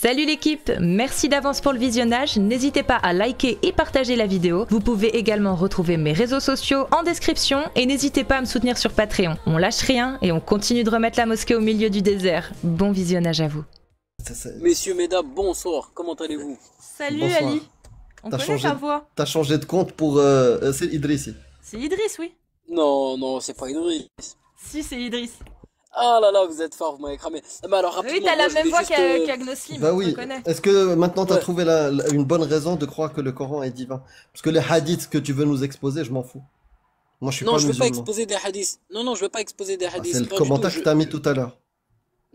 Salut l'équipe, merci d'avance pour le visionnage, n'hésitez pas à liker et partager la vidéo. Vous pouvez également retrouver mes réseaux sociaux en description et n'hésitez pas à me soutenir sur Patreon. On lâche rien et on continue de remettre la mosquée au milieu du désert. Bon visionnage à vous. Messieurs, mesdames, bonsoir, comment allez-vous? Salut Bonsoir. Ali, on connaît ta voix. T'as changé de compte pour... c'est Idrissi. C'est Idriss, oui. Non, non, c'est pas Idriss. Si, c'est Idriss. Ah là là, vous êtes fort, vous m'avez cramé. Mais alors, Oui, rapidement, t'as la moi, je même voulais voix juste, qu'Agnoslim, Bah on oui. connaît. Est-ce que maintenant t'as Ouais. trouvé une bonne raison de croire que le Coran est divin? Parce que les hadiths que tu veux nous exposer, je m'en fous. Moi je suis Non, pas je veux pas musulman. exposer des hadiths. Non, non, je veux pas exposer des Ah, hadiths. c'est le pas du tout. commentaire que t'as mis tout à l'heure.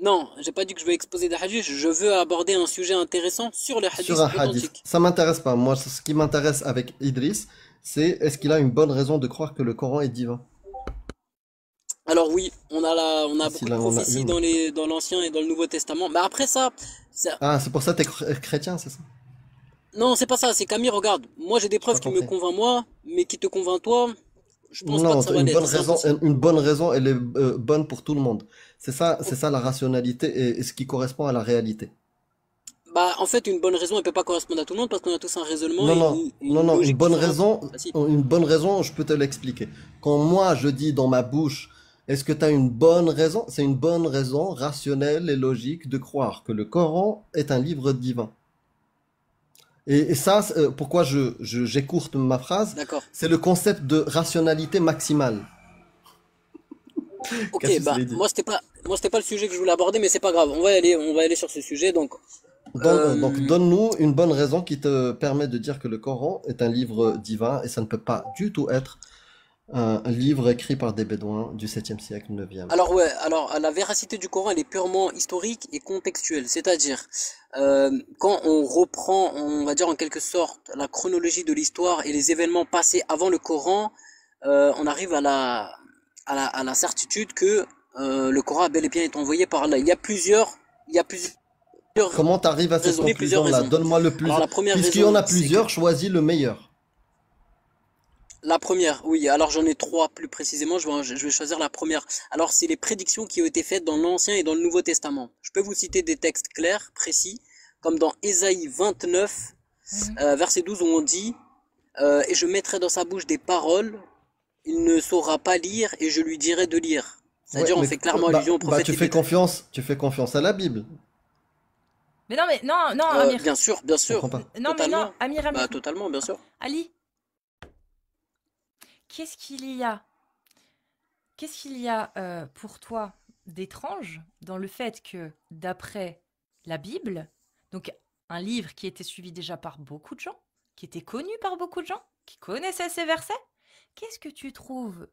Non, j'ai pas dit que je veux exposer des hadiths, je veux aborder un sujet intéressant sur les hadiths Sur un hadith. authentiques. Ça m'intéresse pas. Moi, ce qui m'intéresse avec Idriss, c'est est-ce qu'il a une bonne raison de croire que le Coran est divin? Alors oui, on a beaucoup S'il de en a prophéties une. dans l'Ancien et dans le Nouveau Testament. Mais après ça, Ah, c'est pour ça que t'es chrétien, c'est ça? non, c'est pas ça, c'est qu'Amir, regarde, moi j'ai des J'ai pas preuves qui me compris. convainquent moi, mais qui te convainc toi, je pense pas Non, que ça va l'être, c'est impossible. une bonne raison, elle est bonne pour tout le monde. C'est Oh, ça la rationalité et ce qui correspond à la réalité. bah, en fait, une bonne raison, elle peut pas correspondre à tout le monde parce qu'on a tous un raisonnement Non, et non, non, une non, logique différente. Ah si. une bonne raison, je peux te l'expliquer. Quand moi je dis dans ma bouche, est-ce que tu as une bonne raison? C'est une bonne raison rationnelle et logique de croire que le Coran est un livre divin. Et ça, pourquoi j'écourte ma phrase, D'accord. c'est le concept de rationalité maximale. Ok, Cassius bah, l'a dit. moi, c'était pas le sujet que je voulais aborder, mais c'est pas grave. On va aller sur ce sujet. Donc, Donc euh, donne-nous une bonne raison qui te permet de dire que le Coran est un livre divin et ça ne peut pas du tout être un livre écrit par des Bédouins du 7e siècle, 9e. alors ouais, alors la véracité du Coran, elle est purement historique et contextuelle. C'est-à-dire, quand on reprend, on va dire en quelque sorte, la chronologie de l'histoire et les événements passés avant le Coran, on arrive à la certitude que le Coran a bel et bien été envoyé par Allah. Il y a plusieurs Comment tu arrives à cette raisons, plusieurs conclusion-là? raisons. Donne-moi le plus. Alors la première Puisqu'il y en raison, a c'est que plusieurs, choisis le meilleur. la première, oui, alors j'en ai trois plus précisément, je vais choisir la première. Alors c'est les prédictions qui ont été faites dans l'Ancien et dans le Nouveau Testament. Je peux vous citer des textes clairs, précis, comme dans Ésaïe 29, Mhm. verset 12, où on dit et je mettrai dans sa bouche des paroles, il ne saura pas lire, et je lui dirai de lire. Ouais, C'est-à-dire, on mais fait clairement allusion au prophète Élie. tu fais confiance à la Bible. Mais non, Amir. Bien Je sûr, comprends pas. Non, mais non, totalement. Amir. Bah, totalement, bien sûr. Ali, qu'est-ce qu'il y a pour toi d'étrange dans le fait que, d'après la Bible, donc un livre qui était suivi déjà par beaucoup de gens, qui était connu par beaucoup de gens, qui connaissaient ces versets, qu'est-ce que tu trouves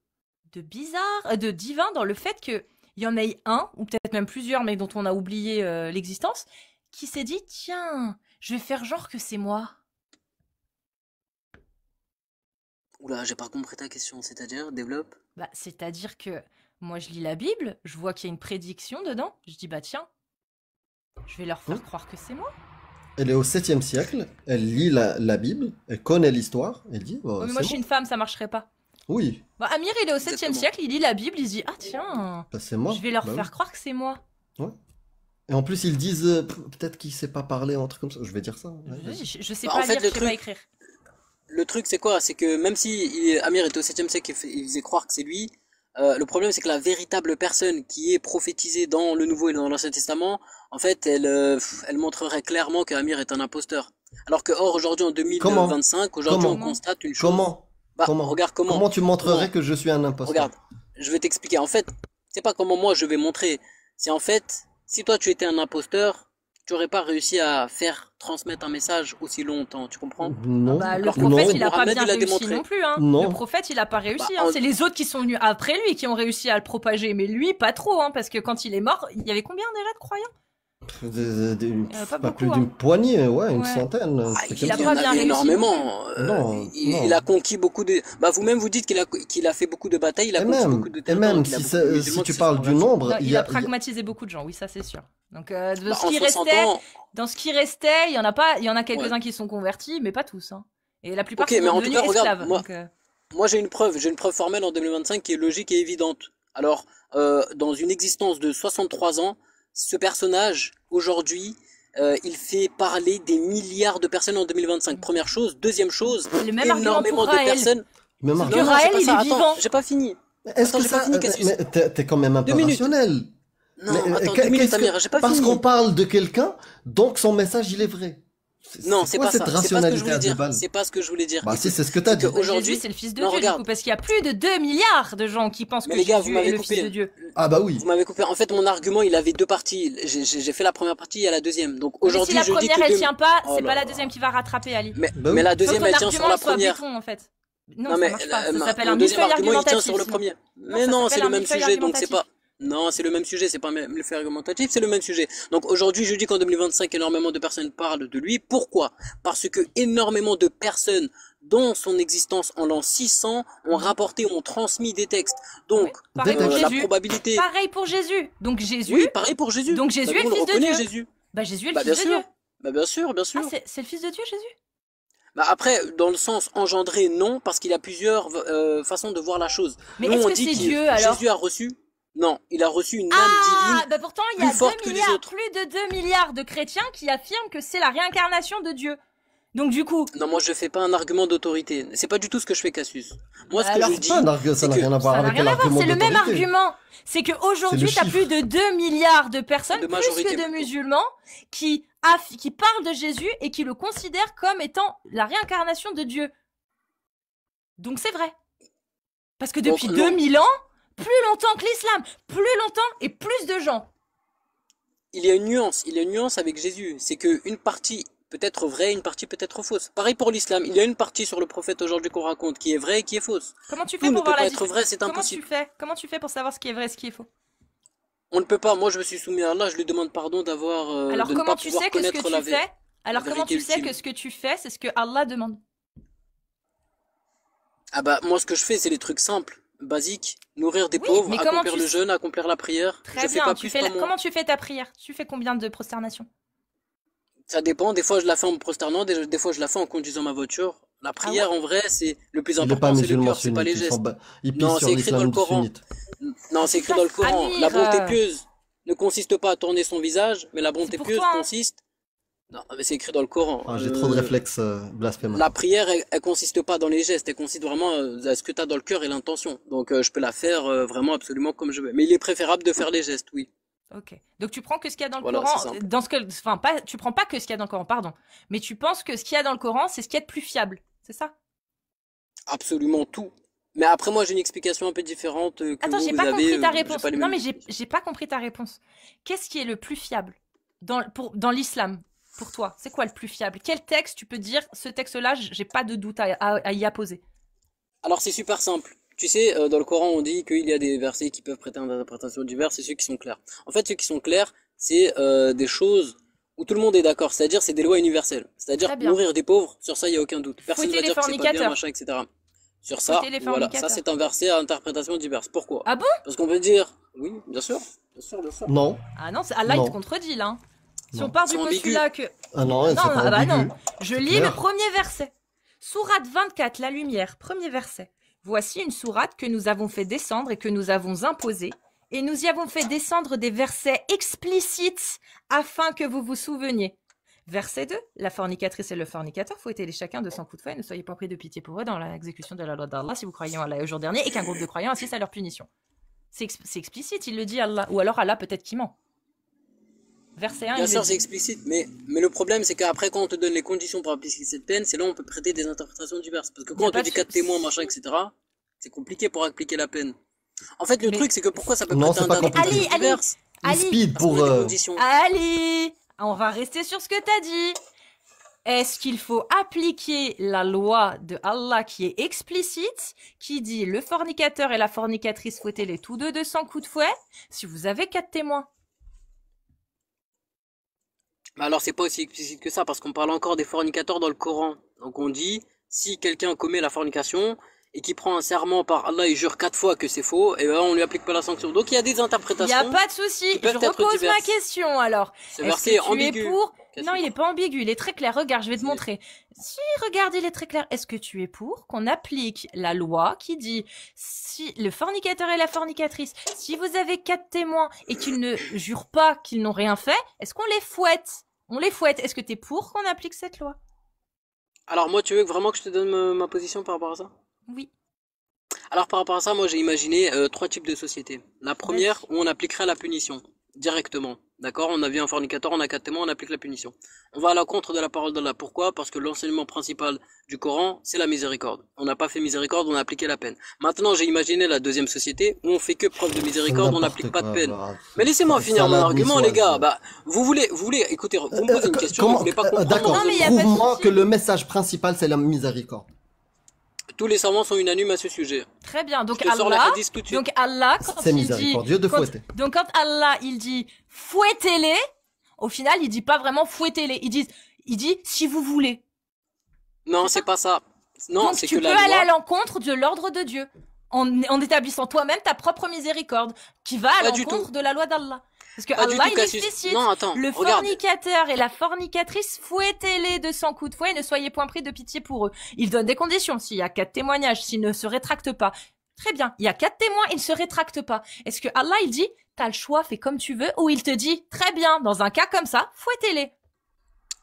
de bizarre, de divin dans le fait qu'il y en ait un, ou peut-être même plusieurs, mais dont on a oublié l'existence, qui s'est dit, tiens, je vais faire genre que c'est moi. Oula, j'ai pas compris ta question, c'est-à-dire, développe. Bah, c'est-à-dire que moi, je lis la Bible, je vois qu'il y a une prédiction dedans, je dis, bah tiens, je vais leur faire Hein? croire que c'est moi. Elle est au 7e siècle, elle lit la Bible, elle connaît l'histoire, elle dit, Oh, oh, mais moi, c'est je suis moi. une femme, ça marcherait pas. Oui, Bah, Amir, il est au 7e Exactement. siècle, il lit la Bible, il se dit, ah tiens, bah, c'est je moi. vais leur Bah oui. faire croire que c'est moi. Ouais. Et en plus, ils disent, peut-être qu'il sait pas parler, un truc comme ça. Je vais dire ça. Ouais, vas-y. Je sais Bah, en pas fait, lire, je sais pas écrire. le truc, c'est quoi? C'est que même si Amir était au 7e siècle et il faisait croire que c'est lui, le problème, c'est que la véritable personne qui est prophétisée dans le Nouveau et dans l'Ancien Testament, en fait, elle montrerait clairement que Amir est un imposteur. Alors que, or, aujourd'hui, en Comment? 2025, aujourd'hui, on Comment? Comment? constate une chose. Comment? Bah, Comment? regarde Comment tu montrerais comment, que je suis un imposteur? regarde, je vais t'expliquer. En fait, c'est pas comment moi je vais montrer. C'est en fait, si toi tu étais un imposteur, tu aurais pas réussi à faire transmettre un message aussi longtemps, tu comprends? Ah Non, bah, le Alors que le prophète, prophète il a pas Mohammed, bien il a réussi démontré. non plus, hein. Le non. prophète, il a pas Bah, réussi, hein. C'est les autres qui sont venus après lui qui ont réussi à le propager. Mais lui, pas trop, hein, parce que quand il est mort, il y avait combien déjà de croyants? Pas Pas plus beaucoup, d'une hein. poignée, ouais, une Ouais. centaine, un Ah, truc il comme a y ça. pas en bien avait réussi non plus. énormément. Non, Il a non. conquis beaucoup de. Bah, vous-même vous dites qu'il a fait beaucoup de batailles, il a conquis beaucoup de Et territoires, même qu'il a si, beaucoup de si musulmans tu qui se parles sont du convertis. nombre, Non, il il y a a, pragmatisé beaucoup de gens, oui, ça c'est sûr. Donc, de Bah, ce en qui 60 restait, ans, dans ce qui restait, il y en a pas, il y en a ouais. quelques-uns qui sont convertis, mais pas tous, hein. Et la plupart Ok, sont mais en tout devenus cas, regarde, esclaves. Donc, moi j'ai une preuve formelle en 2025 qui est logique et évidente. Alors, dans une existence de 63 ans, ce personnage, aujourd'hui, il fait parler des milliards de personnes en 2025. Première chose. Deuxième chose, Le même argument énormément pour de Raël. personnes. Même Sauf que argument. Non, c'est Raël, pas il ça. est Attends, vivant. j'ai pas fini. Est-ce Attends, que j'ai pas ça, fini, Cassius. mais t'es quand même un peu 2 minutes. rationnel. Non, Mais, attends, qu'est- 2 minutes, qu'est-ce que- Amir, j'ai pas Parce fini. qu'on parle de quelqu'un, donc son message, il est vrai. Non, c'est quoi pas cette ça. C'est pas ce que je rationalité voulais à deux dire. balles? C'est pas ce que je voulais dire. Bah si, Écoute, c'est ce que t'as c'est dit. que aujourd'hui, Jésus, c'est le fils de non, Dieu, du regarde. coup, parce qu'il y a plus de 2 milliards de gens qui pensent Mais que les gars, vous Jésus est m'avez le fils coupé. de Dieu. Ah bah oui. Vous m'avez coupé. En fait, mon argument, il avait deux parties. J'ai fait la première partie, il y a la deuxième. Donc Mais si aujourd'hui, la je dis première, que elle tient pas, Oh c'est là pas la là. deuxième qui va rattraper, Ali. Mais, Bah mais oui. la Faut que deuxième, ton elle tient sur argument la soit première. béton, en fait. Non, Non, ça mais marche pas. Ça le s'appelle un deuxième millefeuille argument, il tient argumentatif. sur le sinon. premier. Non, Mais ça non, s'appelle c'est le un même millefeuille sujet, donc c'est argumentatif. pas. Non, c'est le même sujet, c'est pas le fait argumentatif, c'est le même sujet. Donc aujourd'hui, je dis qu'en 2025, énormément de personnes parlent de lui. Pourquoi? Parce que énormément de personnes, dans son existence en l'an 600, ont rapporté, ont transmis des textes. Donc, Oui, pareil pour la Jésus. probabilité. Pareil pour Jésus. Donc Jésus, Oui, pareil pour Jésus. donc Jésus Bah, est le nous, on fils de reconnaît Dieu. Jésus. Bah Jésus est le Bah bien fils de sûr. Dieu. Bah bien sûr, bien sûr. Ah, c'est le fils de Dieu, Jésus? Bah après, dans le sens engendré, non, parce qu'il y a plusieurs façons de voir la chose. Mais Nous, est-ce on que dit c'est qu'il Dieu, alors? Jésus a reçu. Non, il a reçu une âme Ah, divine. bah pourtant, il y a plus forte que 2 les milliards, autres. plus de 2 milliards de chrétiens qui affirment que c'est la réincarnation de Dieu. Donc du coup, Non, moi je fais pas un argument d'autorité. C'est pas du tout ce que je fais, Cassius. Moi, Bah ce que alors, je C'est dis, pas un argument, ça c'est n'a que rien à voir ça n'a avec rien à voir, l'argument c'est le même d'autorité. argument. C'est qu'aujourd'hui, C'est tu as le plus de 2 milliards de personnes, De plus majorité. que de musulmans, qui parlent de Jésus et qui le considèrent comme étant la réincarnation de Dieu. Donc c'est vrai. Parce que Donc, depuis non. 2000 ans, plus longtemps que l'islam, plus longtemps et plus de gens. il y a une nuance. Il y a une nuance avec Jésus. C'est que une partie peut être vraie, une partie peut être fausse. Pareil pour l'islam. Il y a une partie sur le prophète aujourd'hui qu'on raconte qui est vraie et qui est fausse. Comment tu Tout fais ne pour peut voir pas la être vrai, c'est Comment impossible. Comment tu fais pour savoir ce qui est vrai et ce qui est faux? On ne peut pas. Moi, je me suis soumis à Allah. Je lui demande pardon d'avoir Alors de ne comment pas tu pouvoir sais que ce connaître que la tu fais Alors la comment vérité tu sais ultime. que ce que tu fais, c'est ce que Allah demande? Ah bah moi, ce que je fais, c'est des trucs simples, basiques. Nourrir des Oui, pauvres, mais comment accomplir tu le sais jeûne, accomplir la prière. Très Je fais bien, pas tu plus, fais pas moins. comment tu fais ta prière? Tu fais combien de prosternations? Ça dépend. Des fois, je la fais en me prosternant. Des fois, je la fais en conduisant ma voiture. La prière, en vrai, c'est le plus Il n'est pas important, c'est le musulman cœur, c'est pas les sunnite, gestes. il pisse Non, sur c'est écrit dans le l'islamisme Coran. sunnite. Non, c'est écrit dans le Coran. Amir, La bonté pieuse ne consiste pas à tourner son visage, mais la bonté C'est pour pieuse toi, hein. consiste. Non, mais c'est écrit dans le Coran. Ah, j'ai trop de réflexes blasphémaires. La prière, elle consiste pas dans les gestes, elle consiste vraiment à ce que tu as dans le cœur et l'intention. Donc, je peux la faire vraiment absolument comme je veux. Mais il est préférable de faire les gestes, oui. Ok. Donc tu prends que ce qu'il y a dans le Voilà, Coran, c'est simple. enfin pas, tu prends pas que ce qu'il y a dans le Coran, pardon, mais tu penses que ce qu'il y a dans le Coran, c'est ce qui est de plus fiable, c'est ça? Absolument tout. Mais après, moi, j'ai une explication un peu différente que Attends, vous, j'ai vous pas avez. compris ta J'ai réponse. pas les Non, mêmes. mais j'ai pas compris ta réponse. Qu'est-ce qui est le plus fiable dans l'islam pour toi? C'est quoi le plus fiable? Quel texte tu peux dire ce texte-là, j'ai pas de doute à y apposer? Alors, c'est super simple. Tu sais, dans le Coran, on dit qu'il y a des versets qui peuvent prêter à une interprétation diverse et ceux qui sont clairs. En fait, ceux qui sont clairs, c'est des choses où tout le monde est d'accord. C'est-à-dire, c'est des lois universelles. C'est-à-dire, Très bien. nourrir des pauvres, sur ça, il n'y a aucun doute. Personne ne Fouetter va les dire que c'est pas bien, fornicateurs. machin, etc. Sur ça, Fouetter les voilà, ça fornicateurs. c'est un verset à interprétation diverse. Pourquoi? Ah bon? Parce qu'on peut dire, oui, bien sûr, bien sûr, bien sûr. Non. Ah non, Allah il Non. te contredit là. Hein. Si Non. on part du C'est ambigu. postulat que Ah non, c'est non, pas ah bah ambigu. non. Je lis clair. le premier verset. Sourate 24, la lumière, premier verset. Voici une sourate que nous avons fait descendre et que nous avons imposée. Et nous y avons fait descendre des versets explicites afin que vous vous souveniez. Verset 2. La fornicatrice et le fornicateur, fouettez-les chacun de 100 coups de fouet. Ne soyez pas pris de pitié pour eux dans l'exécution de la loi d'Allah si vous croyez en Allah et au jour dernier et qu'un groupe de croyants assiste à leur punition. C'est explicite, il le dit Allah. Ou alors Allah peut-être qui ment. Verset 1, Bien il sûr, le c'est dit. explicite, mais le problème, c'est qu'après, quand on te donne les conditions pour appliquer cette peine, c'est là où on peut prêter des interprétations diverses. Parce que Y a quand on pas te dit de 4 souci. témoins, machin, etc., c'est compliqué pour appliquer la peine. En fait, le Mais- truc, c'est que pourquoi ça peut Non, prêter c'est pas interprétation compliqué. Ali, diverse? Il Ali, speed Parce qu'on pour... a des conditions. Ali, on va rester sur ce que t'as dit. Est-ce qu'il faut appliquer la loi de Allah qui est explicite, qui dit le fornicateur et la fornicatrice fouettez-les tous deux de 100 coups de fouet, si vous avez 4 témoins? Mais alors, c'est pas aussi explicite que ça, parce qu'on parle encore des fornicateurs dans le Coran. Donc, on dit, si quelqu'un commet la fornication, et qui prend un serment par Allah et jure 4 fois que c'est faux, et ben, on lui applique pas la sanction. Donc, il y a des Il n'y interprétations. a pas de souci. qui peuvent Je être repose ma diverses. question alors. Ce Est-ce verset que est tu ambigu. es pour Qu'est-ce Non, que- il est pas ambigu, il est très clair. Regarde, je vais te Si. montrer. Si, regarde, il est très clair. Est-ce que tu es pour qu'on applique la loi qui dit si le fornicateur et la fornicatrice, si vous avez 4 témoins et qu'ils ne jurent pas qu'ils n'ont rien fait, est-ce qu'on les fouette? On les fouette. Est-ce que t'es pour qu'on applique cette loi? Alors moi, tu veux vraiment que je te donne ma position par rapport à ça? Oui. Alors par rapport à ça, moi j'ai imaginé trois types de sociétés. La première, Vas-y. où on appliquerait la punition, directement. D'accord? On a vu un fornicateur, on a 4 témoins, on applique la punition. On va à l'encontre de la parole d'Allah. Pourquoi? Parce que l'enseignement principal du Coran, c'est la miséricorde. On n'a pas fait miséricorde, on a appliqué la peine. Maintenant, j'ai imaginé la deuxième société, où on fait que preuve de C'est miséricorde, on n'importe n'applique pas de quoi, peine. bah, Mais laissez-moi finir mon Salah argument, les gars. niçoise. Bah, vous voulez, écoutez, vous me posez une question, vous voulez pas comprendre mon D'accord, Non, mais y a raisonnement. pas de prouve-moi souci. que le message principal, c'est la miséricorde. Tous les savants sont unanimes à ce sujet. Très bien. Je Donc te sors la Allah, hadith tout de suite. donc Allah, quand C'est il dit, miséricordieux de fouetter. donc quand Allah, il dit fouettez-les, au final, il dit pas vraiment fouettez-les. Il dit si vous voulez. Non, C'est ça. c'est pas ça. Non, Donc c'est tu que peux la aller à loi, l'encontre de l'ordre de Dieu en établissant toi-même ta propre miséricorde qui va à pas du tout. l'encontre de la loi d'Allah. Parce que Pas du Allah, tout, il Cassius. explicite Non, attends, le regarde. fornicateur et la fornicatrice, fouettez-les de 100 coups de fouet et ne soyez point pris de pitié pour eux. Il donne des conditions. S'il y a 4 témoignages, s'ils ne se rétractent pas. Très bien. Il y a 4 témoins, ils ne se rétractent pas. Est-ce que Allah, il dit, t'as le choix, fais comme tu veux, ou il te dit, très bien, dans un cas comme ça, fouettez-les.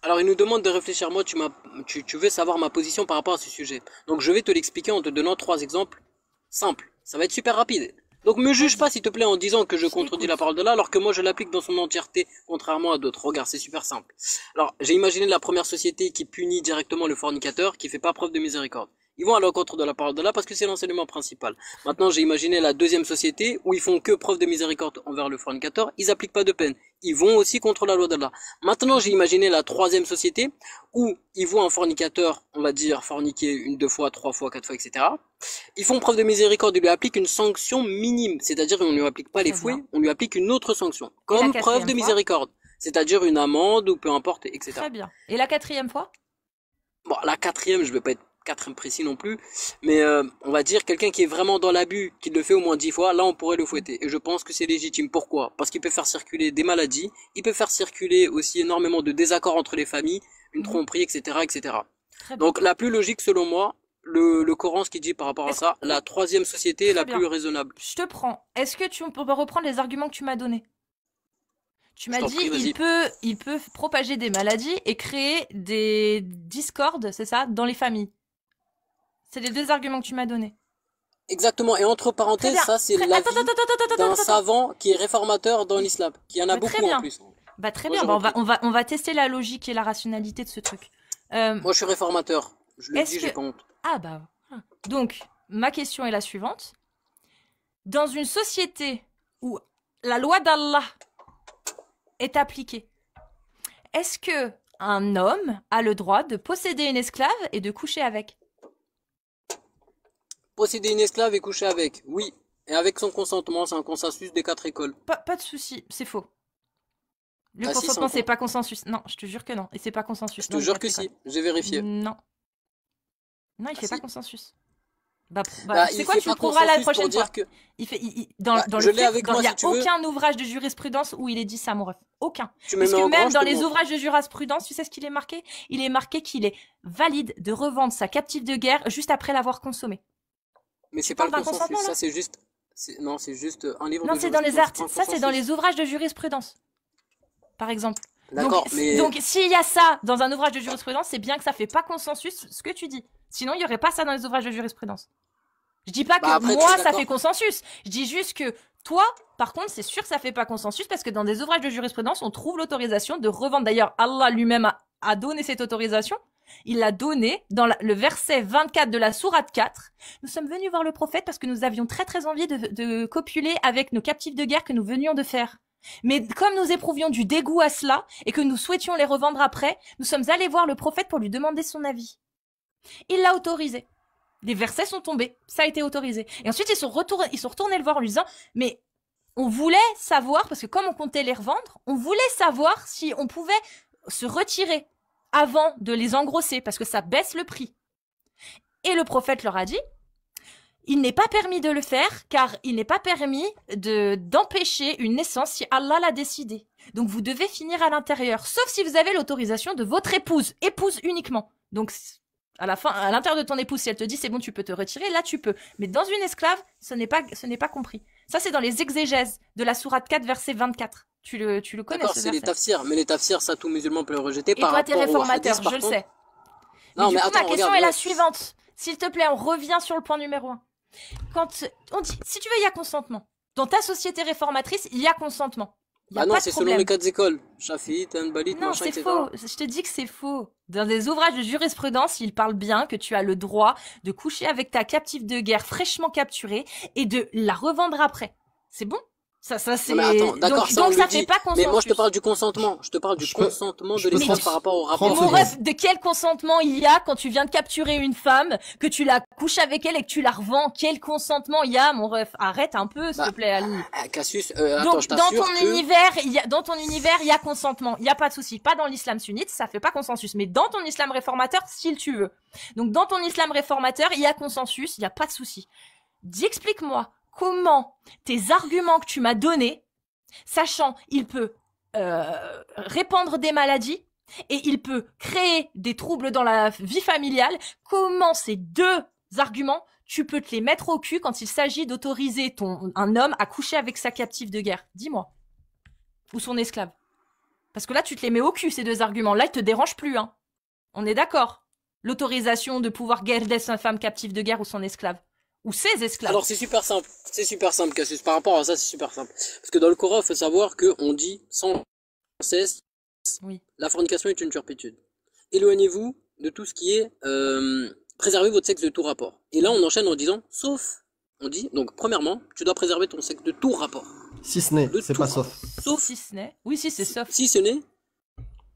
Alors, il nous demande de réfléchir. Moi, tu veux savoir ma position par rapport à ce sujet. Donc, je vais te l'expliquer en te donnant 3 exemples simples. Ça va être super rapide. Donc, me juge pas, s'il te plaît, en disant que je contredis la t'écoute. parole de là, alors que moi, je l'applique dans son entièreté, contrairement à d'autres. Regarde, c'est super simple. Alors, j'ai imaginé la première société qui punit directement le fornicateur, qui fait pas preuve de miséricorde. Ils vont à l'encontre de la parole de là parce que c'est l'enseignement principal. Maintenant, j'ai imaginé la deuxième société où ils font que preuve de miséricorde envers le fornicateur, ils appliquent pas de peine. Ils vont aussi contre la loi d'Allah. Maintenant, j'ai imaginé la troisième société où ils voient un fornicateur, on va dire, forniquer 1, 2 fois, 3 fois, 4 fois, etc. Ils font preuve de miséricorde, ils lui appliquent une sanction minime, c'est-à-dire qu'on ne lui applique pas les Très fouets, bien. on lui applique une autre sanction, Et la comme preuve quatrième de fois? miséricorde, c'est-à-dire une amende ou peu importe, etc. Très bien. Et la 4e fois? Bon, la quatrième, je vais pas être quatrième précis non plus, mais on va dire quelqu'un qui est vraiment dans l'abus, qui le fait au moins 10 fois, là on pourrait le fouetter. Et je pense que c'est légitime. Pourquoi? Parce qu'il peut faire circuler des maladies, il peut faire circuler aussi énormément de désaccords entre les familles, une tromperie, etc., etc. Très bien. Donc la plus logique selon moi, le Coran, ce qu'il dit par rapport à Est-ce ça, la troisième société est Très la bien. plus raisonnable. Je te prends. Est-ce que tu peux reprendre les arguments que tu m'as donnés? Tu Je m'as t'en dit prie, vas-y. il peut propager des maladies et créer des discordes, c'est ça, dans les familles. C'est les 2 arguments que tu m'as donnés. Exactement. Et entre Très parenthèses, bien. ça c'est Très... l'avis Attends. d'un savant qui est réformateur dans l'islam, qui en a Bah, très beaucoup bien. en plus. Bah très Moi, bien. je Bah, repris. on va tester la logique et la rationalité de ce truc. Moi je suis réformateur. Je le Est-ce dis, j'ai que pas honte. ah bah voilà. Donc ma question est la suivante. Dans une société où la loi d'Allah est appliquée, est-ce que un homme a le droit de posséder une esclave et de coucher avec? Posséder une esclave et coucher avec, oui. Et avec son consentement, c'est un consensus des 4 écoles. Pas de souci, c'est faux. Le Ah si, consentement, sans c'est con. pas consensus. Non, je te jure que non. Et c'est pas consensus. Je te dans les jure 4 que écoles. si, j'ai vérifié. Non. Non, il Ah fait pas si. consensus. Bah, Bah, tu sais il quoi, fait tu le pas prouveras la consensus pour prochaine dire fois. que... Dans Bah, le je l'ai fait, avec moi il y a si tu veux. aucun ouvrage de jurisprudence où il est dit ça, mon ref. Aucun. Tu me mets Puisque en grand, même je dans te les montre. ouvrages de jurisprudence, tu sais ce qu'il est marqué? Il est marqué qu'il est valide de revendre sa captive de guerre juste après l'avoir consommée. Mais Tu c'est pas le parles d'un consensus, consentement, là? ça c'est juste... Non, c'est juste un livre Non, de c'est dans les jurisprudence, articles. pas un Ça, c'est dans consensus. les ouvrages de jurisprudence. Par exemple. D'accord, mais... Donc, s'il y a ça dans un ouvrage de jurisprudence, c'est bien que ça fait pas consensus ce que tu dis. Sinon, il y aurait pas ça dans les ouvrages de jurisprudence. Je dis pas que Bah après, tu moi, es ça d'accord. fait consensus. Je dis juste que toi, par contre, c'est sûr que ça fait pas consensus parce que dans des ouvrages de jurisprudence, on trouve l'autorisation de revendre. D'ailleurs, Allah lui-même a donné cette autorisation. Il l'a donnée dans le verset 24 de la sourate 4. Nous sommes venus voir le prophète parce que nous avions très très envie de copuler avec nos captifs de guerre que nous venions de faire. Mais comme nous éprouvions du dégoût à cela et que nous souhaitions les revendre après, nous sommes allés voir le prophète pour lui demander son avis. Il l'a autorisé. Les versets sont tombés, ça a été autorisé. Et ensuite, ils sont retournés le voir en lui disant, mais on voulait savoir, parce que comme on comptait les revendre, on voulait savoir si on pouvait se retirer avant de les engrosser, parce que ça baisse le prix. Et le prophète leur a dit, il n'est pas permis de le faire, car il n'est pas permis d'empêcher une naissance si Allah l'a décidé. Donc vous devez finir à l'intérieur, sauf si vous avez l'autorisation de votre épouse uniquement. Donc à la fin, à l'intérieur de ton épouse, si elle te dit c'est bon, tu peux te retirer, là tu peux. Mais dans une esclave, ce n'est pas compris. Ça, c'est dans les exégèses de la sourate 4, verset 24. Tu le connais D'accord, ce c'est les verset. tafsirs, mais les tafsirs, ça, tout musulman peut le rejeter Et par toi, t'es rapport au réformateur, hadith, par je le contre. sais. Mais Non, du mais coup, ma attends, question regarde, est la ouais. suivante. S'il te plaît, on revient sur le point numéro 1. Quand on dit, si tu veux, il y a consentement. Dans ta société réformatrice, il y a consentement. Il n'y a Ah non, pas de c'est selon les problème. 4 écoles. Shafi'ite, Hanbalite, Non, machin, c'est etc. faux. Je te dis que c'est faux. Dans des ouvrages de jurisprudence, il parle bien que tu as le droit de coucher avec ta captive de guerre fraîchement capturée et de la revendre après. C'est bon? Ça Non, mais attends, c'est... d'accord, ça on Donc le ça fait dit. pas Mais moi, je te consensus. parle du consentement. Je te parle du Je peux- consentement je de peux l'esclave trente- par rapport au 30 rapport. Mais mon secondes. ref, de quel consentement il y a quand tu viens de capturer une femme, que tu la couches avec elle et que tu la revends? Quel consentement il y a, mon ref? Arrête un peu, s'il te Bah, plaît, Ali. Cassius, attends, Donc, je t'assure que... dans ton univers, il y a consentement. Il y a pas de souci. Pas dans l'islam sunnite, ça fait pas consensus. Mais dans ton islam réformateur, si tu veux. Donc, dans ton islam réformateur, il y a consensus, il y a pas de souci. Explique-moi comment tes arguments que tu m'as donnés, sachant il peut répandre des maladies et il peut créer des troubles dans la vie familiale, comment ces deux arguments tu peux te les mettre au cul quand il s'agit d'autoriser un homme à coucher avec sa captive de guerre? Dis-moi. Ou son esclave. Parce que là, tu te les mets au cul, ces deux arguments. Là, ils te dérangent plus, hein. On est d'accord. L'autorisation de pouvoir garder sa femme captive de guerre ou son esclave. Ou ses esclaves. Alors, c'est super simple. C'est super simple, Cassius. Par rapport à ça, c'est super simple. Parce que dans le Coran, il faut savoir qu'on dit sans cesse, Oui. la fornication est une turpitude. Éloignez-vous de tout ce qui est... préservez votre sexe de tout rapport. Et là, on enchaîne en disant, sauf... On dit, donc, premièrement, tu dois préserver ton sexe de tout rapport. Si ce n'est, De c'est tout pas rapport. sauf. Sauf Si ce n'est. Oui, si, c'est sauf. si ce n'est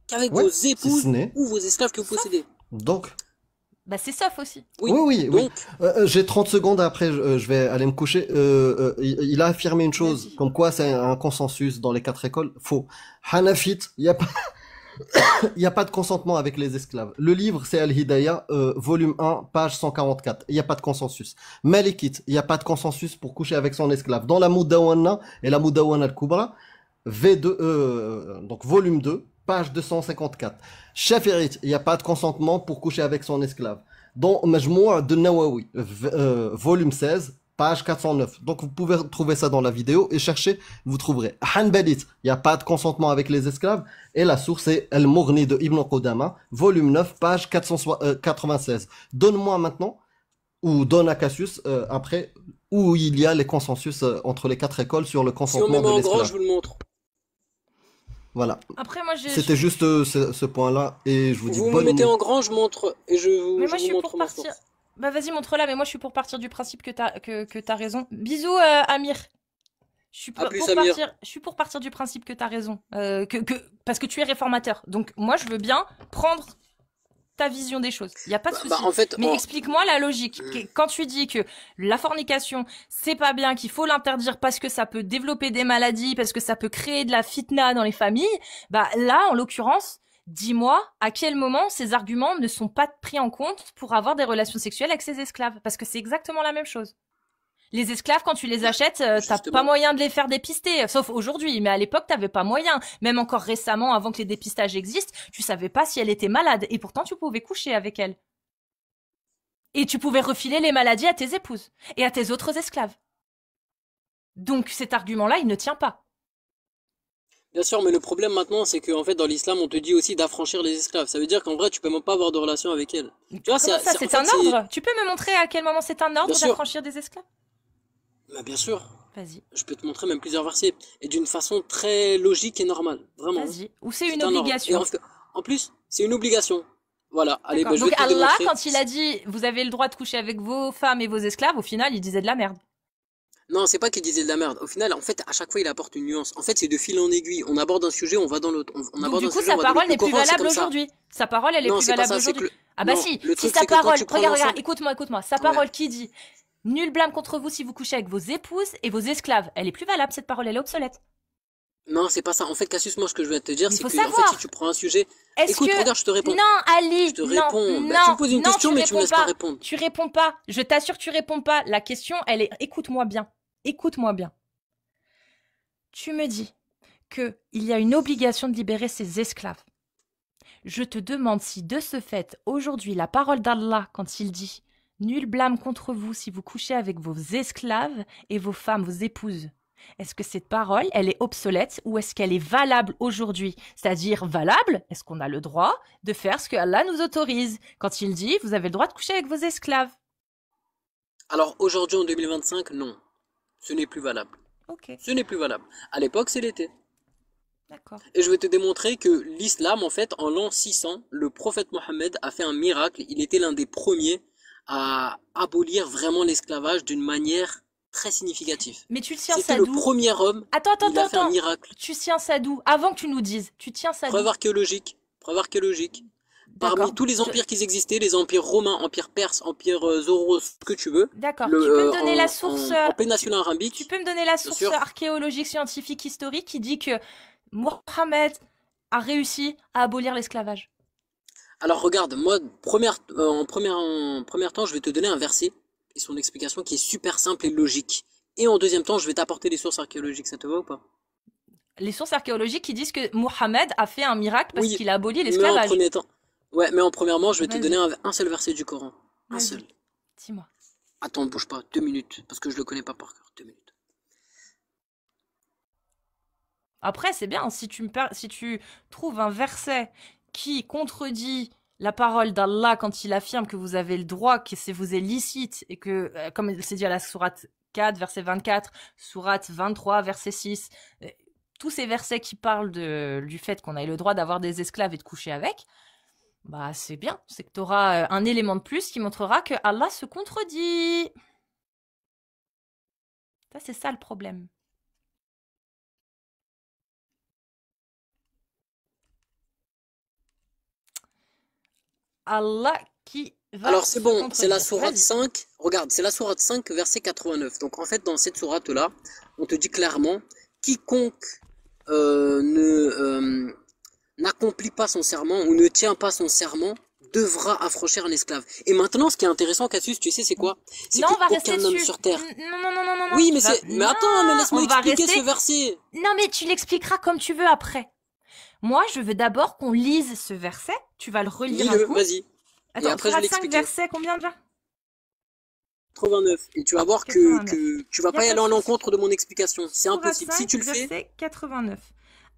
qu'avec Ouais, vos si épouses ce n'est. ou vos esclaves que vous possédez. Donc, Bah, c'est sauf aussi. Oui, oui. donc, J'ai 30 secondes après, je vais aller me coucher. Il a affirmé une chose, Vas-y. comme quoi c'est un consensus dans les 4 écoles. Faux. Hanafite, il y a pas, il y a pas de consentement avec les esclaves. Le livre, c'est Al-Hidayah, volume 1, page 144. Il y a pas de consensus. Malikite, il y a pas de consensus pour coucher avec son esclave. Dans la Mudawana et la Mudawana al-Kubra, V2, donc volume 2, page 254. Shafi'ite, il n'y a pas de consentement pour coucher avec son esclave. Dans Majmoua de Nawawi, volume 16, page 409. Donc vous pouvez trouver ça dans la vidéo et chercher, vous trouverez. Hanbalite, il n'y a pas de consentement avec les esclaves. Et la source est Al-Mughni de Ibn Qudama, volume 9, page 496. Donne-moi maintenant, ou donne à Cassius après, où il y a les consensus entre les 4 écoles sur le si on consentement me met de en grand, l'esclave. je vous le montre. Voilà. Après, moi, C'était juste ce point-là et je vous dis Vous me bonne mettez nuit. en grand, je montre, et je vous, Mais je moi, je vous suis montre pour ma partir. source. Bah, vas-y, montre-la, mais moi, je suis pour partir du principe que t'as raison. Bisous, Amir. À plus, Amir. Je suis pour partir du principe que t'as raison. Parce que tu es réformateur. Donc, moi, je veux bien prendre ta vision des choses. Il n'y a pas de souci. En fait, Mais explique-moi la logique. Quand tu dis que la fornication, c'est pas bien, qu'il faut l'interdire parce que ça peut développer des maladies, parce que ça peut créer de la fitna dans les familles, bah là, en l'occurrence, dis-moi à quel moment ces arguments ne sont pas pris en compte pour avoir des relations sexuelles avec ces esclaves. Parce que c'est exactement la même chose. Les esclaves, quand tu les achètes, t'as Justement. pas moyen de les faire dépister, sauf aujourd'hui. Mais à l'époque, t'avais pas moyen. Même encore récemment, avant que les dépistages existent, tu savais pas si elle était malade. Et pourtant, tu pouvais coucher avec elle. Et tu pouvais refiler les maladies à tes épouses et à tes autres esclaves. Donc cet argument-là, il ne tient pas. bien sûr, mais le problème maintenant, c'est qu'en fait, dans l'islam, on te dit aussi d'affranchir les esclaves. Ça veut dire qu'en vrai, tu peux même pas avoir de relation avec elles. Tu vois, Comment ça, c'est en un fait, ordre? Tu peux me montrer à quel moment c'est un ordre Bien sûr. d'affranchir des esclaves? Bah, bien sûr. Vas-y, Je peux te montrer même plusieurs versets. Et d'une façon très logique et normale. Vraiment. vas-y. Ou c'est une un ordre. obligation. Et en plus, c'est une obligation. Voilà. Allez, D'accord. bah, je vais Donc te Allah, démontrer. quand il a dit vous avez le droit de coucher avec vos femmes et vos esclaves, au final, il disait de la merde. Non, c'est pas qu'il disait de la merde. Au final, en fait, à chaque fois, il apporte une nuance. En fait, c'est de fil en aiguille. On aborde un sujet, on va dans l'autre. On Donc aborde du un coup, sujet, sa on va dans parole l'autre. n'est Le plus Coran, c'est valable comme ça. aujourd'hui. Sa parole, elle est Non, plus c'est pas valable ça, c'est que aujourd'hui. le- Ah bah non, si, le si truc, sa c'est que quand parole, tu prends regarde, l'ensemble- écoute-moi, sa parole qui dit nul blâme contre vous si vous couchez avec vos épouses et vos esclaves, elle est plus valable, cette parole, elle est obsolète. Non, c'est pas ça. En fait, Cassius, moi, ce que je vais te dire, Il c'est faut que, en fait, savoir. si tu prends un sujet, Est-ce écoute, que... regarde, je te réponds. Non, Ali, Je te non, réponds. non, Bah, tu me poses une non, question, mais tu me réponds laisses pas répondre. Tu réponds pas, je t'assure, tu réponds pas. La question, elle est, écoute-moi bien, écoute-moi bien. Tu me dis qu'il y a une obligation de libérer ses esclaves. Je te demande si de ce fait, aujourd'hui, la parole d'Allah, quand il dit « Nul blâme contre vous si vous couchez avec vos esclaves et vos femmes, vos épouses », Est-ce que cette parole, elle est obsolète ou est-ce qu'elle est valable aujourd'hui? C'est-à-dire valable, est-ce qu'on a le droit de faire ce que Allah nous autorise quand il dit vous avez le droit de coucher avec vos esclaves? Alors aujourd'hui en 2025, non. Ce n'est plus valable. Ok, Ce n'est plus valable. À l'époque, c'est l'été. d'accord. Et je vais te démontrer que l'islam, en fait, en l'an 600, le prophète Mohammed a fait un miracle. Il était l'un des premiers à abolir vraiment l'esclavage d'une manière très significative. Mais tu tiens C'était ça le d'où? premier homme, Attends, il a fait un attends. miracle. Tu tiens ça d'où? Avant que tu nous dises, tu tiens ça d'où? Preuve archéologique. Preuve archéologique. D'accord. Parmi tous les empires qui existaient, les empires romains, empire perse, empire Zoro, ce que tu veux, D'accord. le, Tu peux me donner la en, source, en péninsule tu arabique, peux me donner la bien source sûr. archéologique, scientifique, historique qui dit que Mohammed a réussi à abolir l'esclavage? Alors regarde, moi, en premier temps, je vais te donner un verset et son explication qui est super simple et logique. Et en deuxième temps, je vais t'apporter les sources archéologiques, ça te va ou pas? Les sources archéologiques qui disent que Mohammed a fait un miracle parce Oui, qu'il a aboli mais en l'esclavage. premier temps. Ouais, mais en premièrement, je vais te Vas-y, donner un seul verset du Coran. Un seul. vas-y, dis-moi. Attends, bouge pas, 2 minutes, parce que je le connais pas par cœur. 2 minutes. Après, c'est bien, si tu trouves un verset qui contredit la parole d'Allah quand il affirme que vous avez le droit, que c'est vous est licite, et que, comme il s'est dit à la sourate 4, verset 24, sourate 23, verset 6, tous ces versets qui parlent du fait qu'on ait le droit d'avoir des esclaves et de coucher avec, bah c'est bien, c'est que tu auras un élément de plus qui montrera que Allah se contredit. Ça, c'est ça le problème. Allah qui va Alors c'est se bon, c'est la contredire. sourate Vas-y. 5. Regarde, c'est la sourate 5, verset 89. Donc en fait, dans cette sourate-là, on te dit clairement, quiconque n'accomplit pas son serment ou ne tient pas son serment devra affranchir un esclave. Et maintenant, ce qui est intéressant, Cassius, tu sais c'est quoi? C'est Non, on va rester qu'aucun homme dessus. sur terre. Non, non, non, non, non, non. Oui, tu mais vas... c'est. Mais attends, mais laisse-moi on va expliquer rester... ce verset. Non, mais tu l'expliqueras comme tu veux après. Moi, je veux d'abord qu'on lise ce verset. Tu vas le relire un Lis-le, coup. vas-y. Et Attends, après, je vais sourate 5, l'expliquer. verset combien déjà? 89. Et tu vas voir 89. que tu vas Y a pas y pas aller de en souci. l'encontre de mon explication. C'est Sourate impossible. Si 5, tu le fais, verset 89.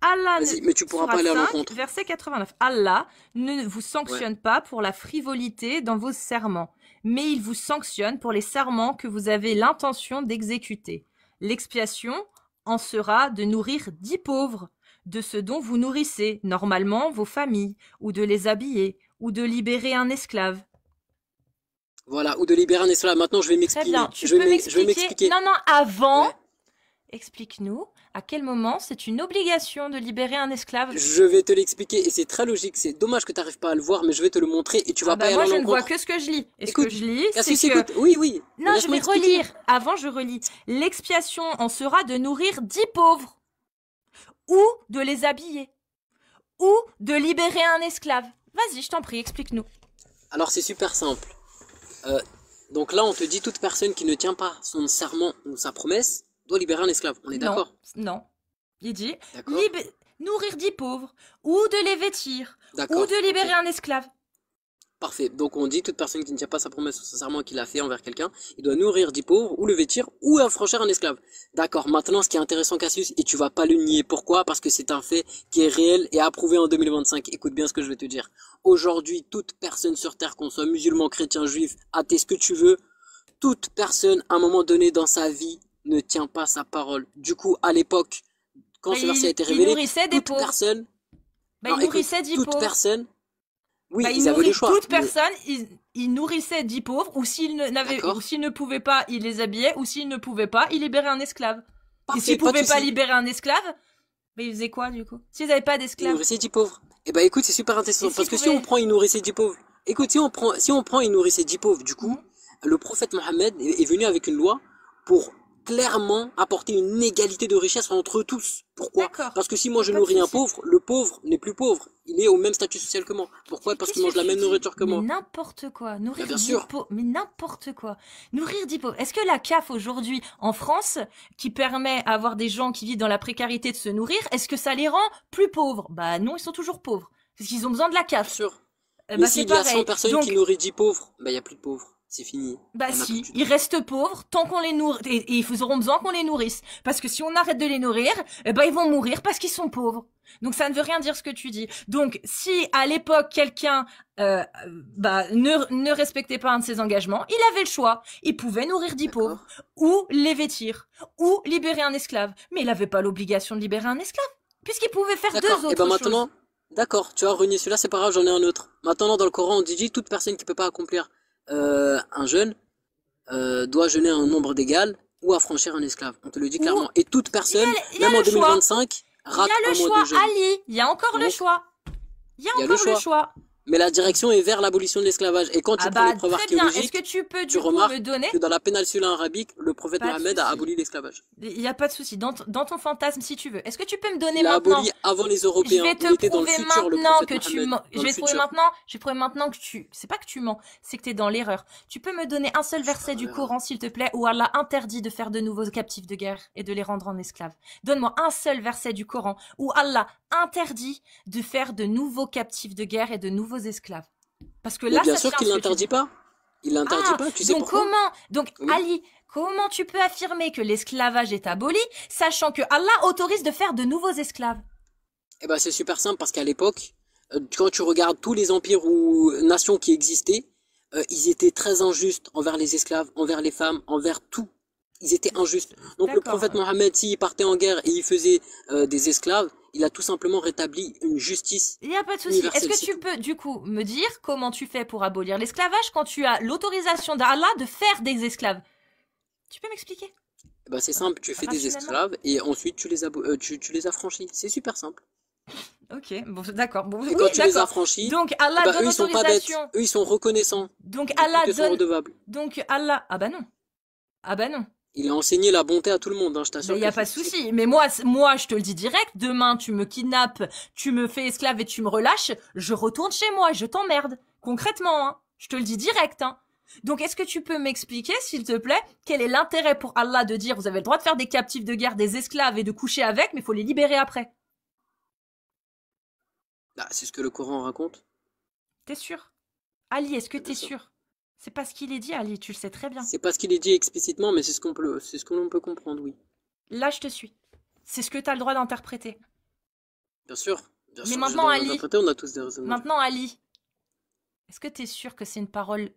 Allah vas-y, mais tu pourras pas Sourate aller à 5, l'encontre. verset 89. Allah ne vous Ouais. sanctionne pas pour la frivolité dans vos serments, mais il vous sanctionne pour les serments que vous avez l'intention d'exécuter. L'expiation en sera de nourrir 10 pauvres, de ce dont vous nourrissez normalement vos familles, ou de les habiller, ou de libérer un esclave. Voilà, ou de libérer un esclave. Maintenant, je vais Très m'exprimer. bien, tu Je peux vais m'expliquer. m'expliquer. Non, non, avant, Ouais. explique-nous à quel moment c'est une obligation de libérer un esclave. Je vais te l'expliquer et c'est très logique. C'est dommage que tu n'arrives pas à le voir, mais je vais te le montrer et tu vas Ah pas bah y moi aller à je ne vois l'encontre. que ce que je lis. Et ce Écoute, que je lis, c'est Cassius, que... écoute. Oui, oui. Non, je Laisse-moi vais expliquer. relire. Avant, je relis. L'expiation en sera de nourrir 10 pauvres, ou de les habiller, ou de libérer un esclave. Vas-y, je t'en prie, explique-nous. Alors, c'est super simple. Euh, donc là, on te dit toute personne qui ne tient pas son serment ou sa promesse doit libérer un esclave. On est Non, d'accord? non. Il dit D'accord? nourrir 10 pauvres, ou de les vêtir, ou D'accord. de libérer Ok. un esclave. Parfait. Donc on dit toute personne qui ne tient pas sa promesse ou son serment qu'il a fait envers quelqu'un, il doit nourrir 10 pauvres, ou le vêtir, ou affranchir un esclave. D'accord. Maintenant, ce qui est intéressant, Cassius, et tu vas pas le nier. Pourquoi? Parce que c'est un fait qui est réel et approuvé en 2025. Écoute bien ce que je vais te dire. Aujourd'hui, toute personne sur terre, qu'on soit musulman, chrétien, juif, athée, ce que tu veux, toute personne, à un moment donné dans sa vie, ne tient pas sa parole. Du coup, à l'époque, quand Bah, ce verset a été il révélé, nourrissait des toute pauvres. personne, Bah, non, il écoute, nourrissait 10 toute pauvres. personne, oui, Bah, il ils avaient nourrit le choix. toute mais- personne, il nourrissait 10 pauvres, ou D'accord. s'il ne pouvait pas, il les habillait, ou s'il ne pouvait pas, il libérait un esclave. Et Parfait, s'il pas de pouvait pas souci. libérer un esclave, bah, il faisait quoi, du coup? S'ils n'avaient pas Il d'esclaves. nourrissait 10 pauvres. Eh ben écoute, c'est super intéressant. Et Parce s'il que si on pouvait- prend, il nourrissait 10 pauvres. Écoute, si on prend, il nourrissait 10 pauvres, du coup, Mhm. le prophète Mohammed est venu avec une loi pour clairement apporter une égalité de richesse entre tous. Pourquoi? D'accord. Parce que si moi je Pas de nourris un souci. pauvre, le pauvre n'est plus pauvre. Il est au même statut social que moi. Pourquoi? Parce qu'il mange la même nourriture que moi. Mais n'importe quoi. Nourrir bien 10 sûr. pauvres. Mais n'importe quoi. Nourrir 10 pauvres. Est-ce que la CAF aujourd'hui, en France, qui permet à avoir des gens qui vivent dans la précarité de se nourrir, est-ce que ça les rend plus pauvres? Bah non, ils sont toujours pauvres. Parce qu'ils ont besoin de la Bien CAF. sûr. Eh Mais bah, c'est s'il y a 100 pareil. personnes Donc, qui nourrissent 10 pauvres, ben il y a plus de pauvres. C'est fini. Bah Il y en a plus si, du ils tout. restent pauvres tant qu'on les nourrit, et ils auront besoin qu'on les nourrisse. Parce que si on arrête de les nourrir, eh ben ils vont mourir parce qu'ils sont pauvres. Donc ça ne veut rien dire ce que tu dis. Donc si à l'époque quelqu'un ne respectait pas un de ses engagements, il avait le choix. Il pouvait nourrir 10 pauvres, D'accord. ou les vêtir, ou libérer un esclave. Mais il n'avait pas l'obligation de libérer un esclave, puisqu'il pouvait faire D'accord. deux Et ben autres choses. maintenant, d'accord, tu as renié celui-là, c'est pas grave, j'en ai un autre. Maintenant, dans le Coran, on dit toute personne qui peut pas accomplir un jeûne doit jeûner un nombre d'égal ou affranchir un esclave. On te le dit Ou clairement. Et toute personne, il y même a en le choix. 2025, Il y rate a un le mois choix, de jeûne. Ali. Il y a encore le Donc, choix. Il y a il y a le encore le choix. choix. Mais la direction est vers l'abolition de l'esclavage. Et quand tu Ah prends les bah preuves très bien. Est-ce que archéologiques, tu peux tu du coup me remarques donner? que dans la péninsule arabique, le prophète Pas de Mohammed a souci. aboli l'esclavage. Il n'y a pas de souci. Dans ton fantasme, si tu veux. Est-ce que tu peux me donner Il l'a maintenant? aboli avant les Je Européens. vais Il te était dans le prouver futur, le maintenant prophète que tu Mohammed. mens. Dans le futur. Je vais prouver maintenant que tu. C'est pas que tu mens, c'est que tu es dans l'erreur. Tu peux me donner un seul Je suis pas verset dans du l'erreur. Coran, s'il te plaît, où Allah interdit de faire de nouveaux captifs de guerre et de les rendre en esclaves. Donne-moi un seul verset du Coran où Allah interdit de faire de nouveaux captifs de guerre et de nouveaux esclaves. Parce que Mais là, bien ça sûr tient qu'il ce que tu l'interdit dis. pas. Il l'interdit Ah, pas. Tu sais pourquoi? donc Oui. Ali, comment tu peux affirmer que l'esclavage est aboli, sachant que Allah autorise de faire de nouveaux esclaves? Eh ben, c'est super simple parce qu'à l'époque, quand tu regardes tous les empires ou nations qui existaient, ils étaient très injustes envers les esclaves, envers les femmes, envers tout. Ils étaient injustes. Donc le D'accord. prophète Mohammed, s'il partait en guerre et il faisait des esclaves, il a tout simplement rétabli une justice Il n'y a pas de souci. Est-ce universelle, que c'est tu tout. peux, du coup, me dire comment tu fais pour abolir l'esclavage quand tu as l'autorisation d'Allah de faire des esclaves? Tu peux m'expliquer? Eh ben, c'est simple, tu fais des Rationnellement? esclaves et ensuite tu les affranchis. C'est super simple. Ok, bon, d'accord. Bon, Et oui, quand tu les d'accord. affranchis, Donc eh Allah ben, eux donne ils sont pas bêtes. autorisation. Eux ils sont reconnaissants. Donc Du coup, Allah ils te sont donne. redevables. Donc Allah. Ah bah non. Ah bah non. Il a enseigné la bonté à tout le monde, hein, je Mais t'assure il n'y que a pas de souci. Mais moi, je te le dis direct. Demain, tu me kidnappes, tu me fais esclave et tu me relâches. Je retourne chez moi, je t'emmerde. Concrètement, hein. Je te le dis direct, hein. Donc, est-ce que tu peux m'expliquer, s'il te plaît, quel est l'intérêt pour Allah de dire vous avez le droit de faire des captifs de guerre, des esclaves et de coucher avec, mais il faut les libérer après? Ah, c'est ce que le Coran raconte. T'es sûr? Ali, est-ce que Bien t'es sûr. sûr? C'est pas ce qu'il est dit, Ali, tu le sais très bien. C'est pas ce qu'il est dit explicitement, mais c'est ce que l'on peut comprendre, oui. Là, je te suis. C'est ce que t'as le droit d'interpréter. Bien sûr, bien Mais sûr, j'ai maintenant, le droit Ali, d'interpréter, on a tous des raisonnements. maintenant, Ali, est-ce que t'es sûr que c'est une parole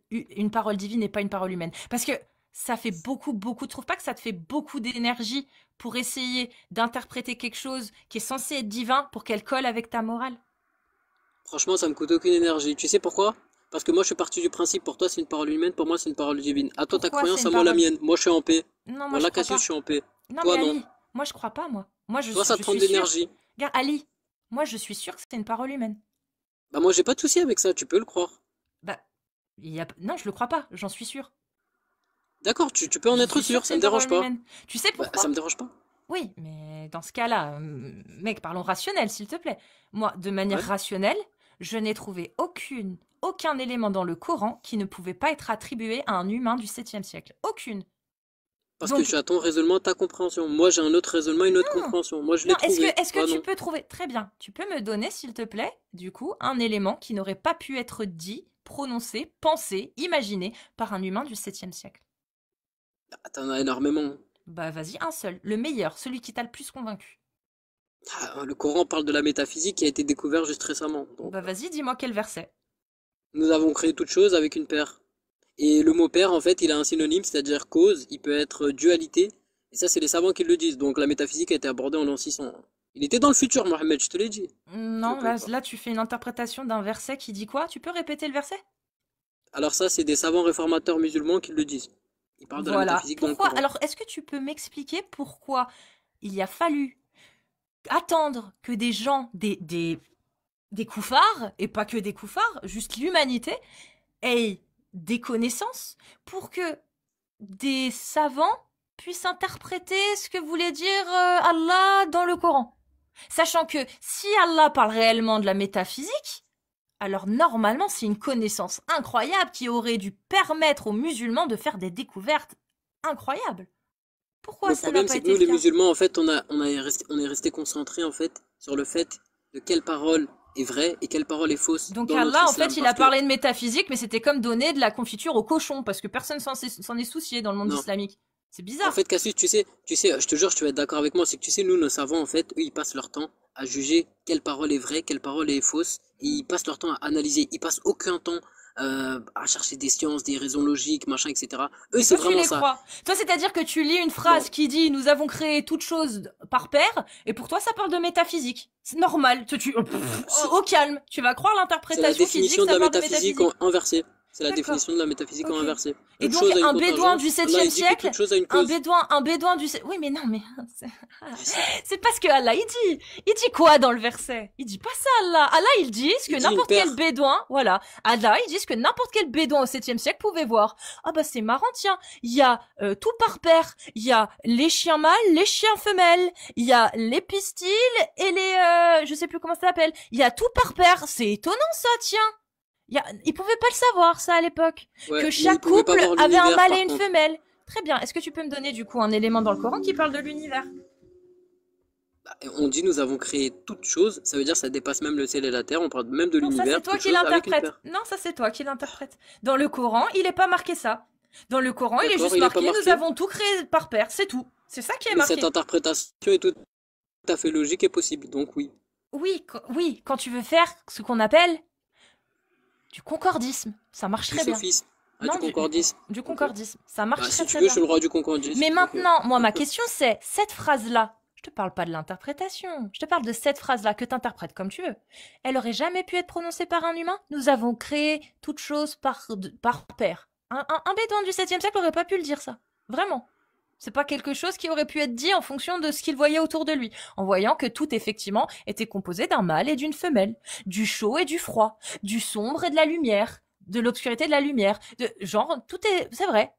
divine et pas une parole humaine? Parce que ça fait beaucoup. Trouve pas que ça te fait beaucoup d'énergie pour essayer d'interpréter quelque chose qui est censé être divin pour qu'elle colle avec ta morale? Franchement, ça me coûte aucune énergie. Tu sais pourquoi? Parce que moi, je suis parti du principe, pour toi, c'est une parole humaine, pour moi, c'est une parole divine. À toi, ta Pourquoi c'est croyance, une à moi, la parole? mienne. Moi, je suis en paix. Non, moi je Voilà, crois Cassius, pas. je suis en paix. Non, Toi, mais non. Ali, moi je crois pas, moi. Moi Toi, ça te je prend de suis sûre. l'énergie. Regarde, Ali, moi je suis sûre que c'est une parole humaine. Bah, moi, j'ai pas de souci avec ça, tu peux le croire. Bah, non, je le crois pas, j'en suis sûre. D'accord, tu peux en Je être suis sûre sûr, que ça c'est me une dérange parole pas. humaine. Tu sais Bah, pourquoi? ça me dérange pas. Oui, mais dans ce cas-là, mec, parlons rationnel, s'il te plaît. Moi, de manière Ouais. rationnelle, je n'ai trouvé aucun élément dans le Coran qui ne pouvait pas être attribué à un humain du 7e siècle. Aucune. Parce que Donc, tu as ton raisonnement, ta compréhension. Moi, j'ai un autre raisonnement, une autre non, compréhension. Moi, je l'ai non, trouvé. est-ce que Toi, tu non. peux trouver... Très bien, tu peux me donner, s'il te plaît, du coup, un élément qui n'aurait pas pu être dit, prononcé, pensé, imaginé par un humain du 7e siècle. Ah, t'en as énormément. Bah vas-y, un seul, le meilleur, celui qui t'a le plus convaincu. Ah, le Coran parle de la métaphysique qui a été découvert juste récemment. Donc, Bah vas-y, dis-moi quel verset. nous avons créé toute chose avec une paire. Et le mot paire, en fait, il a un synonyme, c'est-à-dire cause. Il peut être dualité. Et ça, c'est les savants qui le disent. Donc, la métaphysique a été abordée en l'an 600. Il était dans le futur, Mohamed, je te l'ai dit. Tu Non, le là, payes pas. là tu fais une interprétation d'un verset qui dit quoi? Tu peux répéter le verset? Alors ça, c'est des savants réformateurs musulmans qui le disent. Ils parlent de la Voilà. métaphysique dans le Pourquoi? Coran. Alors, est-ce que tu peux m'expliquer pourquoi il a fallu attendre que des gens, des koufars, et pas que des koufars, juste l'humanité, aient des connaissances pour que des savants puissent interpréter ce que voulait dire Allah dans le Coran? Sachant que si Allah parle réellement de la métaphysique, alors normalement c'est une connaissance incroyable qui aurait dû permettre aux musulmans de faire des découvertes incroyables. Pourquoi Le ça n'a problème, pas c'est que été nous, le les cas? musulmans, en fait, on est resté concentrés, en fait, sur le fait de quelle parole est vraie et quelle parole est fausse Donc dans notre Allah, en islam. fait, il Parce a que, parlé de métaphysique, mais c'était comme donner de la confiture au cochon, parce que personne s'en est soucié dans le monde non. islamique. C'est En bizarre. fait, Cassius, je te jure, tu vas être d'accord avec moi, c'est que tu sais, nous, nos savants, en fait, eux, ils passent leur temps à juger quelle parole est vraie, quelle parole est fausse, et ils passent leur temps à analyser. Ils passent aucun temps à chercher des sciences, des raisons logiques, machin, etc. Eux, Et c'est toi, tu vraiment les ça. crois. Toi, c'est-à-dire que tu lis une phrase Non. qui dit nous avons créé toute chose par paire, et pour toi, ça parle de métaphysique. C'est normal. Au calme. Tu vas croire C'est la l'interprétation qui dit définition que de ça la parle de métaphysique métaphysique. inversée. C'est la D'accord. définition de la métaphysique Ok. inversée. Et Toute donc, chose a une un bédouin contingence. du Allah, 7e il dit que siècle, toute chose a une un cause. bédouin du... Oui, mais non, mais... C'est pas ce que Allah, il dit. Il dit quoi dans le verset? Il dit pas ça, Allah. Allah, il dit ce Il que dit une n'importe quel paire. bédouin, voilà. Allah, il dit ce que n'importe quel bédouin au 7e siècle pouvait voir. Ah bah, c'est marrant, tiens. Il y a tout par paire. Il y a les chiens mâles, les chiens femelles. Il y a les pistils et les... je sais plus comment ça s'appelle. Il y a tout par paire. C'est étonnant, ça, tiens. Ils pouvaient pas le savoir, ça, à l'époque. Ouais, Que mais chaque ils pouvaient pas couple voir avait un l'univers, mâle par et une contre. femelle. Très bien. Est-ce que tu peux me donner, du coup, un élément dans le Coran qui parle de l'univers? On dit nous avons créé toute chose, ça veut dire ça dépasse même le ciel et la terre, on parle même de Non, ça, l'univers, c'est toi toute qui chose avec une l'interprètes. paire. Non, ça, c'est toi qui l'interprètes. Dans le Coran, il est pas marqué ça. Dans le Coran, il est D'accord, juste il est pas marqué, nous marqué. avons tout créé par paire. C'est tout. C'est ça qui est Mais marqué. cette interprétation est tout à fait logique et possible, donc oui. Oui, quand tu veux faire ce qu'on appelle du concordisme, ça marche Du très bien. sophisme, Non, du concordisme. Du Ok. concordisme, ça marche Bah, très si tu très veux, bien. je suis le roi du concordisme. Mais donc, maintenant, moi, ma question c'est, cette phrase-là, je te parle pas de l'interprétation, je te parle de cette phrase-là que tu interprètes comme tu veux. Elle aurait jamais pu être prononcée par un humain? Nous avons créé toute chose par paire. Un bédouin du 7e siècle aurait pas pu le dire ça. Vraiment. C'est pas quelque chose qui aurait pu être dit en fonction de ce qu'il voyait autour de lui, en voyant que tout effectivement était composé d'un mâle et d'une femelle, du chaud et du froid, du sombre et de la lumière, de l'obscurité et de la lumière, genre c'est vrai,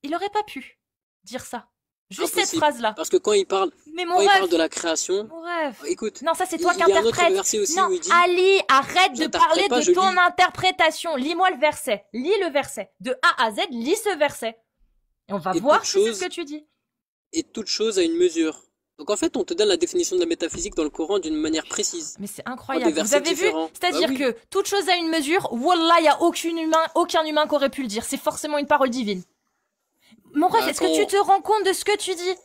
il aurait pas pu dire ça. Juste cette impossible. phrase-là. Parce que quand il parle Mais mon de rêve, la création, mon rêve. écoute, Non, ça c'est toi qui il y a un autre interprètes. verset aussi Non, où il dit, Ali, arrête de j'interprète parler pas, de je ton lis. interprétation. Lis-moi le verset. Lis le verset. De A à Z, lis ce verset. Et on va Et voir toute si c'est chose- ce que tu dis. et toute chose a une mesure. Donc en fait, on te donne la définition de la métaphysique dans le Coran d'une manière précise. Mais c'est Des incroyable. Vous versets avez vu? différents. C'est-à-dire Bah oui. que toute chose a une mesure. Wallah, il y a aucun humain qui aurait pu le dire. C'est forcément une parole divine. Mon rêve, Bah, est-ce que tu te rends compte de ce que tu dis?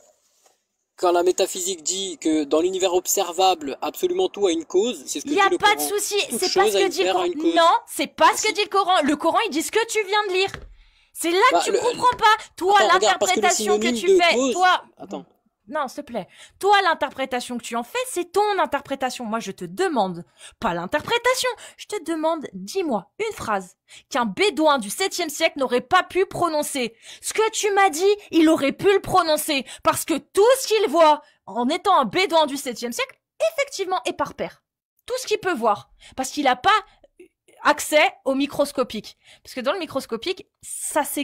Quand la métaphysique dit que dans l'univers observable, absolument tout a une cause, c'est ce que Il dit n'y a le pas de Coran. souci. Toute C'est pas chose ce a que une dit le paire, a Coran. une cause. Non, c'est pas Ah, ce que si. dit le Coran. Le Coran, il dit ce que tu viens de lire. C'est là Bah, que tu le- comprends pas. Toi, Attends, regarde, parce que le l'interprétation que synonyme tu de fais. cause- Toi. Attends. Non, s'il te plaît. Toi, l'interprétation que tu en fais, c'est ton interprétation. Moi, je te demande, pas l'interprétation, je te demande, dis-moi une phrase qu'un bédouin du 7e siècle n'aurait pas pu prononcer. Ce que tu m'as dit, il aurait pu le prononcer, parce que tout ce qu'il voit, en étant un bédouin du 7e siècle, effectivement, est par paire. Tout ce qu'il peut voir. Parce qu'il n'a pas accès au microscopique. Parce que dans le microscopique, ça se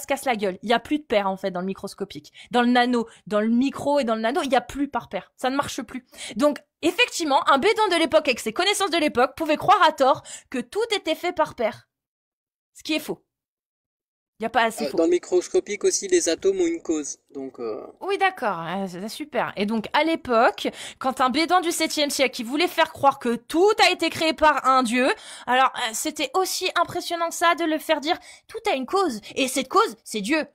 casse la gueule. Il y a plus de paire, en fait, dans le microscopique. Dans le nano, dans le micro et dans le nano, il y a plus par paire. Ça ne marche plus. Donc, effectivement, un bédouin de l'époque, avec ses connaissances de l'époque, pouvait croire à tort que tout était fait par paire. Ce qui est faux. Il n'y a pas assez faux. Dans le microscopique aussi, les atomes ont une cause. Donc, Oui, d'accord, c'est super. Et donc, à l'époque, quand un bédouin du 7e siècle qui voulait faire croire que tout a été créé par un dieu, alors c'était aussi impressionnant que ça de le faire dire tout a une cause. Et cette cause, c'est Dieu.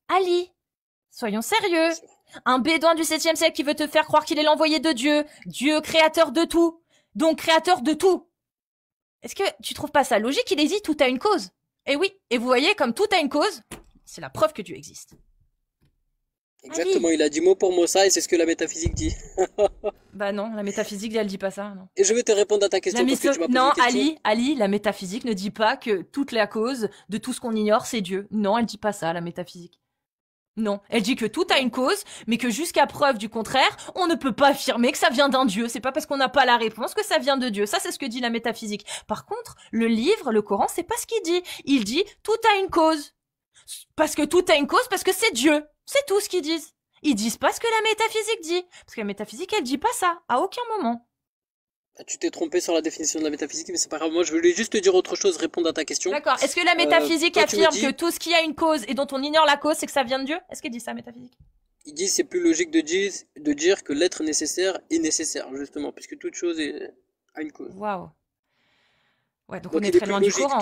Ali, soyons sérieux. Un bédouin du 7e siècle qui veut te faire croire qu'il est l'envoyé de Dieu, Dieu créateur de tout, donc créateur de tout. Est-ce que tu trouves pas ça logique? Il ait dit tout a une cause. Et oui, et vous voyez, comme tout a une cause, c'est la preuve que Dieu existe. exactement, il a dit mot pour mot ça et c'est ce que la métaphysique dit. Bah non, la métaphysique, elle dit pas ça, non. Et je vais te répondre à ta question parce que tu m'as posé Non, une question. Ali, la métaphysique ne dit pas que toute la cause de tout ce qu'on ignore, c'est Dieu. Non, elle dit pas ça, la métaphysique. Non, elle dit que tout a une cause, mais que jusqu'à preuve du contraire, on ne peut pas affirmer que ça vient d'un Dieu. C'est pas parce qu'on n'a pas la réponse que ça vient de Dieu. Ça, c'est ce que dit la métaphysique. Par contre, le livre, le Coran, c'est pas ce qu'il dit. Il dit tout a une cause. Parce que tout a une cause, parce que c'est Dieu. C'est tout ce qu'ils disent. Ils disent pas ce que la métaphysique dit. Parce que la métaphysique, elle dit pas ça. À aucun moment. Tu t'es trompé sur la définition de la métaphysique, mais c'est pas grave. Moi, je voulais juste te dire autre chose, répondre à ta question. D'accord. Est-ce que la métaphysique toi, tu me affirme dis- que tout ce qui a une cause et dont on ignore la cause, c'est que ça vient de Dieu? Est-ce qu'elle dit ça, métaphysique? Il dit c'est plus logique de dire que l'être nécessaire est nécessaire, justement, puisque toute chose à une cause. Waouh. Ouais, donc on Donc est il est très plus loin du logique. Coran.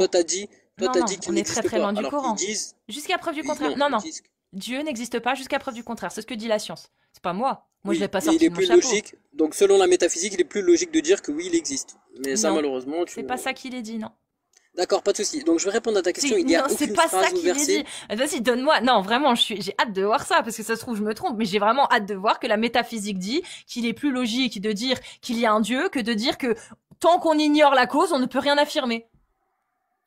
Toi Non, t'as non, dit qu'il on est très n'existe très pas, loin du alors qu'ils Coran. disent, Jusqu'à preuve du oui, contraire. non, Non, ils non. disent. Dieu n'existe pas jusqu'à preuve du contraire. C'est ce que dit la science. C'est pas moi. Moi, je l'ai Oui, pas mais il sorti est de mon plus chapeau. logique. Donc selon la métaphysique, il est plus logique de dire que oui, il existe. Mais ça, Non, malheureusement, c'est pas ça qu'il est dit, non. D'accord, pas de souci. Donc je vais répondre à ta question. Il n'y a Non, c'est aucune pas ça phrase ou qu'il est dit. verset. Vas-y, donne-moi. Non, vraiment, j'ai hâte de voir ça, parce que ça se trouve, je me trompe, mais j'ai vraiment hâte de voir que la métaphysique dit qu'il est plus logique de dire qu'il y a un Dieu que de dire que tant qu'on ignore la cause, on ne peut rien affirmer.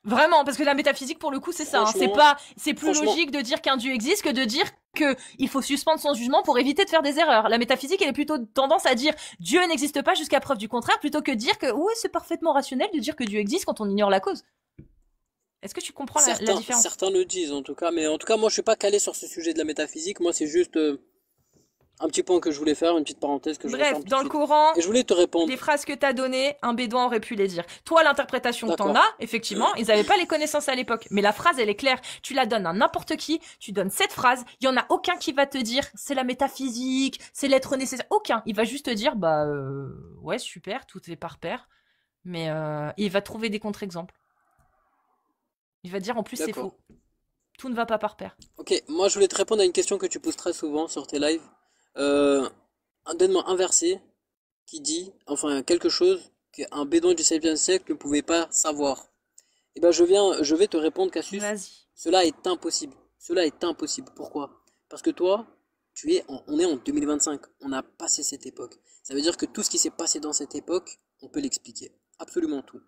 Vraiment, parce que la métaphysique, pour le coup, c'est ça. Hein. Franchement, C'est plus franchement, logique de dire qu'un Dieu existe que de dire que il faut suspendre son jugement pour éviter de faire des erreurs. La métaphysique, elle est plutôt tendance à dire Dieu n'existe pas jusqu'à preuve du contraire, plutôt que de dire que ouais, c'est parfaitement rationnel de dire que Dieu existe quand on ignore la cause. Est-ce que tu comprends la différence? certains le disent en tout cas. Mais en tout cas, moi, je suis pas calé sur ce sujet de la métaphysique. Moi, c'est juste un petit point que je voulais faire, une petite parenthèse que je Bref, referme tout de dans le suite. Coran, Et je voulais te répondre. les phrases que t'as données, un bédouin aurait pu les dire. Toi, l'interprétation que t'en D'accord. as, effectivement, ils avaient pas les connaissances à l'époque. Mais la phrase, elle est claire. Tu la donnes à n'importe qui, tu donnes cette phrase, il y en a aucun qui va te dire c'est la métaphysique, c'est l'être nécessaire. Aucun. Il va juste te dire ouais, super, tout est par pair. Mais il va trouver des contre-exemples. Il va dire en plus c'est D'accord. faux. Tout ne va pas par pair. Ok, moi je voulais te répondre à une question que tu poses très souvent sur tes lives. Euh, Donne-moi un verset qui dit, enfin quelque chose qu'un bédouin du 7e siècle ne pouvait pas savoir. Eh ben je vais te répondre, Cassius, Vas-y. cela est impossible. Cela est impossible. Pourquoi? Parce que toi, on est en 2025. On a passé cette époque. Ça veut dire que tout ce qui s'est passé dans cette époque, on peut l'expliquer. Absolument tout.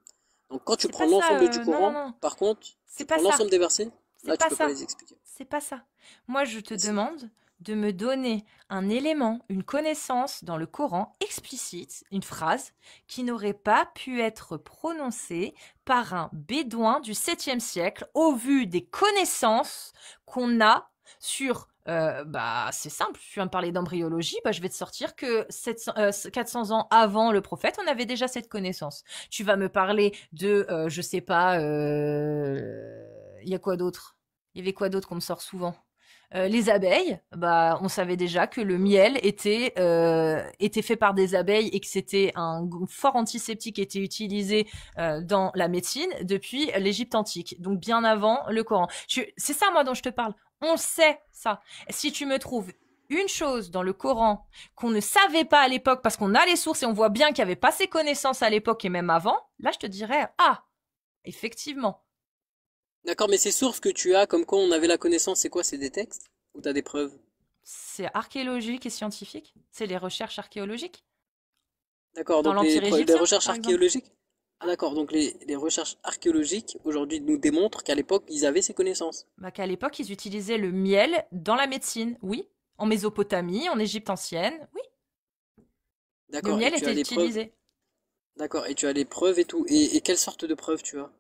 Donc quand tu C'est prends pas ça. l'ensemble du Non, non, Coran, non. par contre, C'est tu pas prends ça. l'ensemble des versets, C'est là tu pas peux pas ça. les expliquer. C'est pas ça. Moi, je te Vas-y. demande de me donner un élément, une connaissance dans le Coran explicite, une phrase qui n'aurait pas pu être prononcée par un bédouin du 7e siècle au vu des connaissances qu'on a sur c'est simple, tu viens me parler d'embryologie, je vais te sortir que 400 ans avant le prophète, on avait déjà cette connaissance. Tu vas me parler de, je sais pas, il y a quoi d'autre? Il y avait quoi d'autre qu'on me sort souvent? Les abeilles, on savait déjà que le miel était fait par des abeilles et que c'était un fort antiseptique qui était utilisé dans la médecine depuis l'Égypte antique, donc bien avant le Coran. C'est ça moi dont je te parle. On sait ça. Si tu me trouves une chose dans le Coran qu'on ne savait pas à l'époque parce qu'on a les sources et on voit bien qu'il n'y avait pas ces connaissances à l'époque et même avant, là je te dirais ah effectivement. D'accord, mais ces sources que tu as, comme quoi on avait la connaissance, c'est quoi? C'est des textes? Ou t'as des preuves? C'est archéologique et scientifique. C'est les recherches archéologiques. D'accord, Dans donc l'Empire les égyptien, recherches par exemple. archéologiques? Ah d'accord, donc les recherches archéologiques aujourd'hui nous démontrent qu'à l'époque ils avaient ces connaissances. Qu'à l'époque, ils utilisaient le miel dans la médecine, oui. En Mésopotamie, en Égypte ancienne, oui. Le D'accord, et miel tu as était les preuves? utilisé. D'accord, et tu as les preuves et tout. Et quelle sorte de preuves tu as?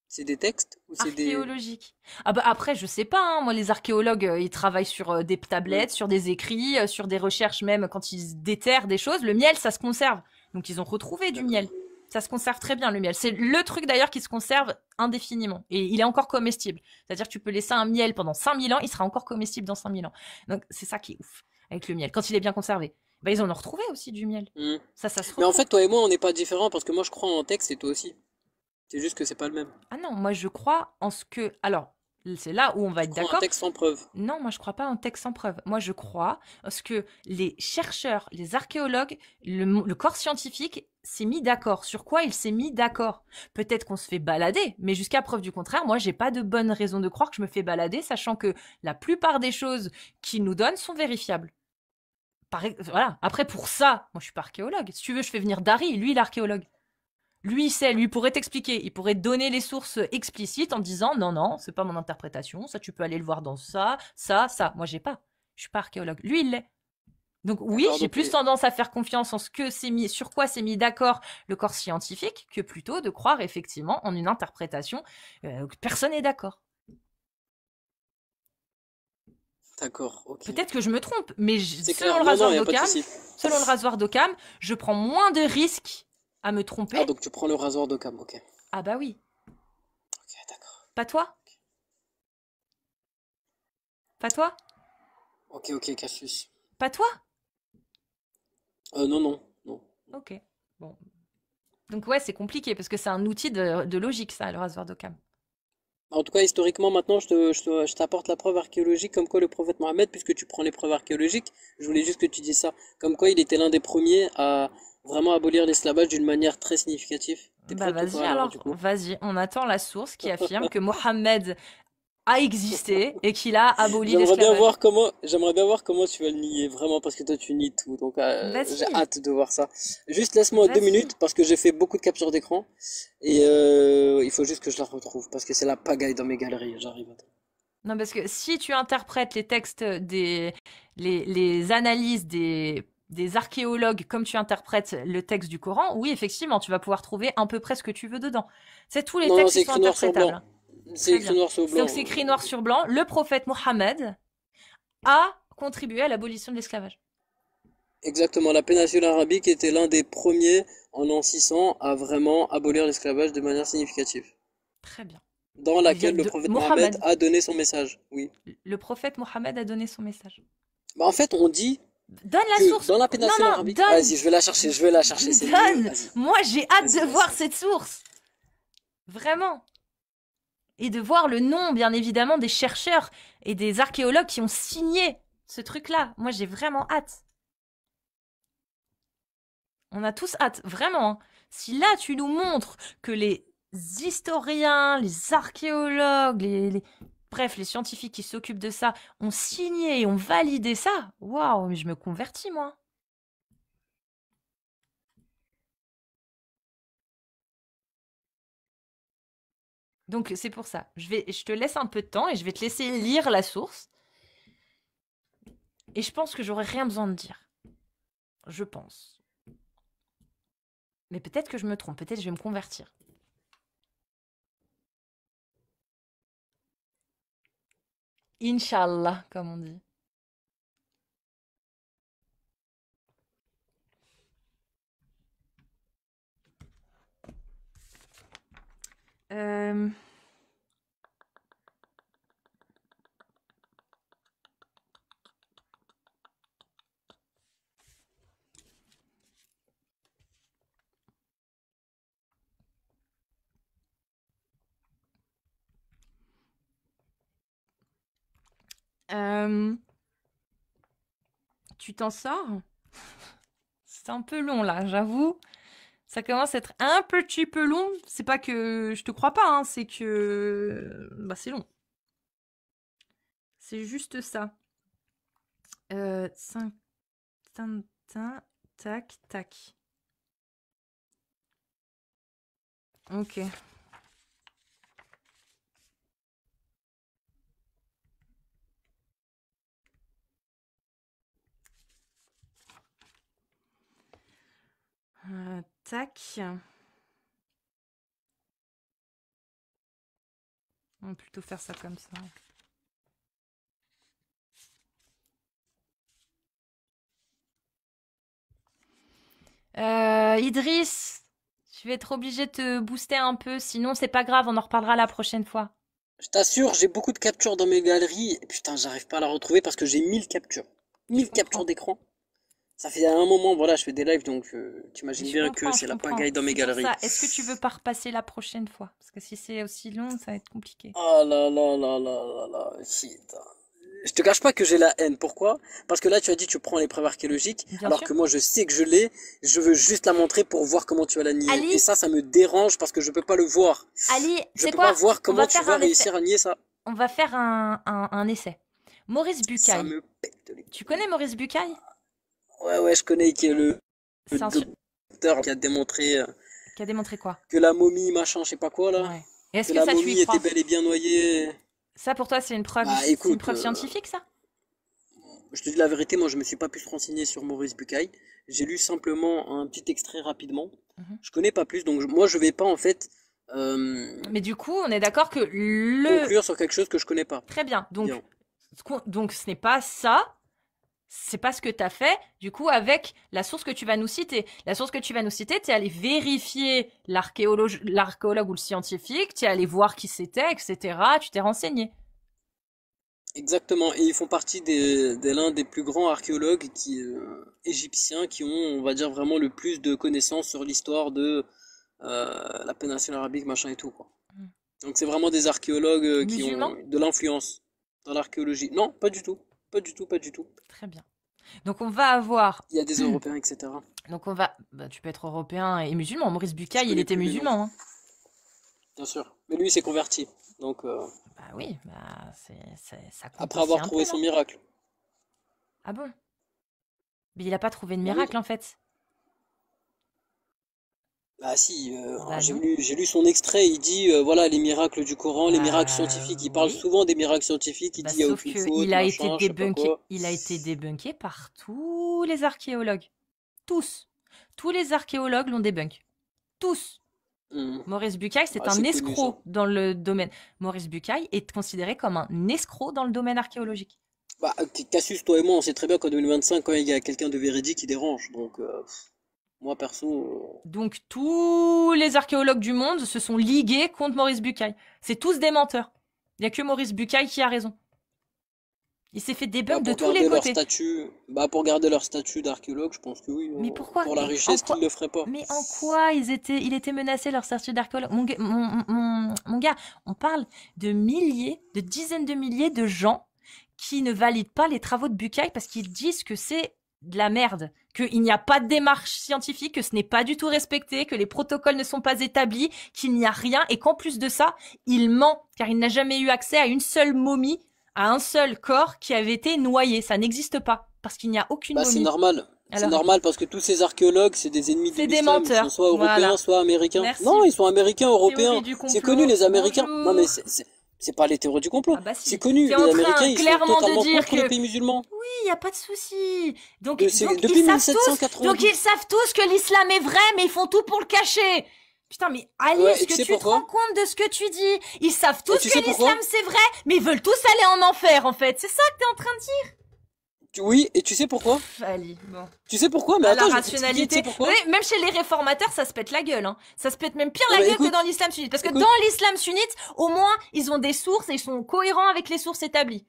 C'est des textes ou c'est des... Archéologique. Ah après, je sais pas, hein. Moi, les archéologues, ils travaillent sur des Hmm, tablettes, sur des écrits, sur des recherches même quand ils déterrent des choses. Le miel, ça se conserve. Donc, ils ont retrouvé du d'accord. miel. Ça se conserve très bien, le miel. C'est le truc d'ailleurs qui se conserve indéfiniment. Et il est encore comestible. C'est-à-dire que tu peux laisser un miel pendant 5000 ans, il sera encore comestible dans 5000 ans. Donc, c'est ça qui est ouf avec le miel. Quand il est bien conservé. Ils en ont retrouvé aussi du miel. Hmm. Ça se Mais en retrouve. fait, toi et moi, on n'est pas différents parce que moi je crois en texte et toi aussi. C'est juste que c'est pas le même. Ah non, moi je crois en ce que... Alors, c'est là où on va Tu être crois en un d'accord. texte sans preuve. Non, moi je crois pas en texte sans preuve. Moi je crois en ce que les chercheurs, les archéologues, le corps scientifique s'est mis d'accord. Sur quoi il s'est mis d'accord? Peut-être qu'on se fait balader, mais jusqu'à preuve du contraire, moi j'ai pas de bonne raison de croire que je me fais balader, sachant que la plupart des choses qu'ils nous donnent sont vérifiables. Voilà. Après pour ça, moi je suis pas archéologue. Si tu veux, je fais venir Dari, lui l'archéologue. Lui, il sait, lui pourrait t'expliquer, il pourrait te donner les sources explicites en disant non, non, c'est pas mon interprétation, ça tu peux aller le voir dans ça, ça, ça. Moi, j'ai pas. Je suis pas archéologue. Lui, il l'est. Donc oui, D'accord, j'ai donc plus tendance à faire confiance en ce que c'est mis, sur quoi s'est mis d'accord le corps scientifique que plutôt de croire effectivement en une interprétation que personne n'est d'accord. d'accord, ok. Peut-être que je me trompe, mais C'est clair. Non, non, il n'y a pas de souci. selon le rasoir d'Occam, je prends moins de risques à me Ah, tromper. donc tu prends le rasoir d'Occam, ok. Ah bah oui, Ok, d'accord. pas toi, pas toi, Ok, ok, Cassius. pas toi. Non, non, non. Ok, bon. Donc ouais, c'est compliqué parce que c'est un outil de logique, ça, le rasoir d'Occam. En tout cas, historiquement, maintenant, je t'apporte la preuve archéologique comme quoi le prophète Mohammed, puisque tu prends les preuves archéologiques, je voulais juste que tu dises ça, comme quoi il était l'un des premiers à vraiment abolir l'esclavage d'une manière très significative. T'es Bah prête ou vas-y pas alors, alors, du coup? vas-y, on attend la source qui affirme que Mohammed a existé et qu'il a aboli l'esclavage. J'aimerais bien voir comment tu vas le nier, vraiment, parce que toi tu nies tout, donc j'ai Vas-y, hâte de voir ça. Juste laisse-moi deux vas-y. minutes, parce que j'ai fait beaucoup de captures d'écran, et il faut juste que je la retrouve, parce que c'est la pagaille dans mes galeries, j'arrive. Attends. Non, parce que si tu interprètes les textes les analyses des archéologues comme tu interprètes le texte du Coran, oui, effectivement, tu vas pouvoir trouver à peu près ce que tu veux dedans. C'est tous les Non, non, textes, c'est ils sont écrit noir sur interprétables, blanc. hein. C'est Très écrit bien. noir sur Donc blanc. c'est écrit noir sur blanc, le prophète Mohammed a contribué à l'abolition de l'esclavage. Exactement, la péninsule arabique était l'un des premiers en l'an 600 à vraiment abolir l'esclavage de manière significative, Très bien. dans Il vient laquelle le de prophète Mohammed Mohammed. a donné son message. Oui. Le prophète Mohammed a donné son message. Bah, en fait, on dit Donne la que source. dans la Non, péninsule non, arabique, donne. vas-y, je vais la chercher, c'est mieux. Donne. Vas-y, Moi, j'ai hâte vas-y, de vas-y, voir vas-y. cette source. Vraiment. Et de voir le nom, bien évidemment, des chercheurs et des archéologues qui ont signé ce truc-là. Moi, j'ai vraiment hâte. On a tous hâte, vraiment, hein. Si là, tu nous montres que les historiens, les archéologues, bref, les scientifiques qui s'occupent de ça ont signé et ont validé ça, waouh, mais je me convertis, moi. Donc, c'est pour ça. Je te laisse un peu de temps et je vais te laisser lire la source. Et je pense que j'aurai rien besoin de dire. Je pense. Mais peut-être que je me trompe, peut-être que je vais me convertir. Inch'Allah, comme on dit. Euh, euh, Tu t'en sors? C'est un peu long là, j'avoue. Ça commence à être un petit peu long. C'est pas que je te crois pas, hein, c'est que bah c'est long. C'est juste ça. 5, tac, tac. Ok. Tac. On va plutôt faire ça comme ça. Idriss, je vais être obligée de te booster un peu, sinon c'est pas grave, on en reparlera la prochaine fois. Je t'assure, j'ai beaucoup de captures dans mes galeries. Et putain, j'arrive pas à la retrouver parce que j'ai 1000 captures. Je 1000 captures comprends. d'écran. Ça fait un moment, voilà, je fais des lives, donc t'imagines Je bien que comprends, c'est je la comprends. pagaille dans mes C'est pour galeries. ça. Est-ce que tu veux pas repasser la prochaine fois? Parce que si c'est aussi long, ça va être compliqué. Oh là là là là là là, shit. Je te cache pas que j'ai la haine. Pourquoi? Parce que là, tu as dit tu prends les preuves archéologiques, Bien alors sûr. que moi, je sais que je l'ai. Je veux juste la montrer pour voir comment tu vas la nier. Et Ali, ça me dérange parce que je peux pas le voir. Ali, Je c'est peux pas quoi? voir On va comment tu faire vas un essai. réussir à nier ça. On va faire un essai. Maurice Ça Bucaille. me pète les Tu couilles. connais Maurice Bucaille? Ouais, ouais, je connais qui est le C'est un docteur qui a démontré qui a démontré quoi? que la momie, machin, je sais pas quoi là. Ouais. Et est-ce Que que la ça, tu y momie était crois? bel et bien noyée. Ça, pour toi, Bah c'est une écoute, preuve scientifique, ça? je te dis la vérité, moi je me suis pas pu se renseigner sur Maurice Bucaille. J'ai lu simplement un petit extrait rapidement. Mhm. Je connais pas plus, donc moi je vais pas en fait euh, Mais du coup, on est d'accord que conclure sur quelque chose que je connais pas. Très bien. Bien. Donc ce n'est pas ça. C'est pas ce que tu as fait, du coup, avec la source que tu vas nous citer. La source que tu vas nous citer, tu es allé vérifier l'archéologue ou le scientifique, tu es allé voir qui c'était, etc. Tu t'es renseigné. Exactement, et ils font partie des l'un des plus grands archéologues égyptiens qui ont, on va dire, vraiment le plus de connaissances sur l'histoire la péninsule arabique, machin et tout, quoi. Hmm. Donc c'est vraiment des archéologues qui ont Musulmans? de l'influence dans l'archéologie. Non, pas du tout. Pas du tout, pas du tout. Très bien. Donc on va avoir... Il y a des Européens, etc. Donc on va... Bah, tu peux être européen et musulman. Maurice Je Bucaille, il connais était plus les noms, musulman, hein. bien sûr. Mais lui, il s'est converti. Donc, Bah oui, bah ça compte après aussi avoir un trouvé peu, son non? miracle. Ah bon? Mais il a pas trouvé de Bah oui. miracle, en fait. Bah si, Bah non. j'ai lu son extrait, il dit, voilà, les miracles du Coran, les miracles scientifiques. Il parle Oui. souvent des miracles scientifiques, il Bah dit, il n'y a sauf aucune que faute, machin, je sais pas quoi. il a été débunké par tous les archéologues. Tous. Tous les archéologues l'ont débunk. Tous. Hmm. Maurice Bucaille, c'est Ah, un c'est connu ça. escroc dans le domaine. Maurice Bucaille est considéré comme un escroc dans le domaine archéologique. Bah, Cassius, toi et moi, on sait très bien qu'en 2025, quand il y a quelqu'un de véridique, il dérange. Donc, moi, perso, Donc tous les archéologues du monde se sont ligués contre Maurice Bucaille. C'est tous des menteurs. Il n'y a que Maurice Bucaille qui a raison. Il s'est fait bah, débunk de tous les côtés. pour garder leur statut d'archéologue, je pense que oui. Mais pourquoi? Pour la En richesse, qu'ils quoi? ne le feraient pas. Mais en quoi il était menacé leur statut d'archéologue? Mon gars, on parle de milliers, de dizaines de milliers de gens qui ne valident pas les travaux de Bucaille parce qu'ils disent que c'est de la merde, qu'il n'y a pas de démarche scientifique, que ce n'est pas du tout respecté, que les protocoles ne sont pas établis, qu'il n'y a rien, et qu'en plus de ça, il ment, car il n'a jamais eu accès à une seule momie, à un seul corps qui avait été noyé. Ça n'existe pas, parce qu'il n'y a aucune Bah, c'est momie. normal. C'est Alors, normal parce que tous ces archéologues, c'est des ennemis de c'est des l'islam. Ils sont menteurs. soit européens, Voilà. soit américains. Merci. Non, ils sont américains, européens. Théorie du C'est complot. connu, les Américains. Non, mais Bonjour. c'est pas les théories du complot. Ah bah si. C'est connu. T'es Les en train Américains, ils sont clairement de totalement dire contre les que pays musulmans. oui, il n'y a pas de souci. Donc Depuis ils savent tous. 1792. Donc ils savent tous que l'islam est vrai, mais ils font tout pour le cacher. Putain, mais Ali, Ouais, est-ce et tu que sais tu te pourquoi? rends compte de ce que tu dis? Ils savent tous Tu que sais pourquoi? l'islam c'est vrai, mais ils veulent tous aller en enfer en fait. C'est ça que t'es en train de dire? Oui, et tu sais pourquoi? Pff, Ali, bon. Tu sais pourquoi? Mais Ah, attends, la je vais t'expliquer. Tu rationalité. sais pourquoi? Oui, même chez les réformateurs, ça se pète la gueule. Hein. Ça se pète même pire Ah la bah gueule que écoute, dans l'islam sunnite. Parce que écoute. dans l'islam sunnite, au moins, ils ont des sources et ils sont cohérents avec les sources établies.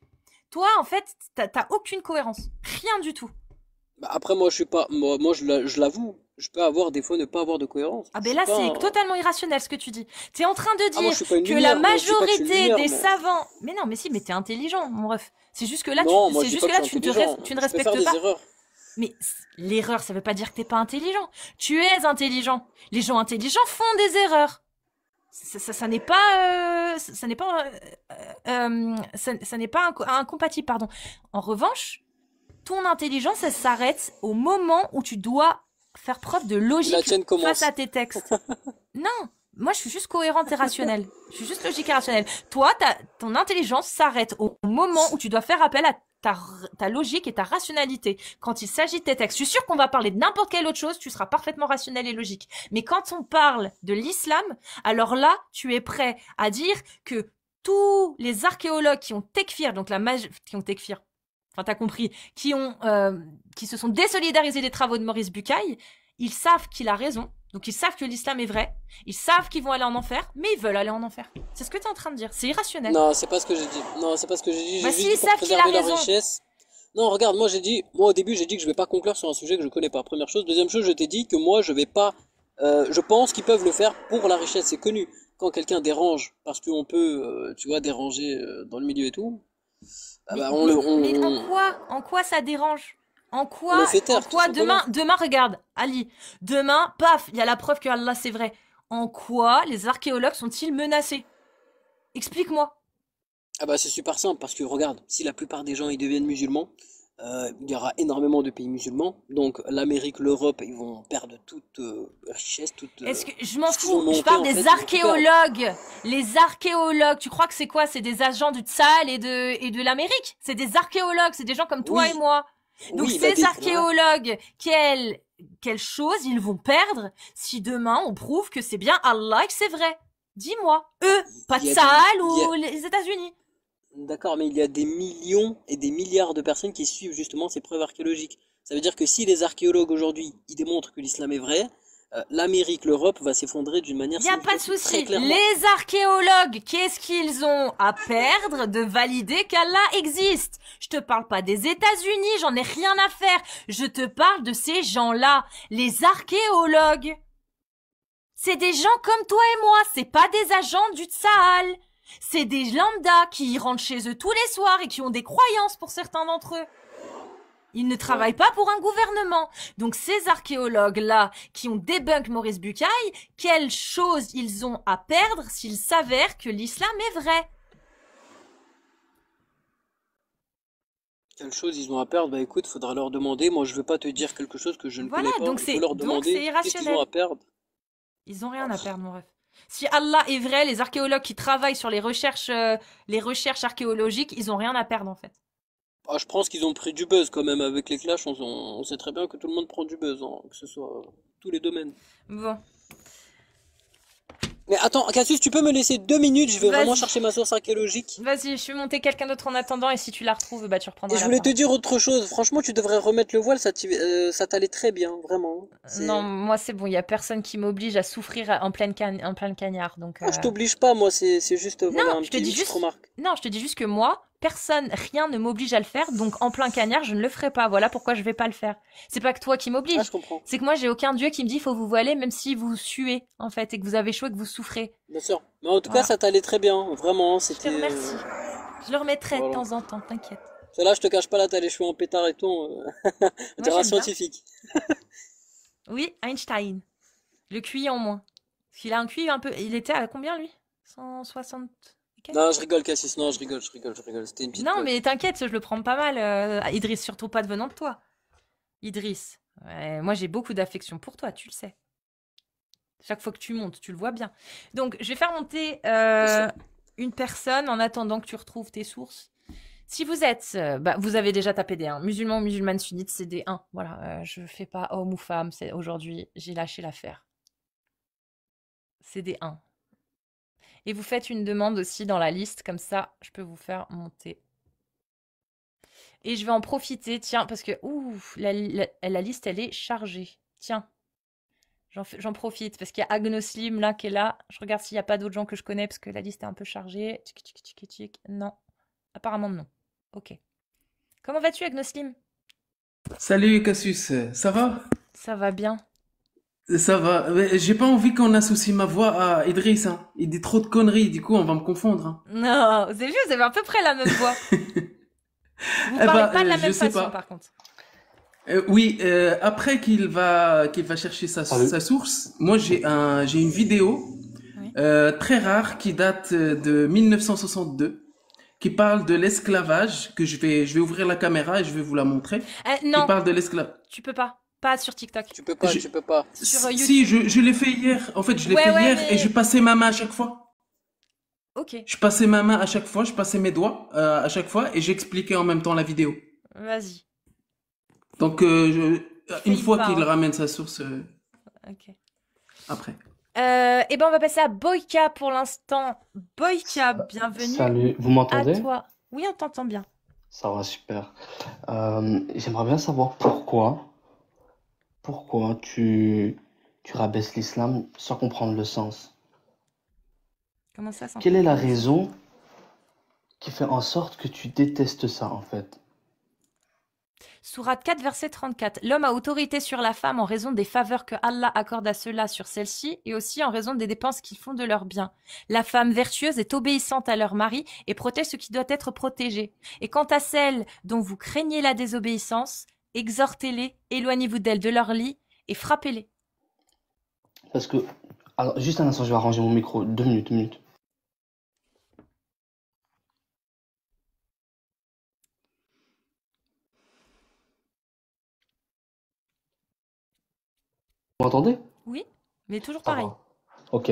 Toi, en fait, t'as aucune cohérence. Rien du tout. Bah, après, moi, je suis pas. Moi, je l'avoue. Je peux avoir des fois ne pas avoir de cohérence. Ah Je ben suis là, pas. c'est totalement irrationnel ce que tu dis. T'es en train de Ah, moi, dire je suis pas une que la lumière. Moi, je dis pas que je suis une majorité lumière, des mais. savants... Mais non, mais si, mais t'es intelligent, mon ref. C'est juste que là, Non, moi, c'est je dis juste pas que que là, je suis intelligent. tu ne Je peux faire respectes des pas. erreurs. Mais l'erreur, ça veut pas dire que t'es pas intelligent. Tu es intelligent. Les gens intelligents font des erreurs. Ça n'est pas, ça n'est pas, ça n'est pas incompatible, pardon. En revanche, ton intelligence, elle s'arrête au moment où tu dois faire preuve de La logique tienne face commence. à tes textes. Non, moi je suis juste cohérente et rationnelle. Je suis juste logique et rationnelle. Toi, ton intelligence s'arrête au moment où tu dois faire appel à ta logique et ta rationalité. Quand il s'agit de tes textes, je suis sûre qu'on va parler de n'importe quelle autre chose, tu seras parfaitement rationnel et logique. Mais quand on parle de l'islam, alors là, tu es prêt à dire que tous les archéologues qui ont tekfir, donc qui ont tekfir, enfin t'as compris, qui se sont désolidarisés des travaux de Maurice Bucaille, ils savent qu'il a raison, donc ils savent que l'islam est vrai, ils savent qu'ils vont aller en enfer, mais ils veulent aller en enfer. C'est ce que tu es en train de dire, c'est irrationnel. Non, c'est pas ce que j'ai dit. Non, c'est pas ce que j'ai dit. Bah J'ai si, juste ils dit pour savent qu'il a préserver leur raison. richesse. Non, regarde, moi au début j'ai dit que je vais pas conclure sur un sujet que je connais pas. Première chose. Deuxième chose, je t'ai dit que moi je vais pas. Je pense qu'ils peuvent le faire pour la richesse, c'est connu. Quand quelqu'un dérange, parce qu'on peut, tu vois, déranger dans le milieu et tout. Ah bah, Mais en quoi ça dérange? En on quoi, le fait taire, tout simplement. demain, regarde, Ali, demain, paf, il y a la preuve que Allah c'est vrai. En quoi les archéologues sont-ils menacés? Explique-moi. Ah bah c'est super simple parce que regarde, si la plupart des gens ils deviennent musulmans, il y aura énormément de pays musulmans, donc l'Amérique, l'Europe, ils vont perdre toute richesse, toute Est-ce que je m'en ce qu'ils ont fous? Je monté parle en fait, des ils vont tout perdre. archéologues. Les archéologues. Tu crois que c'est quoi? C'est des agents du Tsahal et de l'Amérique? C'est des archéologues. C'est des gens comme toi et Oui, moi. Donc oui, bah ces des, ouais. archéologues, quelle chose ils vont perdre si demain on prouve que c'est bien Allah et que c'est vrai? Dis-moi. Eux, pas Il y a Tsahal il y ou a- les États-Unis. D'accord, mais il y a des millions et des milliards de personnes qui suivent justement ces preuves archéologiques. Ça veut dire que si les archéologues aujourd'hui, ils démontrent que l'islam est vrai, l'Amérique, l'Europe va s'effondrer d'une manière Y a pas de significative, très souci. clairement. Les archéologues, qu'est-ce qu'ils ont à perdre de valider qu'Allah existe? Je te parle pas des États-Unis, j'en ai rien à faire. Je te parle de ces gens-là, les archéologues. C'est des gens comme toi et moi, c'est pas des agents du Tsahal. C'est des lambda qui rentrent chez eux tous les soirs et qui ont des croyances pour certains d'entre eux. Ils ne travaillent pas pour un gouvernement. Donc ces archéologues-là qui ont débunk Maurice Bucaille, quelle chose ils ont à perdre s'il s'avère que l'islam est vrai? Quelle chose ils ont à perdre? Bah écoute, faudra leur demander. Moi, je veux pas te dire quelque chose que je ne Voilà, connais pas. donc Il faut leur c'est demander qu'est-ce qu'ils ont irrationnel. à perdre. Ils ont rien à perdre, mon ref. Si Allah est vrai, les archéologues qui travaillent sur les recherches archéologiques, ils ont rien à perdre en fait. Ah, je pense qu'ils ont pris du buzz quand même avec les clashs. On sait très bien que tout le monde prend du buzz, hein, que ce soit tous les domaines. Bon, Mais attends, Cassius, tu peux me laisser 2 minutes? Je vais vraiment vas-y, chercher ma source archéologique. vas-y, je vais monter quelqu'un d'autre en attendant et si tu la retrouves, bah tu Et reprendras je la voulais te parole. dire autre chose. Franchement, tu devrais remettre le voile. Ça t'allait très bien, vraiment. Non, C'est. moi c'est bon, il y a personne qui m'oblige à souffrir en plein cagnard, donc Ah, je t'oblige pas, moi. C'est juste, non, voilà, je te dis une petite juste, remarque. non, je te dis juste que moi, personne, rien ne m'oblige à le faire, donc en plein cagnard, je ne le ferai pas. Voilà pourquoi je vais pas le faire. C'est pas que toi qui Ah, m'oblige, je comprends. c'est que moi j'ai aucun dieu qui me dit faut vous voiler même si vous suez en fait et que vous avez chaud et que vous souffrez. Bien sûr. Mais en tout cas, Voilà. ça t'allait très bien. Vraiment, Je te c'était. remercie. Je le remettrai de Voilà. temps en temps, t'inquiète. Celle-là, je te cache pas, là, t'as les cheveux en pétard et tout. On Moi dirait un j'aime bien. scientifique. Oui, Einstein. Le QI en moins. Parce qu'il a un QI un peu. Il était à combien lui? 160 et quelques? Non, je rigole, Cassis. Non, je rigole, je rigole, je rigole. C'était une petite Non, blague. mais t'inquiète, je le prends pas mal. Idriss, surtout pas de venant de toi. Idriss. Ouais, moi j'ai beaucoup d'affection pour toi, tu le sais. Chaque fois que tu montes, tu le vois bien. Donc, je vais faire monter Bien sûr. une personne en attendant que tu retrouves tes sources. Si vous êtes, bah, vous avez déjà tapé des 1. Musulmans ou musulmanes sunnites, c'est des 1. Voilà, je fais pas homme ou femme. Aujourd'hui, j'ai lâché l'affaire. C'est des 1. Et vous faites une demande aussi dans la liste, comme ça, je peux vous faire monter. Et je vais en profiter, tiens, parce que ouf, la liste, elle est chargée. Tiens, j'en profite, parce qu'il y a Agnoslim là qui est là. Je regarde s'il n'y a pas d'autres gens que je connais, parce que la liste est un peu chargée. Tchic, tchic, tchic, tchic. Non, apparemment non. Ok. Comment vas-tu, Agnoslim? Salut Cassius, ça va? Ça va bien. Ça va. Mais j'ai pas envie qu'on associe ma voix à Idriss, hein. Il dit trop de conneries, du coup on va me confondre, hein. Non, c'est juste, vous avez à peu près la même voix. Vous Eh parlez ben, pas de la je même sais façon, pas. par contre. Oui, après qu'il va chercher Salut. sa source, moi j'ai une vidéo Oui. très rare qui date de 1962, qui parle de l'esclavage, que je vais ouvrir la caméra et je vais vous la montrer. Qui Non, parle de l'esclavage. tu peux pas. Pas sur TikTok. Tu peux pas, Je- tu peux pas. Sur Si, YouTube. je l'ai fait hier. En fait, je l'ai Ouais, fait ouais, hier mais- et je passais ma main à chaque fois. Ok, Je passais ma main à chaque fois, je passais mes doigts à chaque fois et j'expliquais en même temps la vidéo. vas-y. Donc, une Fake fois pas, qu'il hein. ramène sa source Ok. après. Eh ben, on va passer à Boyka pour l'instant. Boyka, bienvenue Salut, vous à m'entendez? toi. Oui, on t'entend bien. Ça va super. J'aimerais bien savoir pourquoi tu rabaisses l'islam sans comprendre le sens. Comment ça, sans Quelle est la comprendre? raison qui fait en sorte que tu détestes ça en fait? Sourate 4, verset 34. L'homme a autorité sur la femme en raison des faveurs que Allah accorde à ceux-là sur celle-ci et aussi en raison des dépenses qu'ils font de leurs biens. La femme vertueuse est obéissante à leur mari et protège ce qui doit être protégé. Et quant à celles dont vous craignez la désobéissance, exhortez-les, éloignez-vous d'elles de leur lit et frappez-les. Parce que, alors juste un instant, je vais arranger mon micro. 2 minutes, 2 minutes. Vous m'entendez? Oui, mais toujours Ça pareil. va. Ok.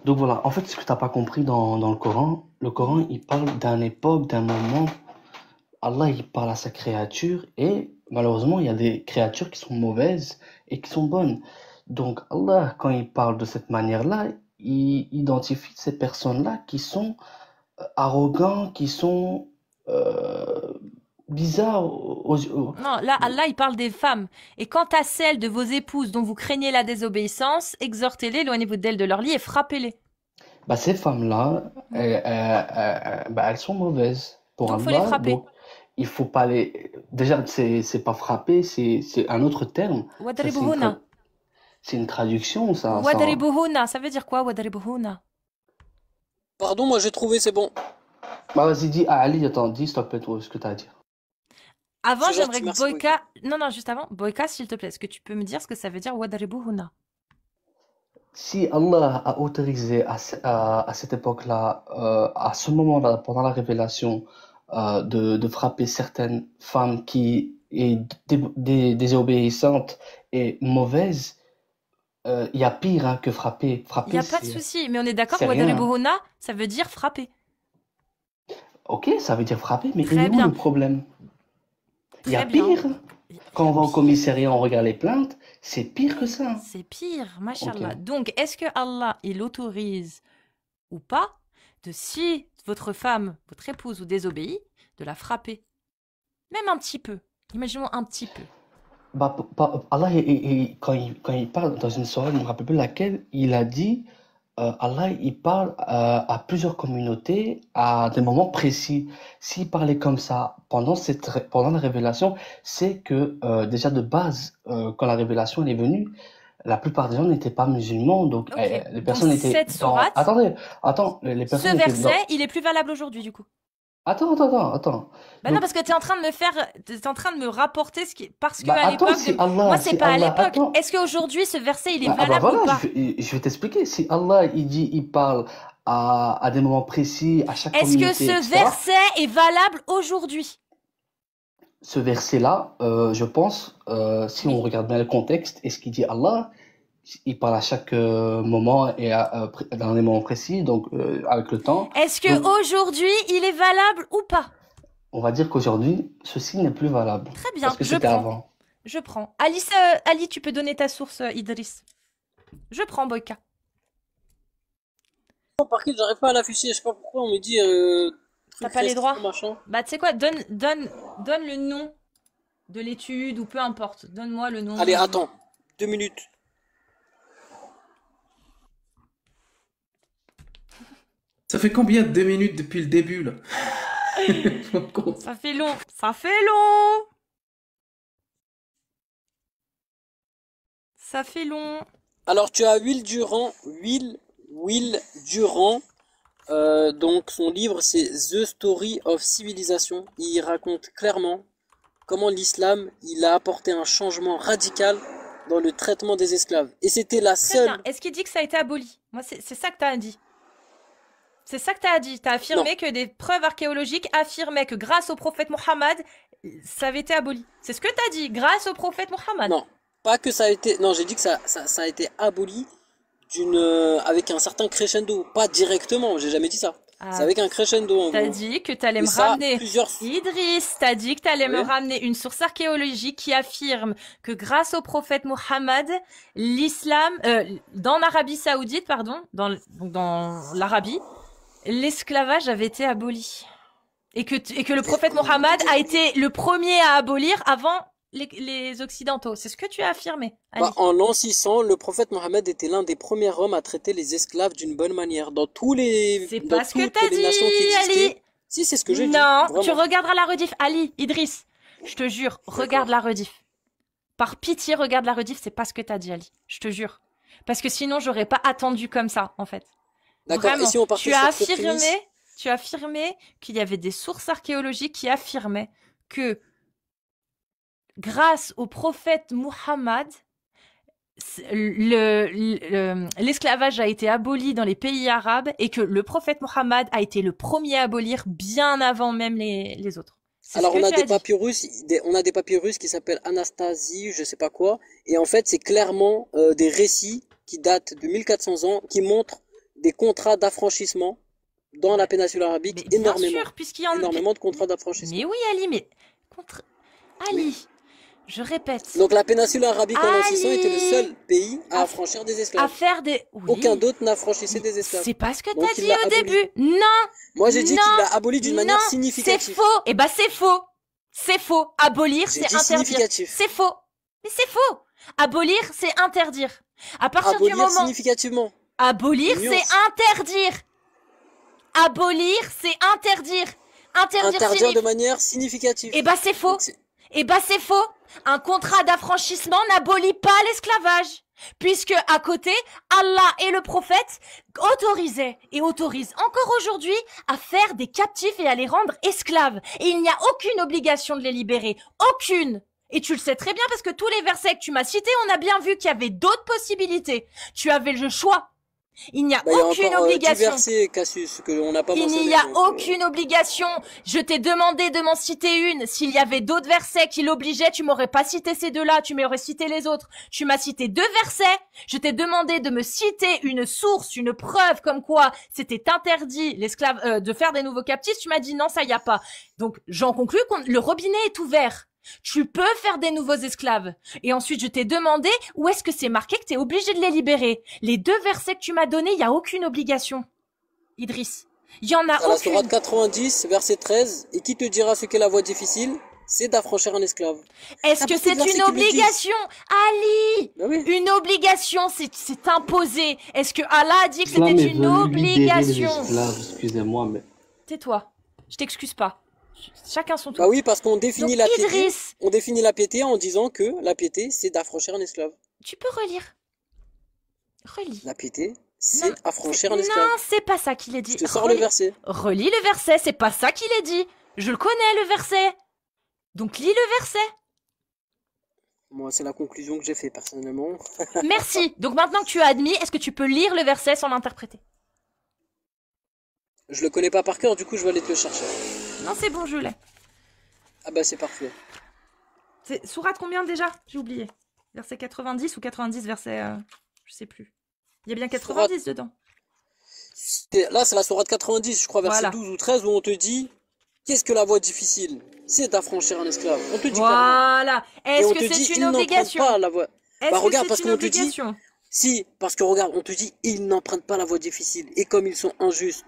Donc voilà, en fait, ce que tu n'as pas compris dans le Coran, il parle d'une époque, d'un moment. Allah, il parle à sa créature et malheureusement, il y a des créatures qui sont mauvaises et qui sont bonnes. Donc Allah, quand il parle de cette manière-là, il identifie ces personnes-là qui sont arrogants, qui sont bizarres Non, là, Allah, il parle des femmes. Et quant à celles de vos épouses dont vous craignez la désobéissance, exhortez-les, éloignez-vous d'elles de leur lit et frappez-les. Bah, ces femmes-là, bah, elles sont mauvaises pour Donc, faut les Allah. frapper. Donc, il faut pas les. Déjà, c'est pas frapper, c'est un autre terme. Ça, c'est une Wadribuhunna. C'est une traduction, ça. Wadribuhuna, ça veut dire quoi, Wadribuhuna? Pardon, moi j'ai trouvé, c'est bon. Bah, vas-y, dis à Ali, attends, dis s'il te plaît, toi, ce que t'as à dire. Avant, C'est gentil, j'aimerais que merci, Boyka... Non, non, juste avant. Boyka, s'il te plaît, est-ce que tu peux me dire ce que ça veut dire Wadribuhuna? Si Allah a autorisé à cette époque-là, à ce moment-là, pendant la révélation, de frapper certaines femmes qui est désobéissantes et mauvaises, il y a pire hein, que frapper. Il Frapper, n'y a pas de souci, mais on est d'accord, c'est rien. Wadribuhuna, ça veut dire frapper. Ok, ça veut dire frapper, mais il Très est où bien. le problème? Il y a Très bien. pire. Quand on va au commissariat, on regarde les plaintes, c'est pire que ça. C'est pire, mashallah. Ok. Donc, est-ce que Allah, il autorise ou pas de, si votre femme, votre épouse vous désobéit, de la frapper? Même un petit peu. Imaginons un petit peu. Bah, Allah, quand il parle dans une soirée, je ne me rappelle plus laquelle, il a dit, Allah, il parle à plusieurs communautés à des moments précis. S'il parlait comme ça pendant la révélation, c'est que déjà de base, quand la révélation elle est venue, la plupart des gens n'étaient pas musulmans, donc Ok. les personnes Dans étaient cette sourate, Attends, les ce personnes étaient verset, il est plus valable aujourd'hui, du coup. Attends. Bah non, Donc, parce que tu es en train de me faire, t'es en train de me rapporter ce qui, parce que bah à attends, l'époque, si moi c'est pas à Allah, l'époque. attends. Est-ce qu'aujourd'hui ce verset il est Ah bah valable ou voilà, pas? je vais t'expliquer. Si Allah, il parle à des moments précis, à chaque Est-ce que communauté, ce etc., verset est valable aujourd'hui? ce verset-là, je pense, si on Oui. regarde bien le contexte et ce qu'il dit Allah, il parle à chaque moment et dans des moments précis, donc avec le temps. Est-ce que Donc, aujourd'hui il est valable ou pas? on va dire qu'aujourd'hui, ceci n'est plus valable. Très bien, Parce que je c'était prends. avant. Je prends. Alice, Ali, tu peux donner ta source, Idriss. Je prends, Boyka. Par contre, j'arrive pas à l'afficher, je sais pas pourquoi on me dit T'as truc pas les restreint, droits? machin. Bah, tu sais quoi, donne le nom de l'étude ou peu importe. Donne-moi le nom. Allez, attends, 2 minutes. Ça fait combien de 2 minutes depuis le début, là? Ça fait long. Ça fait long. Ça fait long. Alors, tu as Will Durand. Donc, son livre, c'est The Story of Civilization. Il raconte clairement comment l'islam, il a apporté un changement radical dans le traitement des esclaves. Et c'était la Très bien. seule... Est-ce qu'il dit que ça a été aboli? Moi, c'est ça que t'as dit. C'est ça que t'as dit. T'as affirmé Non, que des preuves archéologiques affirmaient que grâce au prophète Mohammed, ça avait été aboli. C'est ce que t'as dit. Grâce au prophète Mohammed. non. Pas que ça a été... Non, j'ai dit que ça a été aboli avec un certain crescendo. Pas directement, j'ai jamais dit ça. C'est Ah, avec un crescendo, en t'as gros. dit que t'allais Et me ça, ramener. plusieurs... Idriss, t'as dit que t'allais me Oui. ramener une source archéologique qui affirme que grâce au prophète Mohammed, l'islam, dans l'Arabie Saoudite, pardon, donc dans l'Arabie, l'esclavage avait été aboli. Et que le prophète Mohammed a été le premier à abolir avant les Occidentaux. C'est ce que tu as affirmé, Ali. Bah, en l'an 600, le prophète Mohammed était l'un des premiers hommes à traiter les esclaves d'une bonne manière. Dans C'est dans pas ce que toutes t'as les nations qui dit, Ali. existaient. Si, c'est ce que j'ai dit. Non, tu Vraiment. regarderas la rediff. Ali, Idriss, je te jure, regarde la rediff. Par pitié, regarde la rediff, c'est pas ce que t'as dit, Ali. Je te jure. Parce que sinon, j'aurais pas attendu comme ça, en fait. D'accord. Et Vraiment. si on partait sur cette prémisse, Tu as affirmé qu'il y avait des sources archéologiques qui affirmaient que grâce au prophète Muhammad, l'esclavage a été aboli dans les pays arabes et que le prophète Muhammad a été le premier à abolir bien avant même les autres. C'est alors ce que on a tu as des dit. papyrus, on a des papyrus qui s'appellent Anastasie, je sais pas quoi, et en fait c'est clairement des récits qui datent de 1400 ans, qui montrent des contrats d'affranchissement dans la péninsule arabique, Mais bien énormément, sûr, puisqu'il y en a... énormément de contrats d'affranchissement. Mais oui, Ali, mais... Ali, je répète. Donc la péninsule arabique en l'an 600 était le Ali, seul pays à à- affranchir des à esclaves. faire des... Oui. Aucun d'autre n'affranchissait des esclaves. C'est pas ce que Donc, t'as il dit l'a au aboli. début. Non, Moi j'ai dit non, qu'il l'a aboli d'une manière non, c'est significative. faux. Eh ben c'est faux. C'est faux. Abolir, J'ai c'est dit interdire. significatif. C'est faux. Mais c'est faux. Abolir, c'est interdire. À partir Abolir du moment... significativement. Abolir, Une c'est nuance. interdire. Abolir, c'est interdire. Interdire Interdire signifie... de manière significative. Eh ben c'est faux. Donc, c'est- Eh ben c'est faux. Un contrat d'affranchissement n'abolit pas l'esclavage. Puisque à côté, Allah et le prophète autorisaient et autorisent encore aujourd'hui à faire des captifs et à les rendre esclaves. Et il n'y a aucune obligation de les libérer. Aucune. Et tu le sais très bien parce que tous les versets que tu m'as cités, on a bien vu qu'il y avait d'autres possibilités. Tu avais le choix. Il n'y a aucune obligation. Versets, Cassius, que on n'a pas mentionné, il n'y a aucune obligation. Je t'ai demandé de m'en citer une. S'il y avait d'autres versets qui l'obligeaient, tu m'aurais pas cité ces deux-là, tu m'aurais cité les autres. Tu m'as cité 2 versets. Je t'ai demandé de me citer une source, une preuve comme quoi c'était interdit l'esclave de faire des nouveaux captifs. Tu m'as dit non, ça y a pas. Donc j'en conclus que le robinet est ouvert. Tu peux faire des nouveaux esclaves. Et ensuite, je t'ai demandé où est-ce que c'est marqué que t'es obligé de les libérer. Les 2 versets que tu m'as donnés, il y a aucune obligation. Idriss, il y en a aucune. La sourate 90, verset 13. Et qui te dira ce qu'est la voie difficile? C'est d'affranchir un esclave. Est-ce que c'est une obligation? Ali, ben oui. Une obligation, c'est imposé. Est-ce que Allah a dit que c'était une obligation? Excusez-moi, mais... Tais-toi, je t'excuse pas. Chacun son tour. Bah oui, parce qu'on définit Donc, la piété. Idriss, On définit la piété en disant que la piété, c'est d'affranchir un esclave. tu peux relire. Relis. La piété, c'est affranchir un esclave. Non, c'est pas ça qu'il est dit. Je te sors le verset. Relis le verset, c'est pas ça qu'il est dit. Je le connais, le verset. Donc lis le verset. Moi, c'est la conclusion que j'ai fait personnellement. Merci. Donc maintenant que tu as admis, est-ce que tu peux lire le verset sans l'interpréter? Je le connais pas par cœur, du coup, je vais aller te le chercher. Non, c'est bon, je l'ai. Ah bah, c'est parfait. C'est sourate combien déjà? J'ai oublié. Verset 90 ou 90 verset... je sais plus. Il y a bien 90 dedans. Là, c'est la sourate 90, je crois, verset Voilà. 12 ou 13, où on te dit qu'est-ce que la voie difficile? C'est d'affranchir un esclave. On te dit Voilà. Est-ce que c'est une obligation? Pas la voie. Bah, regarde, parce c'est une qu'on te dit. obligation? Si, parce que regarde, on te dit ils n'empruntent pas la voie difficile. Et comme ils sont injustes.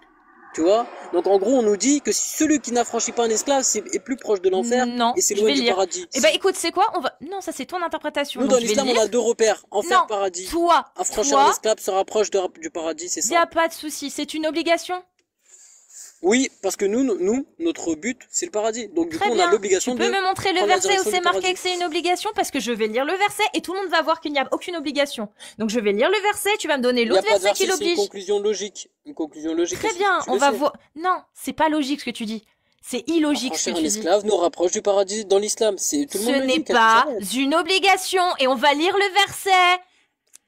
Tu vois? Donc en gros, on nous dit que celui qui n'affranchit pas un esclave est plus proche de l'enfer et c'est loin du paradis. Eh ben écoute, c'est quoi? Non, ça c'est ton interprétation. Nous, dans l'islam, on a 2 repères. Enfer, paradis. Affranchir un esclave se rapproche du paradis, c'est ça. Il n'y a pas de souci. C'est une obligation? Oui, parce que nous, notre but, c'est le paradis. Donc du coup, on a l'obligation de... Tu peux me montrer le verset où c'est marqué que c'est une obligation? Parce que je vais lire le verset et tout le monde va voir qu'il n'y a aucune obligation. Donc je vais lire le verset, tu vas me donner l'autre verset qui l'oblige. C'est une conclusion logique. Une conclusion logique. Très bien, on va voir... Non, c'est pas logique ce que tu dis. C'est illogique ce que tu dis. Un esclave nous rapproche du paradis dans l'islam. C'est tout le monde. Ce n'est pas une obligation et on va lire le verset.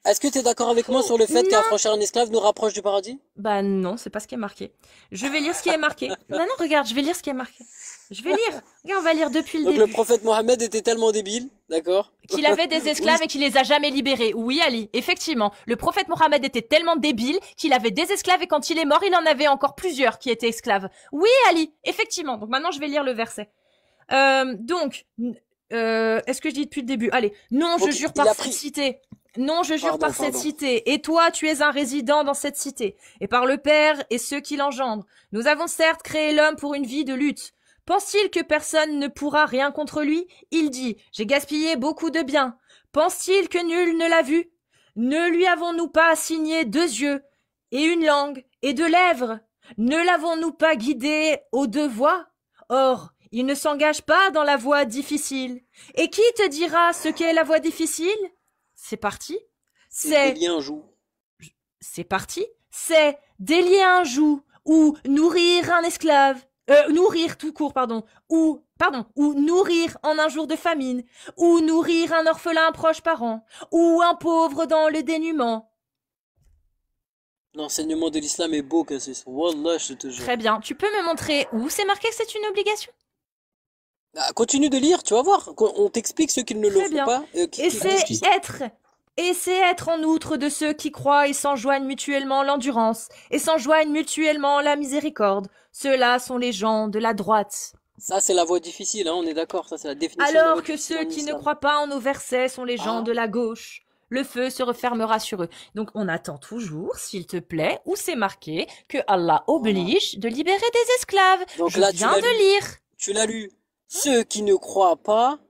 Est-ce que tu es d'accord avec moi sur le fait qu'affranchir un esclave nous rapproche du paradis? Bah non, c'est pas ce qui est marqué. Je vais lire ce qui est marqué. Non, regarde, je vais lire ce qui est marqué. Je vais lire. Regarde, on va lire depuis le début. Donc le prophète Mohammed était tellement débile, d'accord? Qu'il avait des esclaves et qu'il les a jamais libérés. Oui, Ali, effectivement. Le prophète Mohammed était tellement débile qu'il avait des esclaves et quand il est mort, il en avait encore plusieurs qui étaient esclaves. Oui, Ali, effectivement. Donc maintenant, je vais lire le verset. Est-ce que je dis depuis le début? Allez, non, je jure par cette cité. Non, je jure par cette cité. Et toi, tu es un résident dans cette cité. Et par le Père et ceux qui l'engendrent. Nous avons certes créé l'homme pour une vie de lutte. Pense-t-il que personne ne pourra rien contre lui? Il dit, j'ai gaspillé beaucoup de biens. Pense-t-il que nul ne l'a vu? Ne lui avons-nous pas assigné 2 yeux, et une langue, et 2 lèvres? Ne l'avons-nous pas guidé aux 2 voies? Or, il ne s'engage pas dans la voie difficile. Et qui te dira ce qu'est la voie difficile? C'est parti. C'est délier un joug. C'est parti. C'est délier un joug ou nourrir un esclave. Nourrir tout court, pardon. Ou nourrir en un jour de famine. Ou nourrir un orphelin proche parent. Ou un pauvre dans le dénuement. L'enseignement de l'islam est beau, Cassis. Wallah, je te jure. Très bien. Tu peux me montrer où c'est marqué que c'est une obligation? Continue de lire, tu vas voir. On t'explique ceux qui ne le font pas. Et c'est être en outre de ceux qui croient et s'enjoignent mutuellement l'endurance, et s'enjoignent mutuellement la miséricorde. Ceux-là sont les gens de la droite. Ça, c'est la voie difficile, hein, on est d'accord, ça c'est la définition. Alors que ceux qui ne croient pas en nos versets sont les gens de la gauche. Le feu se refermera sur eux. Donc on attend toujours, s'il te plaît, où c'est marqué que Allah oblige de libérer des esclaves. Donc je là, viens de lire. Tu l'as lu. Ceux qui ne croient pas,